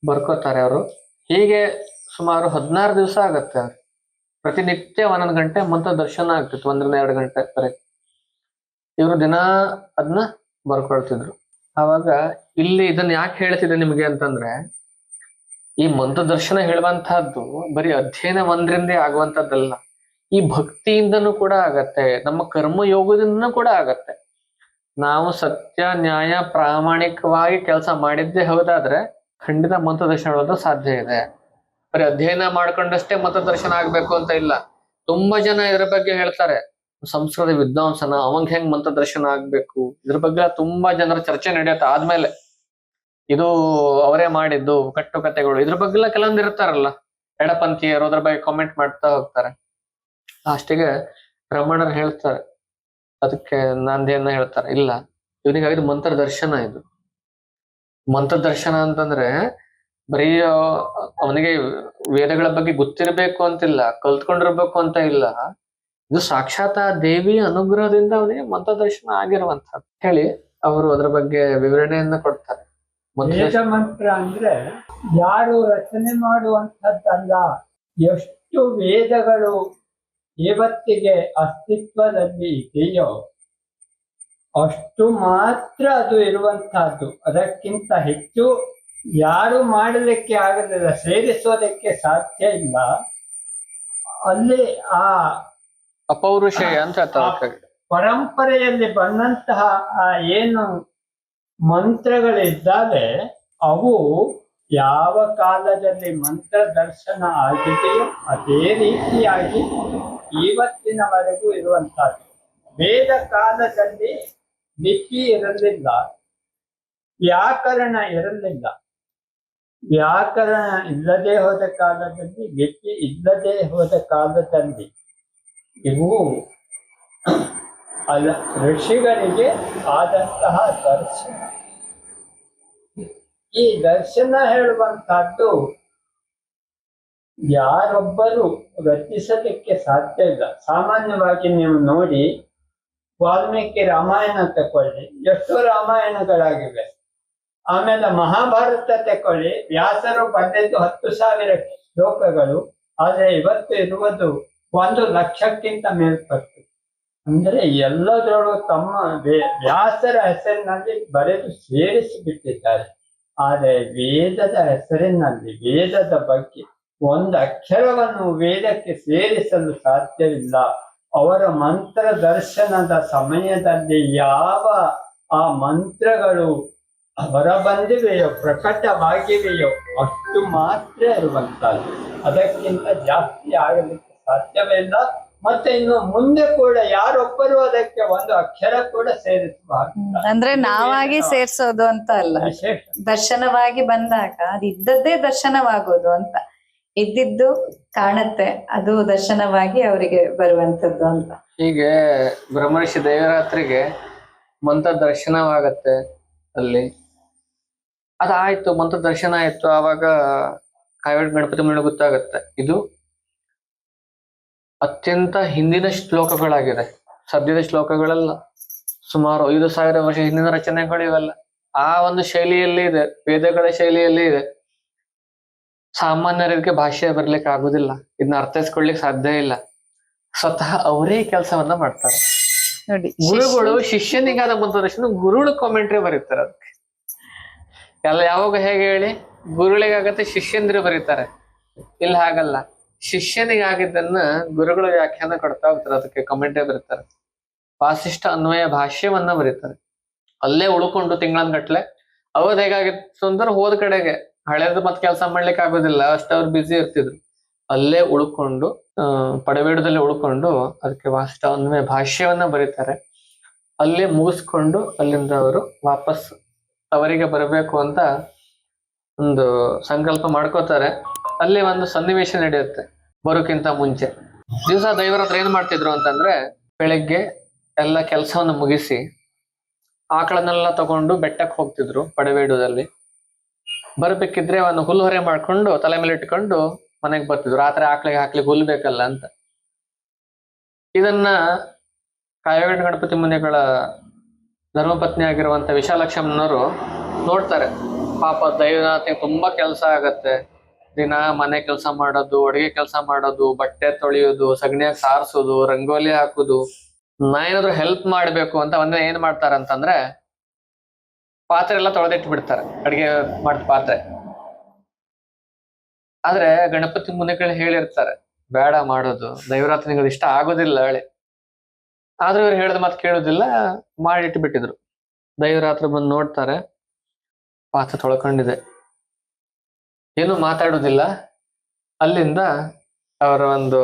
ಬರ್ಕೋತಾರೆ ಅವರು. ಹೀಗೆ ಸುಮಾರು 16 ದಿವಸ ಆಗತ್ತೆ ಅವ್ರಿಗೆ. ಪ್ರತಿನಿತ್ಯ 11 ಗಂಟೆ ಮಂತ್ರ ದರ್ಶನ ಆಗ್ತಿತ್ತು, 1-2 ಗಂಟೆ ವರೆಗೆ. ಇವರು ದಿನ ಅದನ್ನ ಬರ್ಕೊಳ್ತಿದ್ರು. ಆವಾಗ ಇಲ್ಲಿ ಇದನ್ನ ಯಾಕೆ ಹೇಳ್ತಿದ್ದೆ ನಿಮ್ಗೆ ಅಂತಂದ್ರೆ, ಈ ಮಂತ್ರ ದರ್ಶನ ಹೇಳುವಂತಹದ್ದು ಬರೀ ಅಧ್ಯಯನ ಒಂದ್ರಿಂದೇ ಆಗುವಂತದ್ದಲ್ಲ, ಈ ಭಕ್ತಿಯಿಂದನೂ ಕೂಡ ಆಗತ್ತೆ, ನಮ್ಮ ಕರ್ಮಯೋಗದಿಂದನೂ ಕೂಡ ಆಗತ್ತೆ. ನಾವು ಸತ್ಯ ನ್ಯಾಯ ಪ್ರಾಮಾಣಿಕವಾಗಿ ಕೆಲಸ ಮಾಡಿದ್ದೇ ಹೌದಾದ್ರೆ ಖಂಡಿತ ಮಂತ್ರ ದರ್ಶನ ಹೇಳೋದು ಸಾಧ್ಯ ಇದೆ. ಬರೀ ಅಧ್ಯಯನ ಮಾಡ್ಕೊಂಡಷ್ಟೇ ಮಂತ್ರ ದರ್ಶನ ಆಗ್ಬೇಕು ಅಂತ ಇಲ್ಲ. ತುಂಬಾ ಜನ ಇದ್ರ ಬಗ್ಗೆ ಹೇಳ್ತಾರೆ. ಸಂಸ್ಕೃತ ವಿದ್ವಾಂಸನ, ಅವಂಗ್ ಹೆಂಗ್ ಮಂತ್ರ ದರ್ಶನ ಆಗ್ಬೇಕು, ಇದ್ರ ಬಗ್ಗೆ ತುಂಬಾ ಜನರ ಚರ್ಚೆ ನಡೆಯುತ್ತೆ. ಆದ್ಮೇಲೆ ಇದು ಅವರೇ ಮಾಡಿದ್ದು ಕಟ್ಟುಕತೆಗಳು, ಇದ್ರ ಬಗ್ಗೆ ಎಲ್ಲ ಕೆಲವೊಂದು ಇರ್ತಾರಲ್ಲ ಎಡಪಂಥೀಯರು, ಅದ್ರ ಬಗ್ಗೆ ಕಾಮೆಂಟ್ ಮಾಡ್ತಾ ಹೋಗ್ತಾರೆ. ಅಷ್ಟಿಗೆ ರಮಣರು ಹೇಳ್ತಾರೆ, ಅದಕ್ಕೆ ನಾಂದಿಯನ್ನ ಹೇಳ್ತಾರೆ, ಇಲ್ಲ ಇವನಿಗಾಗಿದ್ದು ಮಂತ್ರ ದರ್ಶನ. ಇದು ಮಂತ್ರ ದರ್ಶನ ಅಂತಂದ್ರೆ ಬರೀ ಅವನಿಗೆ ವೇದಗಳ ಬಗ್ಗೆ ಗೊತ್ತಿರ್ಬೇಕು ಅಂತಿಲ್ಲ, ಕಲ್ತ್ಕೊಂಡಿರ್ಬೇಕು ಅಂತ ಇಲ್ಲ. ಇದು ಸಾಕ್ಷಾತ್ ಆ ದೇವಿಯ ಅನುಗ್ರಹದಿಂದ ಅವನಿಗೆ ಮಂತ್ರ ದರ್ಶನ ಆಗಿರುವಂತಹದ್ದು ಹೇಳಿ ಅವರು ಅದ್ರ ಬಗ್ಗೆ ವಿವರಣೆಯನ್ನ ಕೊಡ್ತಾರೆ. ವೇದ ಮಂತ್ರ ಅಂದ್ರೆ ಯಾರು ರಚನೆ ಮಾಡುವಂಥದ್ದಲ್ಲ. ಎಷ್ಟು ವೇದಗಳು ಇವತ್ತಿಗೆ ಅಸ್ತಿತ್ವದಲ್ಲಿ ಇದೆಯೋ ಅಷ್ಟು ಮಾತ್ರ ಅದು ಇರುವಂತಹದ್ದು. ಅದಕ್ಕಿಂತ ಹೆಚ್ಚು ಯಾರು ಮಾಡಲಿಕ್ಕೆ ಆಗಲಿಲ್ಲ, ಸೇರಿಸೋದಕ್ಕೆ ಸಾಧ್ಯ ಇಲ್ಲ. ಅಲ್ಲಿ ಆ ಅಪೌರುಷೇಯ ಅಂತ ಪರಂಪರೆಯಲ್ಲಿ ಬಂದಂತಹ ಆ ಏನು ಮಂತ್ರಗಳಿದ್ದಾವೆ, ಅವು ಯಾವ ಕಾಲದಲ್ಲಿ ಮಂತ್ರ ದರ್ಶನ ಆಗಿದೆಯೋ ಅದೇ ರೀತಿಯಾಗಿ ಇವತ್ತಿನವರೆಗೂ ಇರುವಂತಹದ್ದು. ವೇದ ಕಾಲದಲ್ಲಿ ಲಿಪಿ ಇರಲಿಲ್ಲ, ವ್ಯಾಕರಣ ಇರಲಿಲ್ಲ. ವ್ಯಾಕರಣ ಇಲ್ಲದೆ ಹೋದ ಕಾಲದಲ್ಲಿ, ಲಿಪಿ ಇಲ್ಲದೆ ಹೋದ ಕಾಲದಲ್ಲಿ ಇವು ಅಲ್ಲ ಋಷಿಗಳಿಗೆ ಆದಂತಹ ದರ್ಶನ. ಈ ದರ್ಶನ ಹೇಳುವಂತಹದ್ದು ಯಾರೊಬ್ಬರು ರಚಿಸಲಿಕ್ಕೆ ಸಾಧ್ಯ ಇಲ್ಲ. ಸಾಮಾನ್ಯವಾಗಿ ನೀವು ನೋಡಿ, ವಾಲ್ಮೀಕಿ ರಾಮಾಯಣ ತಕೊಳ್ಳಿ, ಎಷ್ಟೋ ರಾಮಾಯಣಗಳಾಗಿವೆ. ಆಮೇಲೆ ಮಹಾಭಾರತ ತಕೊಳ್ಳಿ, ವ್ಯಾಸರು ಬರೆದಿದ್ದು 10,000 ಶ್ಲೋಕಗಳು, ಆದ್ರೆ ಇವತ್ತು ಇರುವುದು 1,00,000ಕ್ಕಿಂತ ಮೇಲ್ಪಟ್ಟು. ಅಂದ್ರೆ ಎಲ್ಲದರಲ್ಲೂ ತಮ್ಮ ವ್ಯಾಸರ ಹೆಸರಿನಲ್ಲಿ ಬರೆದು ಸೇರಿಸಿ ಬಿಟ್ಟಿದ್ದಾರೆ. ಆದರೆ ವೇದದ ಹೆಸರಿನಲ್ಲಿ, ವೇದದ ಬಗ್ಗೆ ಒಂದು ಅಕ್ಷರವನ್ನು ವೇದಕ್ಕೆ ಸೇರಿಸಲು ಸಾಧ್ಯವಿಲ್ಲ. ಅವರ ಮಂತ್ರ ದರ್ಶನದ ಸಮಯದಲ್ಲಿ ಯಾವ ಆ ಮಂತ್ರಗಳು ಹೊರಬಂದಿವೆಯೋ, ಪ್ರಕಟವಾಗಿವೆಯೋ ಅಷ್ಟು ಮಾತ್ರ ಇರುವಂತದ್ದು. ಅದಕ್ಕಿಂತ ಜಾಸ್ತಿ ಆಗಲಿಕ್ಕೆ ಸಾಧ್ಯವೇ ಇಲ್ಲ. ಮತ್ತೆ ಇನ್ನು ಮುಂದೆ ಕೂಡ ಯಾರೊಬ್ಬರು ಅದಕ್ಕೆ ಒಂದು ಅಕ್ಷರ ಕೂಡ ಸೇರಿಸಬಾರದು. ಅಂದ್ರೆ ನಾವಾಗಿ ಸೇರ್ಸೋದು ಅಂತ ಅಲ್ಲ, ವಿಶೇಷ ದರ್ಶನವಾಗಿ ಬಂದಾಗ ಅದು ಇದ್ದದ್ದೇ ದರ್ಶನವಾಗೋದು ಅಂತ. ಇದ್ದಿದ್ದು ಕಾಣುತ್ತೆ, ಅದು ದರ್ಶನವಾಗಿ ಅವರಿಗೆ ಬರುವಂತದ್ದು ಅಂತ. ಹೀಗೆ ಬ್ರಹ್ಮರ್ಷಿ ದೇವರಾತ್ರಿಗೆ ಮಂತ್ರ ದರ್ಶನವಾಗತ್ತೆ ಅಲ್ಲಿ. ಅದಾಯ್ತು, ಮಂತ್ರ ದರ್ಶನ ಆಯ್ತು. ಆವಾಗ ಕಾವೇರಿ ಗಣಪತಿ ಮೇಲೆ ಗೊತ್ತಾಗತ್ತೆ ಇದು ಅತ್ಯಂತ ಹಿಂದಿನ ಶ್ಲೋಕಗಳಾಗಿದೆ, ಸದ್ಯದ ಶ್ಲೋಕಗಳಲ್ಲ. ಸುಮಾರು 5,000 ವರ್ಷ ಹಿಂದಿನ ರಚನೆಗಳು ಇವೆಲ್ಲ. ಆ ಒಂದು ಶೈಲಿಯಲ್ಲಿ ಇದೆ, ವೇದಗಳ ಶೈಲಿಯಲ್ಲಿ ಇದೆ. ಸಾಮಾನ್ಯರಿಗೆ ಭಾಷೆ ಬರ್ಲಿಕ್ಕೆ ಆಗುದಿಲ್ಲ, ಇದನ್ನ ಅರ್ಥೈಸ್ಕೊಳ್ಲಿಕ್ಕೆ ಸಾಧ್ಯ ಇಲ್ಲ. ಸ್ವತಃ ಅವರೇ ಕೆಲಸವನ್ನ ಮಾಡ್ತಾರೆ. ನೋಡಿ, ಗುರುಗಳು ಶಿಷ್ಯನಿಗಾದ ಮಂತ್ರದರ್ಶನ ಗುರುಗಳು ಕಾಮೆಂಟ್ರಿ ಬರೀತಾರೆ ಅದಕ್ಕೆ. ಎಲ್ಲ ಯಾವಾಗ ಹೇಗೆ ಹೇಳಿ, ಗುರುಳಿಗಾಗತ್ತೆ ಶಿಷ್ಯಂದ್ರು ಬರೀತಾರೆ. ಇಲ್ಲ ಹಾಗಲ್ಲ, ಶಿಷ್ಯನಿಗಾಗಿದ್ದನ್ನ ಗುರುಗಳು ವ್ಯಾಖ್ಯಾನ ಕೊಡ್ತಾ ಹೋಗ್ತಾರೆ, ಅದಕ್ಕೆ ಕಮೆಂಟ್ರಿ ಬರೀತಾರೆ. ವಾಸಿಷ್ಠ ಅನ್ವಯ ಭಾಷ್ಯವನ್ನ ಬರೀತಾರೆ. ಅಲ್ಲೇ ಉಳ್ಕೊಂಡು ತಿಂಗಳನ್ಗಟ್ಲೆ. ಅವದ್ ಹೇಗಾಗಿತ್ತು ಅಂದ್ರೆ ಹೋದ ಕಡೆಗೆ ಹಳೇದು ಮತ್ ಕೆಲಸ ಮಾಡ್ಲಿಕ್ಕೆ ಆಗೋದಿಲ್ಲ, ಅಷ್ಟ ಅವ್ರು ಬ್ಯುಸಿ ಇರ್ತಿದ್ರು. ಅಲ್ಲೇ ಉಳ್ಕೊಂಡು ಪಡಬೇಡದಲ್ಲಿ ಉಳ್ಕೊಂಡು ಅದಕ್ಕೆ ವಾಸಿಷ್ಠ ಅನ್ವಯ ಭಾಷ್ಯವನ್ನ ಬರೀತಾರೆ. ಅಲ್ಲೇ ಮುಗಿಸ್ಕೊಂಡು ಅಲ್ಲಿಂದ ಅವರು ವಾಪಸ್ ಅವರಿಗೆ ಬರಬೇಕು ಅಂತ ಒಂದು ಸಂಕಲ್ಪ ಮಾಡ್ಕೋತಾರೆ. ಅಲ್ಲಿ ಒಂದು ಸನ್ನಿವೇಶ ನಡೆಯುತ್ತೆ. ಬರೋಕ್ಕಿಂತ ಮುಂಚೆ ದಿವಸ ದೈವರತ್ರ ಏನ್ ಮಾಡ್ತಿದ್ರು ಅಂತಂದ್ರೆ, ಬೆಳಗ್ಗೆ ಎಲ್ಲ ಕೆಲಸವನ್ನು ಮುಗಿಸಿ ಆಕಳನ್ನೆಲ್ಲ ತಗೊಂಡು ಬೆಟ್ಟಕ್ಕೆ ಹೋಗ್ತಿದ್ರು ಪಡಬೇಡುದಲ್ಲಿ. ಬರ್ಬೇಕಿದ್ರೆ ಒಂದು ಹುಲ್ಲು ಹೊರೆ ಮಾಡ್ಕೊಂಡು ತಲೆ ಮೇಲೆ ಇಟ್ಕೊಂಡು ಮನೆಗೆ ಬರ್ತಿದ್ರು. ರಾತ್ರಿ ಆಕಳಿಗೆ ಹಾಕ್ಲಿಕ್ಕೆ ಹುಲ್ಲು ಬೇಕಲ್ಲ ಅಂತ. ಇದನ್ನ ಕಾವೇರಿ ಗಣಪತಿ ಮುನಿಗಳ ಧರ್ಮಪತ್ನಿ ಆಗಿರುವಂತ ವಿಶಾಲಕ್ಷಮ್ಮನವರು ನೋಡ್ತಾರೆ. ಪಾಪ ದೈವನಾಥಿಗೆ ತುಂಬಾ ಕೆಲಸ ಆಗತ್ತೆ. ದಿನ ಮನೆ ಕೆಲಸ ಮಾಡೋದು, ಅಡುಗೆ ಕೆಲಸ ಮಾಡೋದು, ಬಟ್ಟೆ ತೊಳೆಯೋದು, ಸಗಣಿಯಾಗ ಸಾರಿಸೋದು, ರಂಗೋಲಿ ಹಾಕುದು. ನಾ ಏನಾದ್ರು ಹೆಲ್ಪ್ ಮಾಡ್ಬೇಕು ಅಂತ ಒಂದಿನ ಏನ್ ಮಾಡ್ತಾರ ಅಂತಂದ್ರೆ, ಪಾತ್ರೆ ಎಲ್ಲ ತೊಳೆದಿಟ್ಟು ಬಿಡ್ತಾರೆ, ಅಡಿಗೆ ಮಾಡಿದ ಪಾತ್ರೆ. ಆದ್ರೆ ಗಣಪತಿ ಮುನಿಗಳು ಹೇಳಿರ್ತಾರೆ ಬೇಡ ಮಾಡೋದು, ದೈವರಾತ್ರಿಗಳು ಇಷ್ಟ ಆಗೋದಿಲ್ಲ ಹೇಳಿ. ಆದ್ರೂ ಇವ್ರು ಹೇಳಿದ ಮಾತು ಕೇಳೋದಿಲ್ಲ, ಮಾಡಿಟ್ಟು ಬಿಟ್ಟಿದ್ರು. ದೈವರಾತ್ರಿ ಬಂದು ನೋಡ್ತಾರೆ, ಪಾತ್ರೆ ತೊಳ್ಕೊಂಡಿದೆ, ಏನು ಮಾತಾಡೋದಿಲ್ಲ. ಅಲ್ಲಿಂದ ಅವರ ಒಂದು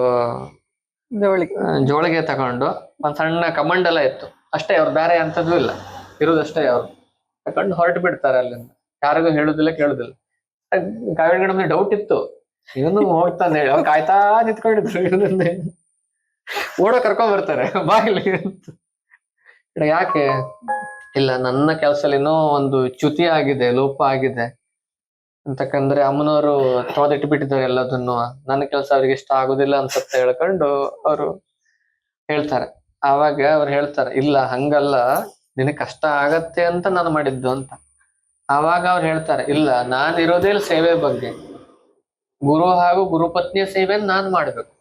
ಜೋಳಿಗೆ ತಗೊಂಡು ಒಂದ್ ಸಣ್ಣ ಕಮಂಡಲ ಇತ್ತು ಅಷ್ಟೇ, ಅವ್ರು ಬೇರೆ ಅಂತದ್ದು ಇಲ್ಲ, ಇರೋದಷ್ಟೇ. ಅವ್ರು ತಗೊಂಡು ಹೊರಟು ಬಿಡ್ತಾರೆ ಅಲ್ಲಿಂದ. ಯಾರಿಗೂ ಹೇಳುದಿಲ್ಲ, ಕೇಳುದಿಲ್ಲ. ಕಾವೇರಿ ಗಣಪತಿ ಡೌಟ್ ಇತ್ತು, ಇವನು ಹೋಗ್ತಾನೆ ಹೇಳಿ. ಅವ್ರು ಕಾಯ್ತಾ ನಿಂತ್ಕೊಂಡಿದ್ರು. ಇವನನ್ನೇ ಓಡೋ ಕರ್ಕೊಂಡ್ ಬರ್ತಾರೆ ಬಾಗಿಲಿ ಅಂತ. ಯಾಕೆ? ಇಲ್ಲ, ನನ್ನ ಕೆಲ್ಸದಲ್ಲಿ ಏನೋ ಒಂದು ಚ್ಯುತಿ ಆಗಿದೆ, ಲೋಪ ಆಗಿದೆ ಅಂತಕಂದ್ರೆ ಅಮ್ಮನವರು ತೊಳೆದಿಟ್ಟು ಬಿಟ್ಟಿದ್ದಾರೆ ಎಲ್ಲದನ್ನು. ನನ್ನ ಕೆಲಸ ಅವ್ರಿಗೆ ಇಷ್ಟ ಆಗುದಿಲ್ಲ ಅನ್ಸುತ್ತೆ ಹೇಳ್ಕೊಂಡು ಅವರು ಹೇಳ್ತಾರೆ. ಆವಾಗ ಅವ್ರು ಹೇಳ್ತಾರೆ, ಇಲ್ಲ ಹಂಗಲ್ಲ, ನಿನಗೆ ಕಷ್ಟ ಆಗತ್ತೆ ಅಂತ ನಾನು ಮಾಡಿದ್ದು ಅಂತ. ಆವಾಗ ಅವ್ರು ಹೇಳ್ತಾರೆ, ಇಲ್ಲ, ನಾನು ಇರೋದೇ ಸೇವೆ ಬಗ್ಗೆ, ಗುರು ಹಾಗೂ ಗುರುಪತ್ನಿಯ ಸೇವೆಯನ್ನು ನಾನ್ ಮಾಡ್ಬೇಕು,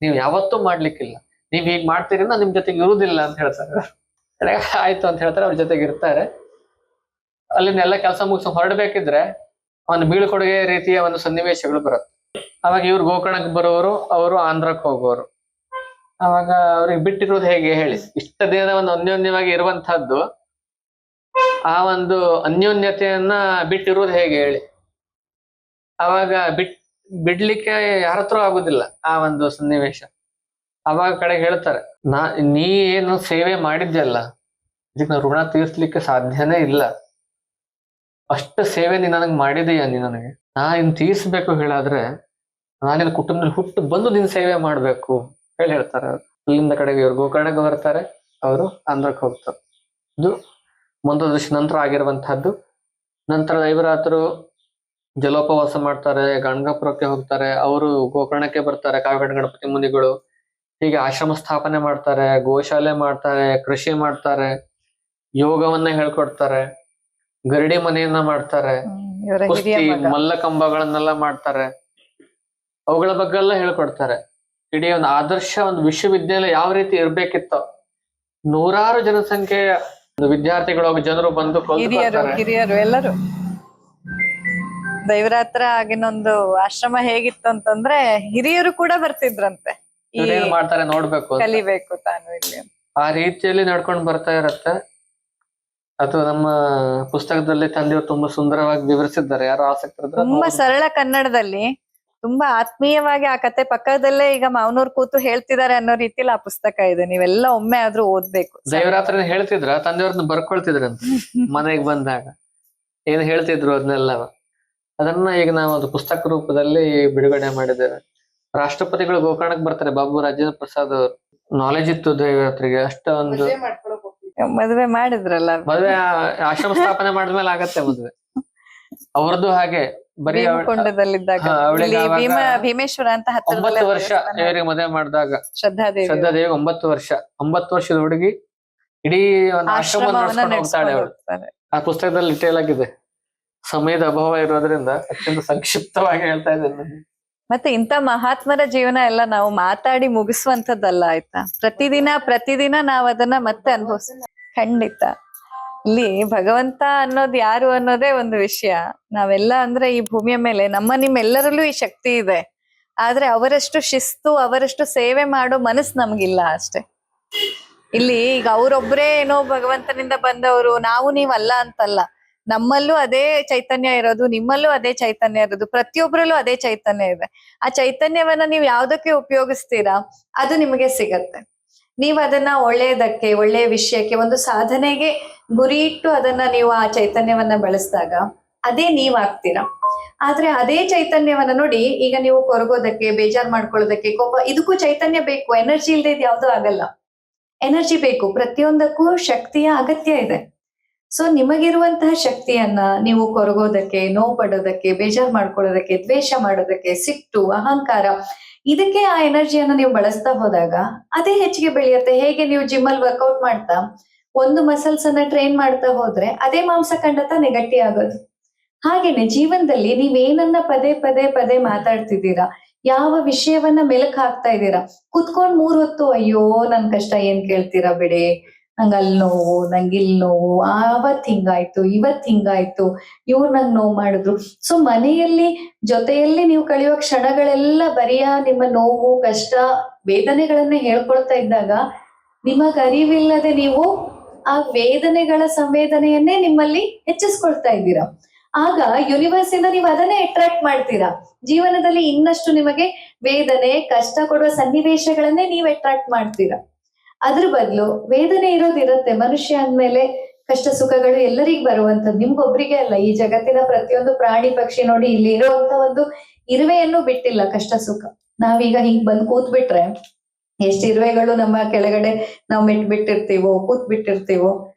ನೀವ್ ಯಾವತ್ತೂ ಮಾಡ್ಲಿಕ್ಕಿಲ್ಲ. ನೀವ್ ಹೀಗ್ ಮಾಡ್ತೀರಿ ನಾನು ನಿಮ್ ಜೊತೆಗೆ ಇರುವುದಿಲ್ಲ ಅಂತ ಹೇಳ್ತಾರೆ. ಆಯ್ತು ಅಂತ ಹೇಳ್ತಾರೆ, ಅವ್ರ ಜೊತೆಗೆ ಇರ್ತಾರೆ. ಅಲ್ಲಿಂದ ಎಲ್ಲ ಕೆಲಸ ಮುಗಿಸ್ ಹೊರಡ್ಬೇಕಿದ್ರೆ ಒಂದು ಬೀಳ್ಕೊಡುಗೆ ರೀತಿಯ ಒಂದು ಸನ್ನಿವೇಶಗಳು ಬರುತ್ತೆ. ಅವಾಗ ಇವ್ರು ಗೋಕರ್ಣಕ್ಕೆ ಬರೋರು, ಅವರು ಆಂಧ್ರಕ್ಕೆ ಹೋಗೋರು. ಅವಾಗ ಅವ್ರಿಗೆ ಬಿಟ್ಟಿರೋದು ಹೇಗೆ ಹೇಳಿ? ಇಷ್ಟ ದಿನದ ಒಂದು ಅನ್ಯೋನ್ಯವಾಗಿ ಇರುವಂತಹದ್ದು ಆ ಒಂದು ಅನ್ಯೋನ್ಯತೆಯನ್ನ ಬಿಟ್ಟಿರೋದು ಹೇಗೆ ಹೇಳಿ? ಅವಾಗ ಬಿಡ್ಲಿಕ್ಕೆ ಯಾರ ಹತ್ರ ಆಗುದಿಲ್ಲ ಆ ಒಂದು ಸನ್ನಿವೇಶ. ಅವಾಗ ಕಡೆಗೆ ಹೇಳ್ತಾರೆ, ನೀ ಏನು ಸೇವೆ ಮಾಡಿದ್ಯಲ್ಲ, ಇದಕ್ಕೆ ನಾವು ಋಣ ತೀರ್ಸ್ಲಿಕ್ಕೆ ಸಾಧ್ಯನೇ ಇಲ್ಲ. ಅಷ್ಟು ಸೇವೆ ನೀನ್ ನನಗೆ ಮಾಡಿದೀಯ, ನೀ ನನಗೆ ಇನ್ ತೀರ್ಸ್ಬೇಕು ಹೇಳಾದ್ರೆ ನಾನಿನ ಕುಟುಂಬದಲ್ಲಿ ಹುಟ್ಟು ಬಂದು ನಿನ್ ಸೇವೆ ಮಾಡ್ಬೇಕು ಹೇಳ್ತಾರೆ. ಅಲ್ಲಿಂದ ಕಡೆಗೆ ಇವ್ರು ಗೋಕರ್ಣಕ್ಕೆ ಬರ್ತಾರೆ, ಅವರು ಆಂಧ್ರಕ್ಕೆ ಹೋಗ್ತಾರೆ. ಇದು ಮುಂದೊಂದು ನಂತರ ಆಗಿರುವಂತಹದ್ದು. ನಂತರ ದೈವರಾತರು ಜಲೋಪವಾಸ ಮಾಡ್ತಾರೆ, ಗಣಗಾಪುರಕ್ಕೆ ಹೋಗ್ತಾರೆ, ಅವರು ಗೋಕರ್ಣಕ್ಕೆ ಬರ್ತಾರೆ, ಕಾವಿಗಡ ಗಣಪತಿ ಮುನಿಗಳು. ಹೀಗೆ ಆಶ್ರಮ ಸ್ಥಾಪನೆ ಮಾಡ್ತಾರೆ, ಗೋಶಾಲೆ ಮಾಡ್ತಾರೆ, ಕೃಷಿ ಮಾಡ್ತಾರೆ, ಯೋಗವನ್ನ ಹೇಳ್ಕೊಡ್ತಾರೆ, ಗರಡಿ ಮನೆಯನ್ನ ಮಾಡ್ತಾರೆ, ಇವರ ಹಿರಿಯ ಕುಸ್ತಿ ಮಗ. ಮಲ್ಲ ಕಂಬಗಳನ್ನೆಲ್ಲ ಮಾಡ್ತಾರೆ, ಅವುಗಳ ಬಗ್ಗೆ ಎಲ್ಲ ಹೇಳ್ಕೊಡ್ತಾರೆ. ಇಡೀ ಒಂದು ಆದರ್ಶ ಒಂದು ವಿಶ್ವವಿದ್ಯಾಲಯ ಯಾವ ರೀತಿ ಇರ್ಬೇಕಿತ್ತೋ, ನೂರಾರು ಜನಸಂಖ್ಯೆಯ ವಿದ್ಯಾರ್ಥಿಗಳು ಜನರು ಬಂದು ಹಿರಿಯರು ಎಲ್ಲರೂ ದೈವರಾತ್ರ ಆಗಿನೊಂದು ಆಶ್ರಮ ಹೇಗಿತ್ತು ಅಂತಂದ್ರೆ ಹಿರಿಯರು ಕೂಡ ಬರ್ತಿದ್ರಂತೆ, ಏನ್ ಮಾಡ್ತಾರೆ ನೋಡ್ಬೇಕು ಅಂತ. ಕಲಿಬೇಕು ತಾನು ಇಲ್ಲಿ. ಆ ರೀತಿಯಲ್ಲಿ ನಡ್ಕೊಂಡು ಬರ್ತಾ ಇರತ್ತೆ. ಅದು ನಮ್ಮ ಪುಸ್ತಕದಲ್ಲಿ ತಂದೆಯವರು ತುಂಬಾ ಸುಂದರವಾಗಿ ವಿವರಿಸಿದ್ದಾರೆ. ಯಾರು ಆಸಕ್ತರಿದ್ರೆ ತುಂಬಾ ಸರಳ ಕನ್ನಡದಲ್ಲಿ ತುಂಬಾ ಆತ್ಮೀಯವಾಗಿ ಆ ಕತೆ ಪಕ್ಕದಲ್ಲೇ ಈಗ ಮಾವನೂರ್ ಕೂತು ಹೇಳ್ತಿದ್ದಾರೆ ಅನ್ನೋ ರೀತಿಲಿ ಆ ಪುಸ್ತಕ ಇದೆ. ನೀವೆಲ್ಲ ಒಮ್ಮೆ ಆದ್ರೂ ಓದ್ಬೇಕು. ದೈವರಾತ್ರ ಹೇಳ್ತಿದ್ರ ತಂದೆಯವ್ರನ್ನ ಬರ್ಕೊಳ್ತಿದ್ರಂತ ಮನೆಗೆ ಬಂದಾಗ ಏನ್ ಹೇಳ್ತಿದ್ರು ಅದನ್ನೆಲ್ಲ. ಅದನ್ನ ಈಗ ನಾವು ಅದು ಪುಸ್ತಕ ರೂಪದಲ್ಲಿ ಬಿಡುಗಡೆ ಮಾಡಿದ್ದೇವೆ. ರಾಷ್ಟ್ರಪತಿಗಳು ಗೋಕರ್ಣಕ್ಕೆ ಬರ್ತಾರೆ, ಬಾಬು ರಾಜೇಂದ್ರ ಪ್ರಸಾದ್ ಅವರು. ನಾಲೆಜ್ ಇತ್ತು ದೈವರಾತ್ರಿಗೆ ಅಷ್ಟೊಂದು. ಮದ್ವೆ ಮಾಡಿದ್ರಲ್ಲ, ಮದ್ವೆ ಆಶ್ರಮ ಸ್ಥಾಪನೆ ಮಾಡಿದ್ಮೇಲೆ ಆಗತ್ತೆ ಮದ್ವೆ. ಅವ್ರದ್ದು ಹಾಗೆ ಬರೀ ಕೊಂಡದಲ್ಲಿದ್ದಾಗ ಭೀಮೇಶ್ವರ ಅಂತ 9 ವರ್ಷ ಇವರಿಗೆ ಮದುವೆ ಮಾಡಿದಾಗ ಶ್ರದ್ಧಾದೇವಿ 9 ವರ್ಷ 9 ವರ್ಷದ ಹುಡುಗಿ ಇಡೀ ಒಂದು ಆಶ್ರಮ ನಡ್ಸ್ಕೊಂಡು ಹೋಗ್ತಾಳೆ ಅವಳು. ಆ ಪುಸ್ತಕದಲ್ಲಿ ಡಿಟೇಲ್ ಆಗಿದೆ. ಸಮಯದ ಅಭಾವ ಇರೋದ್ರಿಂದ ಅತ್ಯಂತ ಸಂಕ್ಷಿಪ್ತವಾಗಿ ಹೇಳ್ತಾ ಇದ್ದೇನೆ. ಮತ್ತೆ ಇಂಥ ಮಹಾತ್ಮರ ಜೀವನ ಎಲ್ಲ ನಾವು ಮಾತಾಡಿ ಮುಗಿಸುವಂತದ್ದಲ್ಲ, ಆಯ್ತಾ? ಪ್ರತಿದಿನ ನಾವ್ ಅದನ್ನ ಮತ್ತೆ ಅನುಭವಿಸ್. ಖಂಡಿತ ಇಲ್ಲಿ ಭಗವಂತ ಅನ್ನೋದು ಯಾರು ಅನ್ನೋದೇ ಒಂದು ವಿಷಯ. ನಾವೆಲ್ಲ ಅಂದ್ರೆ ಈ ಭೂಮಿಯ ಮೇಲೆ ನಿಮ್ಮೆಲ್ಲರಲ್ಲೂ ಈ ಶಕ್ತಿ ಇದೆ. ಆದ್ರೆ ಅವರಷ್ಟು ಶಿಸ್ತು, ಅವರಷ್ಟು ಸೇವೆ ಮಾಡೋ ಮನಸ್ಸು ನಮ್ಗಿಲ್ಲ ಅಷ್ಟೇ. ಇಲ್ಲಿ ಈಗ ಅವರೊಬ್ಬರೇ ಏನೋ ಭಗವಂತನಿಂದ ಬಂದವರು, ನಾವು ನೀವಲ್ಲ ಅಂತಲ್ಲ. ನಮ್ಮಲ್ಲೂ ಅದೇ ಚೈತನ್ಯ ಇರೋದು, ನಿಮ್ಮಲ್ಲೂ ಅದೇ ಚೈತನ್ಯ ಇರೋದು, ಪ್ರತಿಯೊಬ್ಬರಲ್ಲೂ ಅದೇ ಚೈತನ್ಯ ಇದೆ. ಆ ಚೈತನ್ಯವನ್ನ ನೀವು ಯಾವ್ದಕ್ಕೆ ಉಪಯೋಗಿಸ್ತೀರಾ ಅದು ನಿಮಗೆ ಸಿಗತ್ತೆ. ನೀವು ಅದನ್ನ ಒಳ್ಳೆಯದಕ್ಕೆ, ಒಳ್ಳೆಯ ವಿಷಯಕ್ಕೆ, ಒಂದು ಸಾಧನೆಗೆ ಗುರಿ ಇಟ್ಟು ಅದನ್ನ ನೀವು ಆ ಚೈತನ್ಯವನ್ನ ಬಳಸಿದಾಗ ಅದೇ ನೀವ್ ಆಗ್ತೀರಾ. ಆದ್ರೆ ಅದೇ ಚೈತನ್ಯವನ್ನ ನೋಡಿ, ಈಗ ನೀವು ಕೊರಗೋದಕ್ಕೆ, ಬೇಜಾರ್ ಮಾಡ್ಕೊಳ್ಳೋದಕ್ಕೆ, ಕೋಪ, ಇದಕ್ಕೂ ಚೈತನ್ಯ ಬೇಕು. ಎನರ್ಜಿ ಇಲ್ಲದೆ ಇದು ಯಾವ್ದು ಆಗಲ್ಲ. ಎನರ್ಜಿ ಬೇಕು, ಪ್ರತಿಯೊಂದಕ್ಕೂ ಶಕ್ತಿಯ ಅಗತ್ಯ ಇದೆ. ಸೊ ನಿಮಗಿರುವಂತಹ ಶಕ್ತಿಯನ್ನ ನೀವು ಕೊರಗೋದಕ್ಕೆ, ನೋವು ಪಡೋದಕ್ಕೆ, ಬೇಜಾರ್ ಮಾಡ್ಕೊಳ್ಳೋದಕ್ಕೆ, ದ್ವೇಷ ಮಾಡೋದಕ್ಕೆ, ಸಿಟ್ಟು, ಅಹಂಕಾರ, ಇದಕ್ಕೆ ಆ ಎನರ್ಜಿಯನ್ನ ನೀವು ಬಳಸ್ತಾ ಹೋದಾಗ ಅದೇ ಹೆಚ್ಚಿಗೆ ಬೆಳೆಯುತ್ತೆ. ಹೇಗೆ ನೀವು ಜಿಮ್ಮಲ್ಲಿ ವರ್ಕೌಟ್ ಮಾಡ್ತಾ ಒಂದು ಮಸಲ್ಸ್ ಅನ್ನ ಟ್ರೈನ್ ಮಾಡ್ತಾ ಹೋದ್ರೆ ಅದೇ ಮಾಂಸಖಂಡ ತಾನೇ ಗಟ್ಟಿ ಆಗೋದು. ಹಾಗೇನೆ ಜೀವನದಲ್ಲಿ ನೀವೇನನ್ನ ಪದೇ ಮಾತಾಡ್ತಿದ್ದೀರಾ, ಯಾವ ವಿಷಯವನ್ನ ಮೆಲಕ್ ಹಾಕ್ತಾ ಇದ್ದೀರಾ, ಕುತ್ಕೊಂಡ್ 3 ಹೊತ್ತು ಅಯ್ಯೋ ನನ್ ಕಷ್ಟ ಏನ್ ಕೇಳ್ತೀರಾ ಬಿಡಿ, ನಂಗೆ ಅಲ್ಲಿ ನೋವು, ನಂಗೆ ಇಲ್ಲಿ ನೋವು, ಆವತ್ ಹಿಂಗಾಯ್ತು, ಇವತ್ ಹಿಂಗಾಯ್ತು, ಇವ್ರು ನಂಗೆ ನೋವು ಮಾಡಿದ್ರು. ಸೊ ಮನೆಯಲ್ಲಿ ಜೊತೆಯಲ್ಲಿ ನೀವು ಕಳೆಯುವ ಕ್ಷಣಗಳೆಲ್ಲ ಬರಿಯ ನಿಮ್ಮ ನೋವು, ಕಷ್ಟ, ವೇದನೆಗಳನ್ನೇ ಹೇಳ್ಕೊಳ್ತಾ ಇದ್ದಾಗ ನಿಮಗ್ ಅರಿವಿಲ್ಲದೆ ನೀವು ಆ ವೇದನೆಗಳ ಸಂವೇದನೆಯನ್ನೇ ನಿಮ್ಮಲ್ಲಿ ಹೆಚ್ಚಿಸ್ಕೊಳ್ತಾ ಇದ್ದೀರಾ. ಆಗ ಯೂನಿವರ್ಸ್ ಇಂದ ನೀವು ಅದನ್ನೇ ಅಟ್ರಾಕ್ಟ್ ಮಾಡ್ತೀರಾ. ಜೀವನದಲ್ಲಿ ಇನ್ನಷ್ಟು ನಿಮಗೆ ವೇದನೆ, ಕಷ್ಟ ಕೊಡುವ ಸನ್ನಿವೇಶಗಳನ್ನೇ ನೀವು ಅಟ್ರಾಕ್ಟ್ ಮಾಡ್ತೀರಾ. ಅದ್ರ ಬದಲು ವೇದನೆ ಇರೋದಿರತ್ತೆ. ಮನುಷ್ಯ ಅಂದ್ಮೇಲೆ ಕಷ್ಟ ಸುಖಗಳು ಎಲ್ಲರಿಗೂ ಬರುವಂತದ್ದು, ನಿಮ್ಗೊಬ್ರಿಗೆ ಅಲ್ಲ. ಈ ಜಗತ್ತಿನ ಪ್ರತಿಯೊಂದು ಪ್ರಾಣಿ ಪಕ್ಷಿ ನೋಡಿ, ಇಲ್ಲಿ ಇರುವಂತ ಒಂದು ಇರುವೆಯನ್ನು ಬಿಟ್ಟಿಲ್ಲ ಕಷ್ಟ ಸುಖ. ನಾವೀಗ ಹಿಂಗ್ ಬಂದ್ ಕೂತ್ ಬಿಟ್ರೆ ಎಷ್ಟು ಇರುವೆಗಳು ನಮ್ಮ ಕೆಳಗಡೆ ನಾವು ಮೆಟ್ಬಿಟ್ಟಿರ್ತೀವೋ, ಕೂತ್ ಬಿಟ್ಟಿರ್ತೀವೋ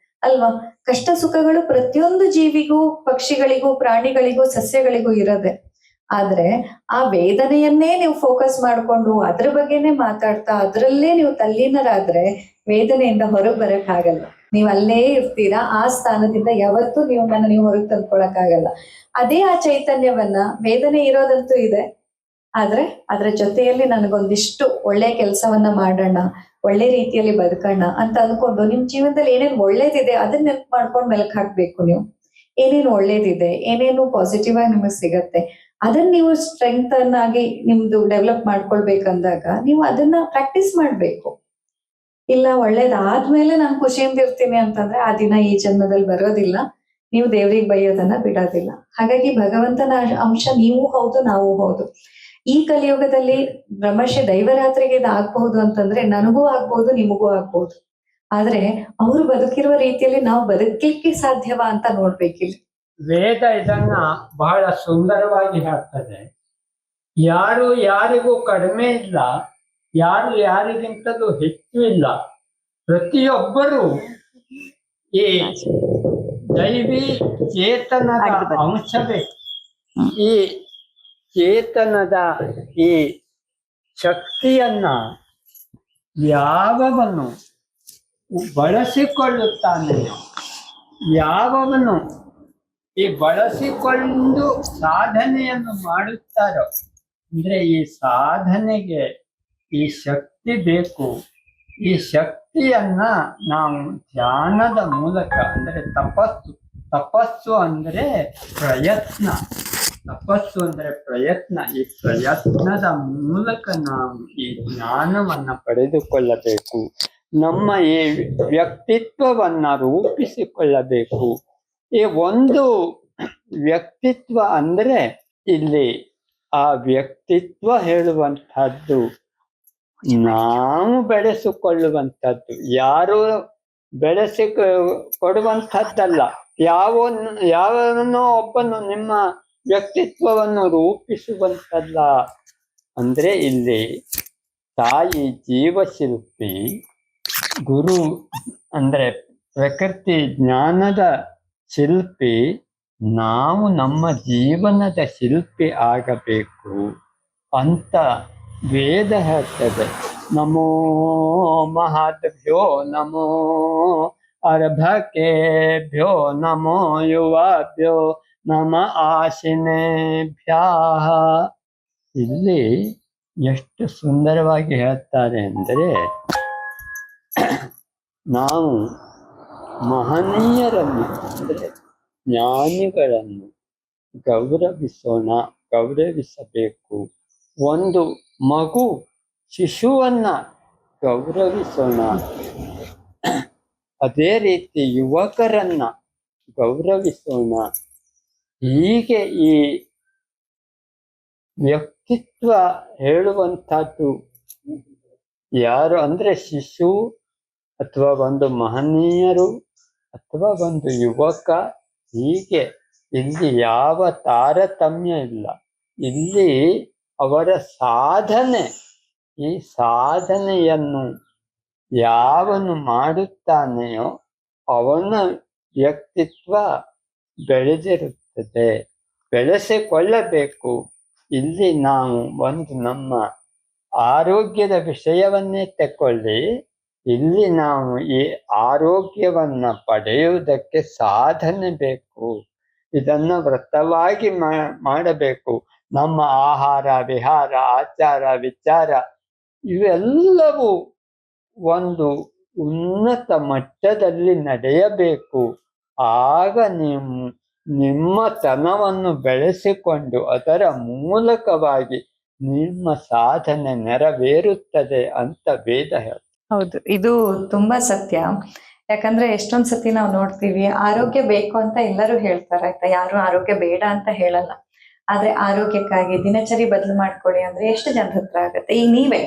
ಅಲ್ವಾ? ಕಷ್ಟ ಸುಖಗಳು ಪ್ರತಿಯೊಂದು ಜೀವಿಗೂ, ಪಕ್ಷಿಗಳಿಗೂ, ಪ್ರಾಣಿಗಳಿಗೂ, ಸಸ್ಯಗಳಿಗೂ ಇರದೆ. ಆದ್ರೆ ಆ ವೇದನೆಯನ್ನೇ ನೀವು ಫೋಕಸ್ ಮಾಡ್ಕೊಂಡು ಅದ್ರ ಬಗ್ಗೆನೆ ಮಾತಾಡ್ತಾ ಅದ್ರಲ್ಲೇ ನೀವು ತಲ್ಲೀನರಾದ್ರೆ ವೇದನೆಯಿಂದ ಹೊರಗೆ ಬರಕ್ ಆಗಲ್ಲ. ನೀವ್ ಅಲ್ಲೇ ಇರ್ತೀರಾ. ಆ ಸ್ಥಾನದಿಂದ ಯಾವತ್ತೂ ನೀವು ಹೊರಗೆ ತಂದ್ಕೊಳಕ್ ಆಗಲ್ಲ. ಅದೇ ಆ ಚೈತನ್ಯವನ್ನ, ವೇದನೆ ಇರೋದಂತೂ ಇದೆ, ಆದ್ರೆ ಅದ್ರ ಜೊತೆಯಲ್ಲಿ ನನಗೊಂದಿಷ್ಟು ಒಳ್ಳೆ ಕೆಲಸವನ್ನ ಮಾಡೋಣ, ಒಳ್ಳೆ ರೀತಿಯಲ್ಲಿ ಬದುಕೋಣ ಅಂತ ಅನ್ಕೊಂಡು ನಿಮ್ ಜೀವನದಲ್ಲಿ ಏನೇನು ಒಳ್ಳೇದಿದೆ ಅದನ್ನ ನೆನ್ಪು ಮಾಡ್ಕೊಂಡು ಮೆಲಕ್ ಹಾಕ್ಬೇಕು. ನೀವು ಏನೇನು ಒಳ್ಳೇದಿದೆ, ಏನೇನು ಪಾಸಿಟಿವ್ ಆಗಿ ನಿಮಗ್ ಸಿಗತ್ತೆ, ಅದನ್ನ ನೀವು ಸ್ಟ್ರೆಂತ್ ಆಗಿ ನಿಮ್ದು ಡೆವಲಪ್ ಮಾಡ್ಕೊಳ್ಬೇಕಂದಾಗ ನೀವು ಅದನ್ನ ಪ್ರಾಕ್ಟೀಸ್ ಮಾಡ್ಬೇಕು. ಇಲ್ಲ ಒಳ್ಳೇದಾದ್ಮೇಲೆ ನಾನು ಖುಷಿಯಿಂದ ಇರ್ತೀನಿ ಅಂತಂದ್ರೆ ಆ ದಿನ ಈ ಜನ್ಮದಲ್ಲಿ ಬರೋದಿಲ್ಲ. ನೀವು ದೇವ್ರಿಗೆ ಬೈಯೋದನ್ನ ಬಿಡೋದಿಲ್ಲ. ಹಾಗಾಗಿ ಭಗವಂತನ ಅಂಶ ನೀವು ಹೌದು, ನಾವು ಹೌದು. ಈ ಕಲಿಯುಗದಲ್ಲಿ ಬ್ರಹ್ಮರ್ಷಿ ದೈವರಾತ್ರಿಗೆ ಇದು ಆಗ್ಬಹುದು ಅಂತಂದ್ರೆ ನನಗೂ ಆಗ್ಬಹುದು, ನಿಮಗೂ ಆಗ್ಬಹುದು. ಆದ್ರೆ ಅವರು ಬದುಕಿರುವ ರೀತಿಯಲ್ಲಿ ನಾವು ಬದುಕಲಿಕ್ಕೆ ಸಾಧ್ಯವಾ ಅಂತ ನೋಡ್ಬೇಕಿಲ್ಲಿ. ವೇದ ಇದನ್ನ ಬಹಳ ಸುಂದರವಾಗಿ ಹೇಳ್ತದೆ. ಯಾರು ಯಾರಿಗೂ ಕಡಿಮೆ ಇಲ್ಲ, ಯಾರು ಯಾರಿಗಿಂತಲೂ ಹೆಚ್ಚು ಇಲ್ಲ. ಪ್ರತಿಯೊಬ್ಬರು ಈ ದೈವಿ ಚೇತನದ ಅಂಶವೇ. ಈ ಚೇತನದ ಈ ಶಕ್ತಿಯನ್ನ ಯಾವವನು ಬಳಸಿಕೊಳ್ಳುತ್ತಾನೆಯೋ, ಯಾವವನು ಈ ಬಳಸಿಕೊಂಡು ಸಾಧನೆಯನ್ನು ಮಾಡುತ್ತಾರೋ, ಅಂದ್ರೆ ಈ ಸಾಧನೆಗೆ ಈ ಶಕ್ತಿ ಬೇಕು. ಈ ಶಕ್ತಿಯನ್ನ ನಾವು ಧ್ಯಾನದ ಮೂಲಕ, ಅಂದ್ರೆ ತಪಸ್ಸು ಅಂದ್ರೆ ಪ್ರಯತ್ನ, ತಪಸ್ಸು ಅಂದ್ರೆ ಪ್ರಯತ್ನ. ಈ ಪ್ರಯತ್ನದ ಮೂಲಕ ನಾವು ಈ ಜ್ಞಾನವನ್ನ ಪಡೆದುಕೊಳ್ಳಬೇಕು. ನಮ್ಮ ಈ ವ್ಯಕ್ತಿತ್ವವನ್ನ ರೂಪಿಸಿಕೊಳ್ಳಬೇಕು. ಈ ಒಂದು ವ್ಯಕ್ತಿತ್ವ ಅಂದ್ರೆ ಇಲ್ಲಿ ಆ ವ್ಯಕ್ತಿತ್ವ ಹೇಳುವಂತಹದ್ದು ನಾವು ಬೆಳೆಸಿಕೊಳ್ಳುವಂಥದ್ದು, ಯಾರು ಬೆಳೆಸಿ ಕೊಡುವಂಥದ್ದಲ್ಲ. ಯಾವನೋ ಒಬ್ಬನು ನಿಮ್ಮ ವ್ಯಕ್ತಿತ್ವವನ್ನು ರೂಪಿಸುವಂತಲ್ಲ. ಅಂದ್ರೆ ಇಲ್ಲಿ ತಾಯಿ ಜೀವಶಿಲ್ಪಿ, ಗುರು ಅಂದ್ರೆ ಪ್ರಕೃತಿ ಜ್ಞಾನದ ಶಿಲ್ಪಿ, ನಾವು ನಮ್ಮ ಜೀವನದ ಶಿಲ್ಪಿ ಆಗಬೇಕು ಅಂತ ವೇದ ಹೇಳ್ತದೆ. ನಮೋ ಮಹಾದ್ಭ್ಯೋ ನಮೋ ಅರ್ಭಕೇಭ್ಯೋ ನಮೋ ಯುವಾಭ್ಯೋ ನಮ ಆಶಿನೇಭ್ಯಾಹ. ಇಲ್ಲಿ ಎಷ್ಟು ಸುಂದರವಾಗಿ ಹೇಳ್ತಾರೆ ಅಂದರೆ, ನಾವು ಮಹನೀಯರನ್ನು ಅಂದರೆ ಜ್ಞಾನಿಗಳನ್ನು ಗೌರವಿಸಬೇಕು. ಒಂದು ಮಗು ಶಿಶುವನ್ನ ಗೌರವಿಸೋಣ, ಅದೇ ರೀತಿ ಯುವಕರನ್ನ ಗೌರವಿಸೋಣ. ಹೀಗೆ ಈ ವ್ಯಕ್ತಿತ್ವ ಹೇಳುವಂಥದ್ದು ಯಾರು ಅಂದ್ರೆ ಶಿಶು ಅಥವಾ ಒಂದು ಮಹನೀಯರು ಅಥವಾ ಒಂದು ಯುವಕ, ಹೀಗೆ ಇಲ್ಲಿ ಯಾವ ತಾರತಮ್ಯ ಇಲ್ಲ. ಇಲ್ಲಿ ಅವರ ಸಾಧನೆ, ಈ ಸಾಧನೆಯನ್ನು ಯಾವನು ಮಾಡುತ್ತಾನೆಯೋ ಅವನ ವ್ಯಕ್ತಿತ್ವ ಬೆಳೆದಿರುತ್ತದೆ, ಬೆಳೆಸಿಕೊಳ್ಳಬೇಕು. ಇಲ್ಲಿ ನಾವು ಒಂದು ನಮ್ಮ ಆರೋಗ್ಯದ ವಿಷಯವನ್ನೇ ತಕೊಳ್ಳಿ. ಇಲ್ಲಿ ನಾವು ಈ ಆರೋಗ್ಯವನ್ನ ಪಡೆಯುವುದಕ್ಕೆ ಸಾಧನೆ ಬೇಕು. ಇದನ್ನ ವ್ರತವಾಗಿ ಮಾಡಬೇಕು. ನಮ್ಮ ಆಹಾರ ವಿಹಾರ ಆಚಾರ ವಿಚಾರ ಇವೆಲ್ಲವೂ ಒಂದು ಉನ್ನತ ಮಟ್ಟದಲ್ಲಿ ನಡೆಯಬೇಕು. ಆಗ ನೀವು ನಿಮ್ಮ ತನವನ್ನು ಬೆಳೆಸಿಕೊಂಡು ಅದರ ಮೂಲಕವಾಗಿ ನಿಮ್ಮ ಸಾಧನೆ ನೆರವೇರುತ್ತದೆ ಅಂತ ವೇದ ಹೇಳ್ತದೆ. ಹೌದು, ಇದು ತುಂಬಾ ಸತ್ಯ. ಯಾಕಂದ್ರೆ ಎಷ್ಟೊಂದ್ ಸತಿ ನಾವು ನೋಡ್ತೀವಿ, ಆರೋಗ್ಯ ಬೇಕು ಅಂತ ಎಲ್ಲರೂ ಹೇಳ್ತಾರೆ, ಆಯ್ತಾ, ಯಾರು ಆರೋಗ್ಯ ಬೇಡ ಅಂತ ಹೇಳಲ್ಲ. ಆದ್ರೆ ಆರೋಗ್ಯಕ್ಕಾಗಿ ದಿನಚರಿ ಬದಲು ಮಾಡ್ಕೊಳ್ಳಿ ಅಂದ್ರೆ ಎಷ್ಟು ಜನರ ಹತ್ರ ಆಗತ್ತೆ. ಈಗ ನೀವೇ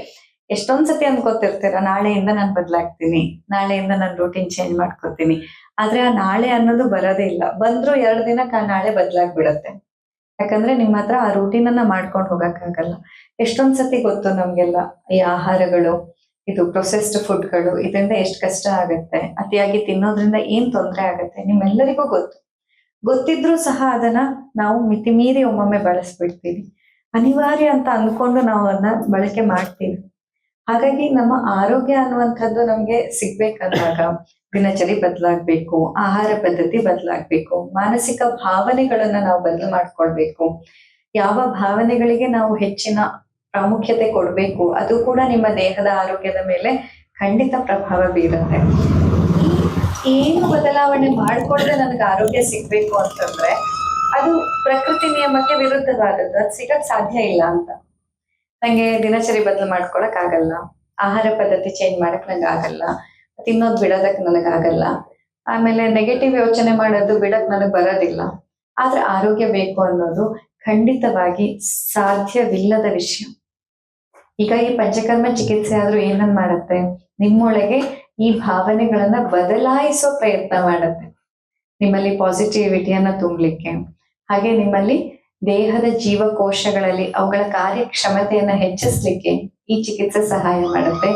ಎಷ್ಟೊಂದ್ ಸತಿ ಅನ್ಕೋತಿರ್ತೀರ, ನಾಳೆಯಿಂದ ನಾನು ಬದಲಾಗ್ತೀನಿ, ನಾಳೆಯಿಂದ ನಾನು ರೂಟೀನ್ ಚೇಂಜ್ ಮಾಡ್ಕೋತೀನಿ. ಆದ್ರೆ ಆ ನಾಳೆ ಅನ್ನೋದು ಬರೋದೇ ಇಲ್ಲ. ಬಂದ್ರು 2 ದಿನಕ್ಕೆ ಆ ನಾಳೆ ಬದಲಾಗ್ಬಿಡತ್ತೆ. ಯಾಕಂದ್ರೆ ನಿಮ್ಮ ಹತ್ರ ಆ ರೂಟೀನ್ ಅನ್ನ ಮಾಡ್ಕೊಂಡು ಹೋಗಕ್ಕಾಗಲ್ಲ. ಎಷ್ಟೊಂದ್ ಸತಿ ಗೊತ್ತು ನಮ್ಗೆಲ್ಲ, ಈ ಆಹಾರಗಳು, ಇದು ಪ್ರೊಸೆಸ್ಡ್ ಫುಡ್ಗಳು, ಇದರಿಂದ ಎಷ್ಟು ಕಷ್ಟ ಆಗತ್ತೆ, ಅತಿಯಾಗಿ ತಿನ್ನೋದ್ರಿಂದ ಏನ್ ತೊಂದರೆ ಆಗತ್ತೆ ನಿಮ್ಮೆಲ್ಲರಿಗೂ ಗೊತ್ತಿದ್ರೂ ಸಹ ಅದನ್ನ ನಾವು ಮಿತಿ ಮೀರಿ ಒಮ್ಮೊಮ್ಮೆ ಬಳಸ್ಬಿಡ್ತೀವಿ. ಅನಿವಾರ್ಯ ಅಂತ ಅಂದ್ಕೊಂಡು ನಾವು ಅದನ್ನ ಬಳಕೆ ಮಾಡ್ತೀವಿ. ಹಾಗಾಗಿ ನಮ್ಮ ಆರೋಗ್ಯ ಅನ್ನುವಂಥದ್ದು ನಮ್ಗೆ ಸಿಗ್ಬೇಕಂದಾಗ ದಿನಚರಿ ಬದಲಾಗ್ಬೇಕು, ಆಹಾರ ಪದ್ಧತಿ ಬದಲಾಗ್ಬೇಕು, ಮಾನಸಿಕ ಭಾವನೆಗಳನ್ನ ನಾವು ಬದಲು ಮಾಡ್ಕೊಳ್ಬೇಕು. ಯಾವ ಭಾವನೆಗಳಿಗೆ ನಾವು ಹೆಚ್ಚಿನ ಪ್ರಾಮುಖ್ಯತೆ ಕೊಡ್ಬೇಕು, ಅದು ಕೂಡ ನಿಮ್ಮ ದೇಹದ ಆರೋಗ್ಯದ ಮೇಲೆ ಖಂಡಿತ ಪ್ರಭಾವ ಬೀರುತ್ತೆ. ಏನು ಬದಲಾವಣೆ ಮಾಡ್ಕೊಳ್ದೆ ನನಗೆ ಆರೋಗ್ಯ ಸಿಗ್ಬೇಕು ಅಂತಂದ್ರೆ ಅದು ಪ್ರಕೃತಿ ನಿಯಮಕ್ಕೆ ವಿರುದ್ಧವಾದದ್ದು, ಅದು ಸಿಗಕ್ ಸಾಧ್ಯ ಇಲ್ಲ ಅಂತ. ನಂಗೆ ದಿನಚರಿ ಬದಲು ಮಾಡ್ಕೊಳಕ್ ಆಗಲ್ಲ, ಆಹಾರ ಪದ್ಧತಿ ಚೇಂಜ್ ಮಾಡಕ್ ನಂಗೆ ಆಗಲ್ಲ, ತಿನ್ನೋದ್ ಬಿಡೋದಕ್ ನನಗಾಗಲ್ಲ, ಆಮೇಲೆ ನೆಗೆಟಿವ್ ಯೋಚನೆ ಮಾಡೋದು ಬಿಡಕ್ ನನಗೆ ಬರೋದಿಲ್ಲ. ಆದ್ರೆ ಆರೋಗ್ಯ ಬೇಕು ಅನ್ನೋದು ಖಂಡಿತವಾಗಿ ಸಾಧ್ಯವಿಲ್ಲದ ವಿಷಯ. ಈಗ ಈ ಪಂಚಕರ್ಮ ಚಿಕಿತ್ಸೆ ಆದ್ರೂ ಏನನ್ ಮಾಡುತ್ತೆ, ನಿಮ್ಮೊಳಗೆ ಈ ಭಾವನೆಗಳನ್ನ ಬದಲಾಯಿಸೋ ಪ್ರಯತ್ನ ಮಾಡುತ್ತೆ. ನಿಮ್ಮಲ್ಲಿ ಪಾಸಿಟಿವಿಟಿಯನ್ನ ತುಂಬಲಿಕ್ಕೆ, ಹಾಗೆ ನಿಮ್ಮಲ್ಲಿ ದೇಹದ ಜೀವಕೋಶಗಳಲ್ಲಿ ಅವುಗಳ ಕಾರ್ಯಕ್ಷಮತೆಯನ್ನ ಹೆಚ್ಚಿಸ್ಲಿಕ್ಕೆ ಈ ಚಿಕಿತ್ಸೆ ಸಹಾಯ ಮಾಡುತ್ತೆ.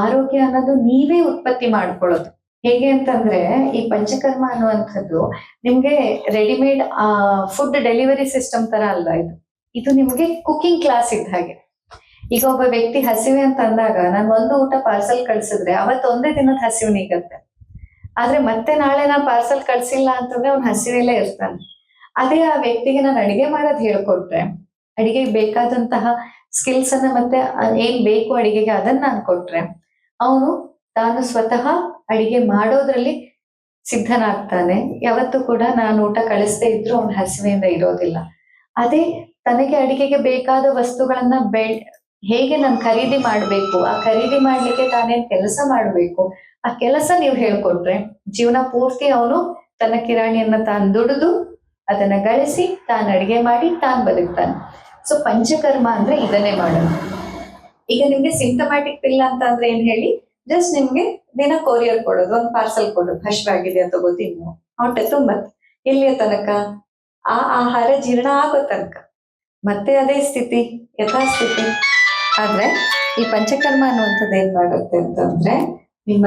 ಆರೋಗ್ಯ ಅನ್ನೋದು ನೀವೇ ಉತ್ಪತ್ತಿ ಮಾಡ್ಕೊಳ್ಳೋದು. ಹೇಗೆ ಅಂತಂದ್ರೆ ಈ ಪಂಚಕರ್ಮ ಅನ್ನುವಂಥದ್ದು ನಿಮ್ಗೆ ರೆಡಿಮೇಡ್ ಫುಡ್ ಡೆಲಿವರಿ ಸಿಸ್ಟಮ್ ತರ ಅಲ್ಲ ಇದು. ಇದು ನಿಮ್ಗೆ ಕುಕಿಂಗ್ ಕ್ಲಾಸ್ ಇದ್ದ ಹಾಗೆ. ಈಗ ಒಬ್ಬ ವ್ಯಕ್ತಿ ಹಸಿವೆ ಅಂತ ಅಂದಾಗ ನಾನು ಒಂದು ಊಟ ಪಾರ್ಸಲ್ ಕಳ್ಸಿದ್ರೆ ಅವತ್ತೊಂದೇ ದಿನದ ಹಸಿವು ನೀಗತ್ತೆ. ಆದ್ರೆ ಮತ್ತೆ ನಾಳೆ ನಾನು ಪಾರ್ಸಲ್ ಕಳ್ಸಿಲ್ಲ ಅಂತಂದ್ರೆ ಅವ್ನು ಹಸಿವೆಲ್ಲೇ ಇರ್ತಾನೆ. ಅದೇ ಆ ವ್ಯಕ್ತಿಗೆ ನಾನು ಅಡಿಗೆ ಮಾಡೋದ್ ಹೇಳ್ಕೊಟ್ರೆ, ಅಡಿಗೆಗೆ ಬೇಕಾದಂತಹ ಸ್ಕಿಲ್ಸ್ ಅನ್ನ ಮತ್ತೆ ಏನ್ ಬೇಕು ಅಡಿಗೆಗೆ ಅದನ್ನ ನಾನು ಕೊಟ್ರೆ, ಅವನು ತಾನು ಸ್ವತಃ ಅಡಿಗೆ ಮಾಡೋದ್ರಲ್ಲಿ ಸಿದ್ಧನಾಗ್ತಾನೆ. ಯಾವತ್ತೂ ಕೂಡ ನಾನು ಊಟ ಕಳಿಸದೇ ಇದ್ರು ಅವ್ನ ಹಸಿವೆಯಿಂದ ಇರೋದಿಲ್ಲ. ಅದೇ ತನಗೆ ಅಡಿಗೆಗೆ ಬೇಕಾದ ವಸ್ತುಗಳನ್ನ ಹೇಗೆ ನಾನು ಖರೀದಿ ಮಾಡ್ಬೇಕು, ಆ ಖರೀದಿ ಮಾಡ್ಲಿಕ್ಕೆ ತಾನೇನ್ ಕೆಲಸ ಮಾಡ್ಬೇಕು, ಆ ಕೆಲಸ ನೀವು ಹೇಳ್ಕೊಟ್ರೆ ಜೀವನ ಪೂರ್ತಿ ಅವನು ತನ್ನ ಕಿರಾಣಿಯನ್ನ ತಾನು ದುಡಿದು ಅದನ್ನ ಗಳಿಸಿ ತಾನು ಅಡಿಗೆ ಮಾಡಿ ತಾನು ಬದುಕ್ತಾನೆ. ಸೊ ಪಂಚಕರ್ಮ ಅಂದ್ರೆ ಇದನ್ನೇ ಮಾಡೋದು. ಈಗ ನಿಮ್ಗೆ ಸಿಂಟಮ್ಯಾಟಿಕ್ ಇಲ್ಲ ಅಂತ ಅಂದ್ರೆ ಏನ್ ಹೇಳಿ, ಜಸ್ಟ್ ನಿಮ್ಗೆ ದಿನ ಕೊರಿಯರ್ ಕೊಡೋದು, ಒಂದು ಪಾರ್ಸಲ್ ಕೊಡೋದು, ಹಶ್ವಾಗಿದೆ ಅಂತ ಗೊತ್ತಿನ್ನು ಹೊಟ್ಟೆ ತುಂಬತ್ತೆ. ಎಲ್ಲಿಯ ತನಕ? ಆ ಆಹಾರ ಜೀರ್ಣ ಆಗೋ ತನಕ. ಮತ್ತೆ ಅದೇ ಸ್ಥಿತಿ, ಯಥಾಸ್ಥಿತಿ. ಆದ್ರೆ ಈ ಪಂಚಕರ್ಮ ಅನ್ನುವಂಥದ್ದು ಏನ್ ಮಾಡುತ್ತೆ ಅಂತಂದ್ರೆ ನಿಮ್ಮ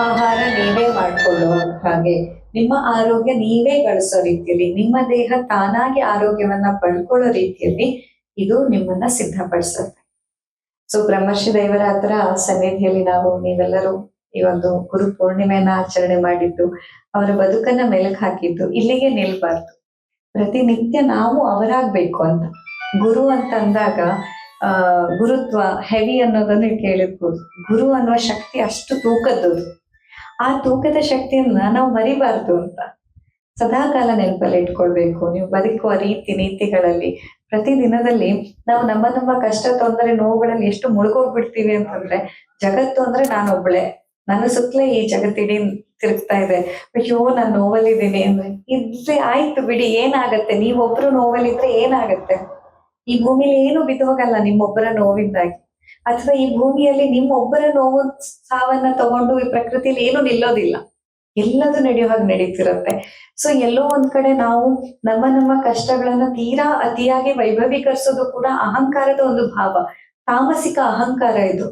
ಆಹಾರ ನೀವೇ ಮಾಡ್ಕೊಳ್ಳೋ ಹಾಗೆ, ನಿಮ್ಮ ಆರೋಗ್ಯ ನೀವೇ ಗಳಿಸೋ ರೀತಿಯಲ್ಲಿ, ನಿಮ್ಮ ದೇಹ ತಾನಾಗಿ ಆರೋಗ್ಯವನ್ನ ಪಡ್ಕೊಳ್ಳೋ ರೀತಿಯಲ್ಲಿ ಇದು ನಿಮ್ಮನ್ನ ಸಿದ್ಧಪಡಿಸುತ್ತೆ. ಸೊ ಬ್ರಹ್ಮರ್ಷಿ ದೇವರಾತ್ರ ಸನ್ನಿಧಿಯಲ್ಲಿ ನೀವೆಲ್ಲರೂ ಈ ಒಂದು ಗುರು ಪೂರ್ಣಿಮೆಯನ್ನ ಆಚರಣೆ ಮಾಡಿದ್ದು, ಅವರ ಬದುಕನ್ನ ಮೆಲುಕು ಹಾಕಿದ್ದು ಇಲ್ಲಿಗೆ ನಿಲ್ಬಾರ್ದು. ಪ್ರತಿನಿತ್ಯ ನಾವು ಅವರಾಗ್ಬೇಕು ಅಂತ. ಗುರು ಅಂತ ಅಂದಾಗ ಗುರುತ್ವ ಹೆವಿ ಅನ್ನೋದನ್ನ ನೀವು ಕೇಳಿರ್ಬೋದು. ಗುರು ಅನ್ನುವ ಶಕ್ತಿ ಅಷ್ಟು ತೂಕದ್ದು. ಆ ತೂಕದ ಶಕ್ತಿಯನ್ನ ನಾವು ಮರಿಬಾರ್ದು ಅಂತ ಸದಾಕಾಲ ನೆನಪಲ್ಲಿ ಇಟ್ಕೊಳ್ಬೇಕು. ನೀವು ಬದುಕುವ ರೀತಿ ನೀತಿಗಳಲ್ಲಿ ಪ್ರತಿ ದಿನದಲ್ಲಿ ನಾವು ನಮ್ಮ ಕಷ್ಟ, ತೊಂದರೆ, ನೋವುಗಳಲ್ಲಿ ಎಷ್ಟು ಮುಳುಗೋಗ್ಬಿಡ್ತೀವಿ ಅಂತಂದ್ರೆ, ಜಗತ್ತು ಅಂದ್ರೆ ನಾನೊಬ್ಳೆ, ನನ್ನ ಸುತ್ತಲೇ ಈ ಜಗತ್ತಿಡೀ ತಿರುಗ್ತಾ ಇದೆ, ಅಯ್ಯೋ ನಾನು ನೋವಲ್ಲಿದ್ದೀನಿ ಅಂದ್ರೆ ಇದ್ರೆ ಆಯ್ತು ಬಿಡಿ, ಏನಾಗತ್ತೆ, ನೀವೊಬ್ರು ನೋವಲ್ಲಿದ್ರೆ ಏನಾಗತ್ತೆ? ಈ ಭೂಮಿಲಿ ಏನು ಬಿದ್ದೋಗಲ್ಲ ನಿಮ್ಮೊಬ್ಬರ ನೋವಿಂದಾಗಿ. ಅಥವಾ ಈ ಭೂಮಿಯಲ್ಲಿ ನಿಮ್ಮೊಬ್ಬರ ನೋವು ಸಾವನ್ನ ತಗೊಂಡು ಈ ಪ್ರಕೃತಿಯಲ್ಲಿ ಏನು ನಿಲ್ಲೋದಿಲ್ಲ, ಎಲ್ಲದೂ ನಡೆಯೋ ಹಾಗೆ ನಡೀತಿರತ್ತೆ. ಸೊ ಎಲ್ಲೋ ಒಂದ್ ಕಡೆ ನಾವು ನಮ್ಮ ಕಷ್ಟಗಳನ್ನ ತೀರಾ ಅತಿಯಾಗಿ ವೈಭವೀಕರಿಸೋದು ಕೂಡ ಅಹಂಕಾರದ ಒಂದು ಭಾವ, ತಾಮಸಿಕ ಅಹಂಕಾರ ಇದು.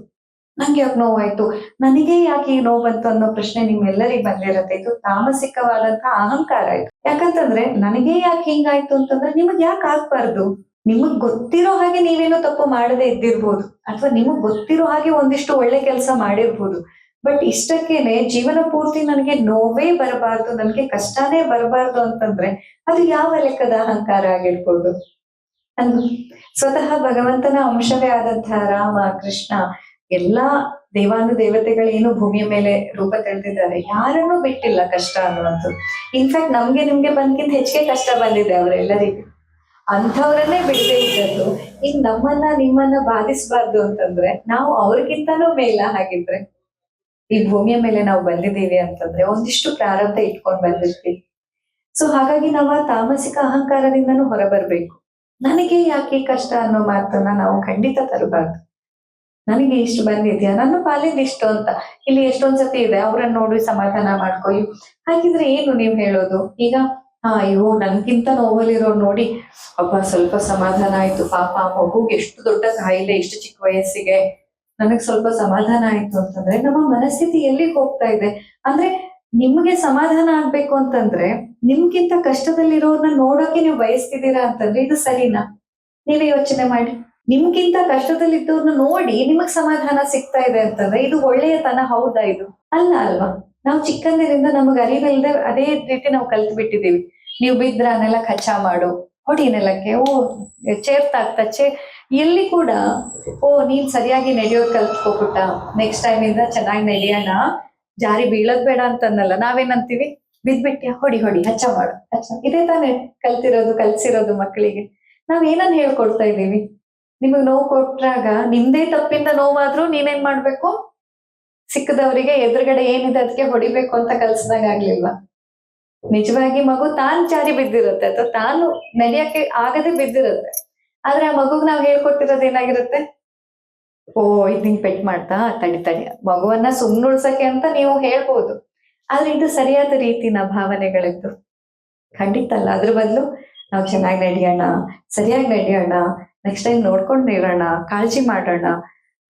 ನಂಗೆ ಯಾಕೆ ನೋವಾಯ್ತು, ನನಗೆ ಯಾಕೆ ಈ ನೋವು ಬಂತು ಅನ್ನೋ ಪ್ರಶ್ನೆ ನಿಮ್ಮೆಲ್ಲರಿಗೂ ಬಂದಿರತ್ತೆ. ಇದು ತಾಮಸಿಕವಾದಂತಹ ಅಹಂಕಾರ ಇದು. ಯಾಕಂತಂದ್ರೆ ನನಗೆ ಯಾಕೆ ಹಿಂಗಾಯ್ತು ಅಂತಂದ್ರೆ ನಿಮಗ್ ಯಾಕೆ ಆಗ್ಬಾರ್ದು? ನಿಮಗ್ ಗೊತ್ತಿರೋ ಹಾಗೆ ನೀವೇನೋ ತಪ್ಪು ಮಾಡದೇ ಇದ್ದಿರ್ಬೋದು, ಅಥವಾ ನಿಮಗ್ ಗೊತ್ತಿರೋ ಹಾಗೆ ಒಂದಿಷ್ಟು ಒಳ್ಳೆ ಕೆಲಸ ಮಾಡಿರ್ಬೋದು. ಬಟ್ ಇಷ್ಟಕ್ಕೇನೆ ಜೀವನ ಪೂರ್ತಿ ನನಗೆ ನೋವೇ ಬರಬಾರ್ದು, ನನಗೆ ಕಷ್ಟನೇ ಬರಬಾರ್ದು ಅಂತಂದ್ರೆ ಅದು ಯಾವ ಲೆಕ್ಕದ ಅಹಂಕಾರ ಆಗಿರ್ಬೋದು? ಸ್ವತಃ ಭಗವಂತನ ಅಂಶವೇ ಆದಂತಹ ರಾಮ, ಕೃಷ್ಣ, ಎಲ್ಲಾ ದೇವಾನುದೇವತೆಗಳೇನು ಭೂಮಿಯ ಮೇಲೆ ರೂಪ ತಳೆದಿದ್ದಾರೆ, ಯಾರನ್ನೂ ಬಿಟ್ಟಿಲ್ಲ ಕಷ್ಟ ಅನ್ನುವಂಥದ್ದು. ಇನ್ಫ್ಯಾಕ್ಟ್ ನಮ್ಗೆ ನಿಮ್ಗೆ ಬಂದ್ಕಿಂತ ಹೆಚ್ಚಿಗೆ ಕಷ್ಟ ಬಂದಿದೆ ಅವರೆಲ್ಲರಿಗೂ. ಅಂಥವ್ರನ್ನೇ ಬಿಡದೆ ಇದ್ದದ್ದು ಈಗ ನಿಮ್ಮನ್ನ ಬಾಧಿಸಬಾರ್ದು ಅಂತಂದ್ರೆ ನಾವು ಅವ್ರಿಗಿಂತನೂ ಮೇಲ. ಹಾಗಿದ್ರೆ ಈ ಭೂಮಿಯ ಮೇಲೆ ನಾವು ಬಂದಿದ್ದೀವಿ ಅಂತಂದ್ರೆ ಒಂದಿಷ್ಟು ಪ್ರಾರಬ್ಧ ಇಟ್ಕೊಂಡ್ ಬಂದಿರ್ತೀವಿ. ಸೊ ಹಾಗಾಗಿ ನಾವು ಆ ತಾಮಸಿಕ ಅಹಂಕಾರದಿಂದನೂ ಹೊರಬರ್ಬೇಕು. ನನಗೆ ಯಾಕೆ ಕಷ್ಟ ಅನ್ನೋ ಮಾತನ್ನ ನಾವು ಖಂಡಿತ ತರಬಾರ್ದು. ನನಗೆ ಇಷ್ಟು ಬಂದಿದ್ಯಾ, ನನ್ನ ಪಾಲಿಂದ ಇಷ್ಟು ಅಂತ ಇಲ್ಲಿ ಎಷ್ಟೊಂದ್ಸತಿ ಇದೆ, ಅವ್ರನ್ನ ನೋಡಿ ಸಮಾಧಾನ ಮಾಡ್ಕೊಳ್ಳಿ. ಹಾಗಿದ್ರೆ ಏನು ನೀವು ಹೇಳೋದು? ಈಗ ಅಯ್ಯೋ ನನ್ಗಿಂತ ನೋವಲ್ಲಿರೋ ನೋಡಿ ಅಬ್ಬ ಸ್ವಲ್ಪ ಸಮಾಧಾನ ಆಯ್ತು, ಪಾಪ ಆ ಮಗುಗೆ ಎಷ್ಟು ದೊಡ್ಡ ಕಾಯಿಲೆ, ಇಷ್ಟು ಚಿಕ್ಕ ವಯಸ್ಸಿಗೆ, ನನಗ್ ಸ್ವಲ್ಪ ಸಮಾಧಾನ ಆಯ್ತು ಅಂತಂದ್ರೆ ನಮ್ಮ ಮನಸ್ಥಿತಿ ಎಲ್ಲಿಗೆ ಹೋಗ್ತಾ ಇದೆ? ಅಂದ್ರೆ ನಿಮ್ಗೆ ಸಮಾಧಾನ ಆಗ್ಬೇಕು ಅಂತಂದ್ರೆ ನಿಮ್ಗಿಂತ ಕಷ್ಟದಲ್ಲಿರೋರ್ನ ನೋಡೋಕೆ ನೀವು ಬಯಸ್ತಿದ್ದೀರಾ ಅಂತಂದ್ರೆ ಇದು ಸರಿನಾ? ನೀವೇ ಯೋಚನೆ ಮಾಡಿ. ನಿಮ್ಗಿಂತ ಕಷ್ಟದಲ್ಲಿದ್ದವ್ರನ್ನ ನೋಡಿ ನಿಮಗ್ ಸಮಾಧಾನ ಸಿಗ್ತಾ ಇದೆ ಅಂತಂದ್ರೆ ಇದು ಒಳ್ಳೆಯತನ ಹೌದಾ? ಇದು ಅಲ್ಲ ಅಲ್ವಾ? ನಾವು ಚಿಕ್ಕಂದಿರಿಂದ ನಮಗ್ ಅರಿವಿಲ್ಲದೆ ಅದೇ ರೀತಿ ನಾವು ಕಲ್ತ್ ಬಿಟ್ಟಿದೀವಿ. ನೀವು ಬಿದ್ರ ನೆಲ ಕಚ್ಚಾ ಮಾಡು, ಹೊಡಿ ನೆಲಕ್ಕೆ, ಚೇರ್ತಾಗ್ತಾ ಎಲ್ಲಿ ಕೂಡ ನೀನ್ ಸರಿಯಾಗಿ ನಡೆಯೋದ್ ಕಲ್ತ್ಕೊಬಿಟ್ಟ, ನೆಕ್ಸ್ಟ್ ಟೈಮ್ ಇಂದ ಚೆನ್ನಾಗಿ ನಡೆಯೋಣ, ಜಾರಿ ಬೀಳೋದ್ ಬೇಡ ಅಂತನ್ನಲ್ಲ. ನಾವೇನಂತೀವಿ? ಬಿದ್ಬಿಟ್ಯ, ಹೊಡಿ ಹಚ್ಚ ಮಾಡು, ಇದೇ ತಾನೇ ಕಲ್ಸಿರೋದು ಮಕ್ಕಳಿಗೆ. ನಾವ್ ಏನನ್ನ ಹೇಳ್ಕೊಡ್ತಾ ಇದೀವಿ? ನಿಮಗ್ ನೋವು ಕೊಟ್ರಾಗ ನಿಮ್ದೇ ತಪ್ಪಿಂದ ನೋವಾದ್ರೂ ನೀವೇನ್ ಮಾಡ್ಬೇಕು? ಸಿಕ್ಕದವರಿಗೆ ಎದುರುಗಡೆ ಏನಿದೆ ಅದಕ್ಕೆ ಹೊಡಿಬೇಕು ಅಂತ ಕಲ್ಸ್ದಾಗ ಆಗ್ಲಿಲ್ವಾ? ನಿಜವಾಗಿ ಮಗು ತಾನ್ ಜಾರಿ ಬಿದ್ದಿರುತ್ತೆ ಅಥವಾ ತಾನು ನಡೆಯಕ್ಕೆ ಆಗದೆ ಬಿದ್ದಿರುತ್ತೆ. ಆದ್ರೆ ಆ ಮಗುಗ್ ನಾವ್ ಹೇಳ್ಕೊಟ್ಟಿರೋದು ಏನಾಗಿರುತ್ತೆ? ಓ ಇದ್ ನಿಂಗ್ ಪೆಟ್ ಮಾಡ್ತಾ, ತಡಿ ತಡಿ, ಮಗುವನ್ನ ಸುಮ್ನುಳ್ಸಕ್ಕೆ ಅಂತ ನೀವು ಹೇಳ್ಬೋದು. ಆದ್ರೆ ಇದು ಸರಿಯಾದ ರೀತಿನ ಭಾವನೆಗಳಿದ್ದು ಖಂಡಿತ ಅಲ್ಲ. ಅದ್ರ ಬದಲು ನಾವು ಚೆನ್ನಾಗಿ ನಡೆಯೋಣ, ಸರಿಯಾಗಿ ನಡೆಯೋಣ, ನೆಕ್ಸ್ಟ್ ಟೈಮ್ ನೋಡ್ಕೊಂಡು ಇರೋಣ, ಕಾಳಜಿ ಮಾಡೋಣ,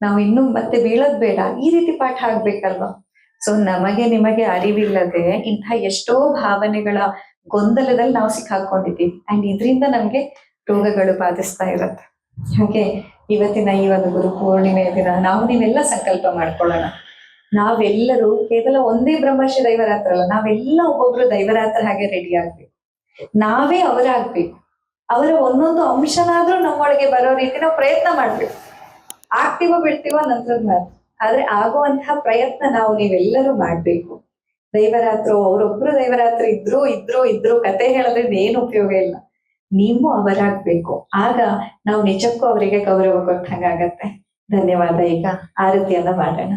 ನಾವು ಇನ್ನು ಮತ್ತೆ ಬೀಳೋದ್ ಬೇಡ, ಈ ರೀತಿ ಪಾಠ ಆಗ್ಬೇಕಲ್ವಾ? ಸೊ ನಮಗೆ ನಿಮಗೆ ಅರಿವಿಲ್ಲದೆ ಇಂಥ ಎಷ್ಟೋ ಭಾವನೆಗಳ ಗೊಂದಲದಲ್ಲಿ ನಾವು ಸಿಕ್ಕಾಕೊಂಡಿದ್ದೀವಿ. ಅಂಡ್ ಇದರಿಂದ ನಮ್ಗೆ ರೋಗಗಳು ಬಾಧಿಸ್ತಾ ಇರತ್ತೆ. ಹಾಗೆ ಇವತ್ತಿನ ಈ ಒಂದು ಗುರು ಪೂರ್ಣಿಮೆಯ ದಿನ ನಾವು ನೀವೆಲ್ಲ ಸಂಕಲ್ಪ ಮಾಡ್ಕೊಳ್ಳೋಣ. ನಾವೆಲ್ಲರೂ ಕೇವಲ ಒಂದೇ ಬ್ರಹ್ಮರ್ಷಿ ದೈವರಾತ್ರ ಅಲ್ಲ, ನಾವೆಲ್ಲ ಒಬ್ಬೊಬ್ರು ದೈವರಾತ್ರ ಹಾಗೆ ರೆಡಿ ಆಗ್ಬೇಕು. ನಾವೇ ಅವರಾಗ್ಬೇಕು. ಅವರ ಒಂದೊಂದು ಅಂಶನಾದ್ರೂ ನಮ್ಮೊಳಗೆ ಬರೋ ರೀತಿ ನಾವು ಪ್ರಯತ್ನ ಮಾಡ್ಬೇಕು. ಆಗ್ತೀವೋ ಬಿಡ್ತೀವೋ ನಂತರದ ಮಾತು, ಆದ್ರೆ ಆಗುವಂತಹ ಪ್ರಯತ್ನ ನಾವು ನೀವೆಲ್ಲರೂ ಮಾಡ್ಬೇಕು. ದೈವರಾತ್ರು ಅವರೊಬ್ರು ದೈವರಾತ್ರಿ ಇದ್ರು ಕತೆ ಹೇಳೋದ್ರಿಂದ ಏನು ಉಪಯೋಗ ಇಲ್ಲ. ನೀವು ಅವರಾಗ್ಬೇಕು. ಆಗ ನಾವು ನಿಜಕ್ಕೂ ಅವರಿಗೆ ಗೌರವ ಕೊಟ್ಟಂಗಾಗತ್ತೆ. ಧನ್ಯವಾದ. ಈಗ ಆರತಿಯನ್ನ ಮಾಡೋಣ.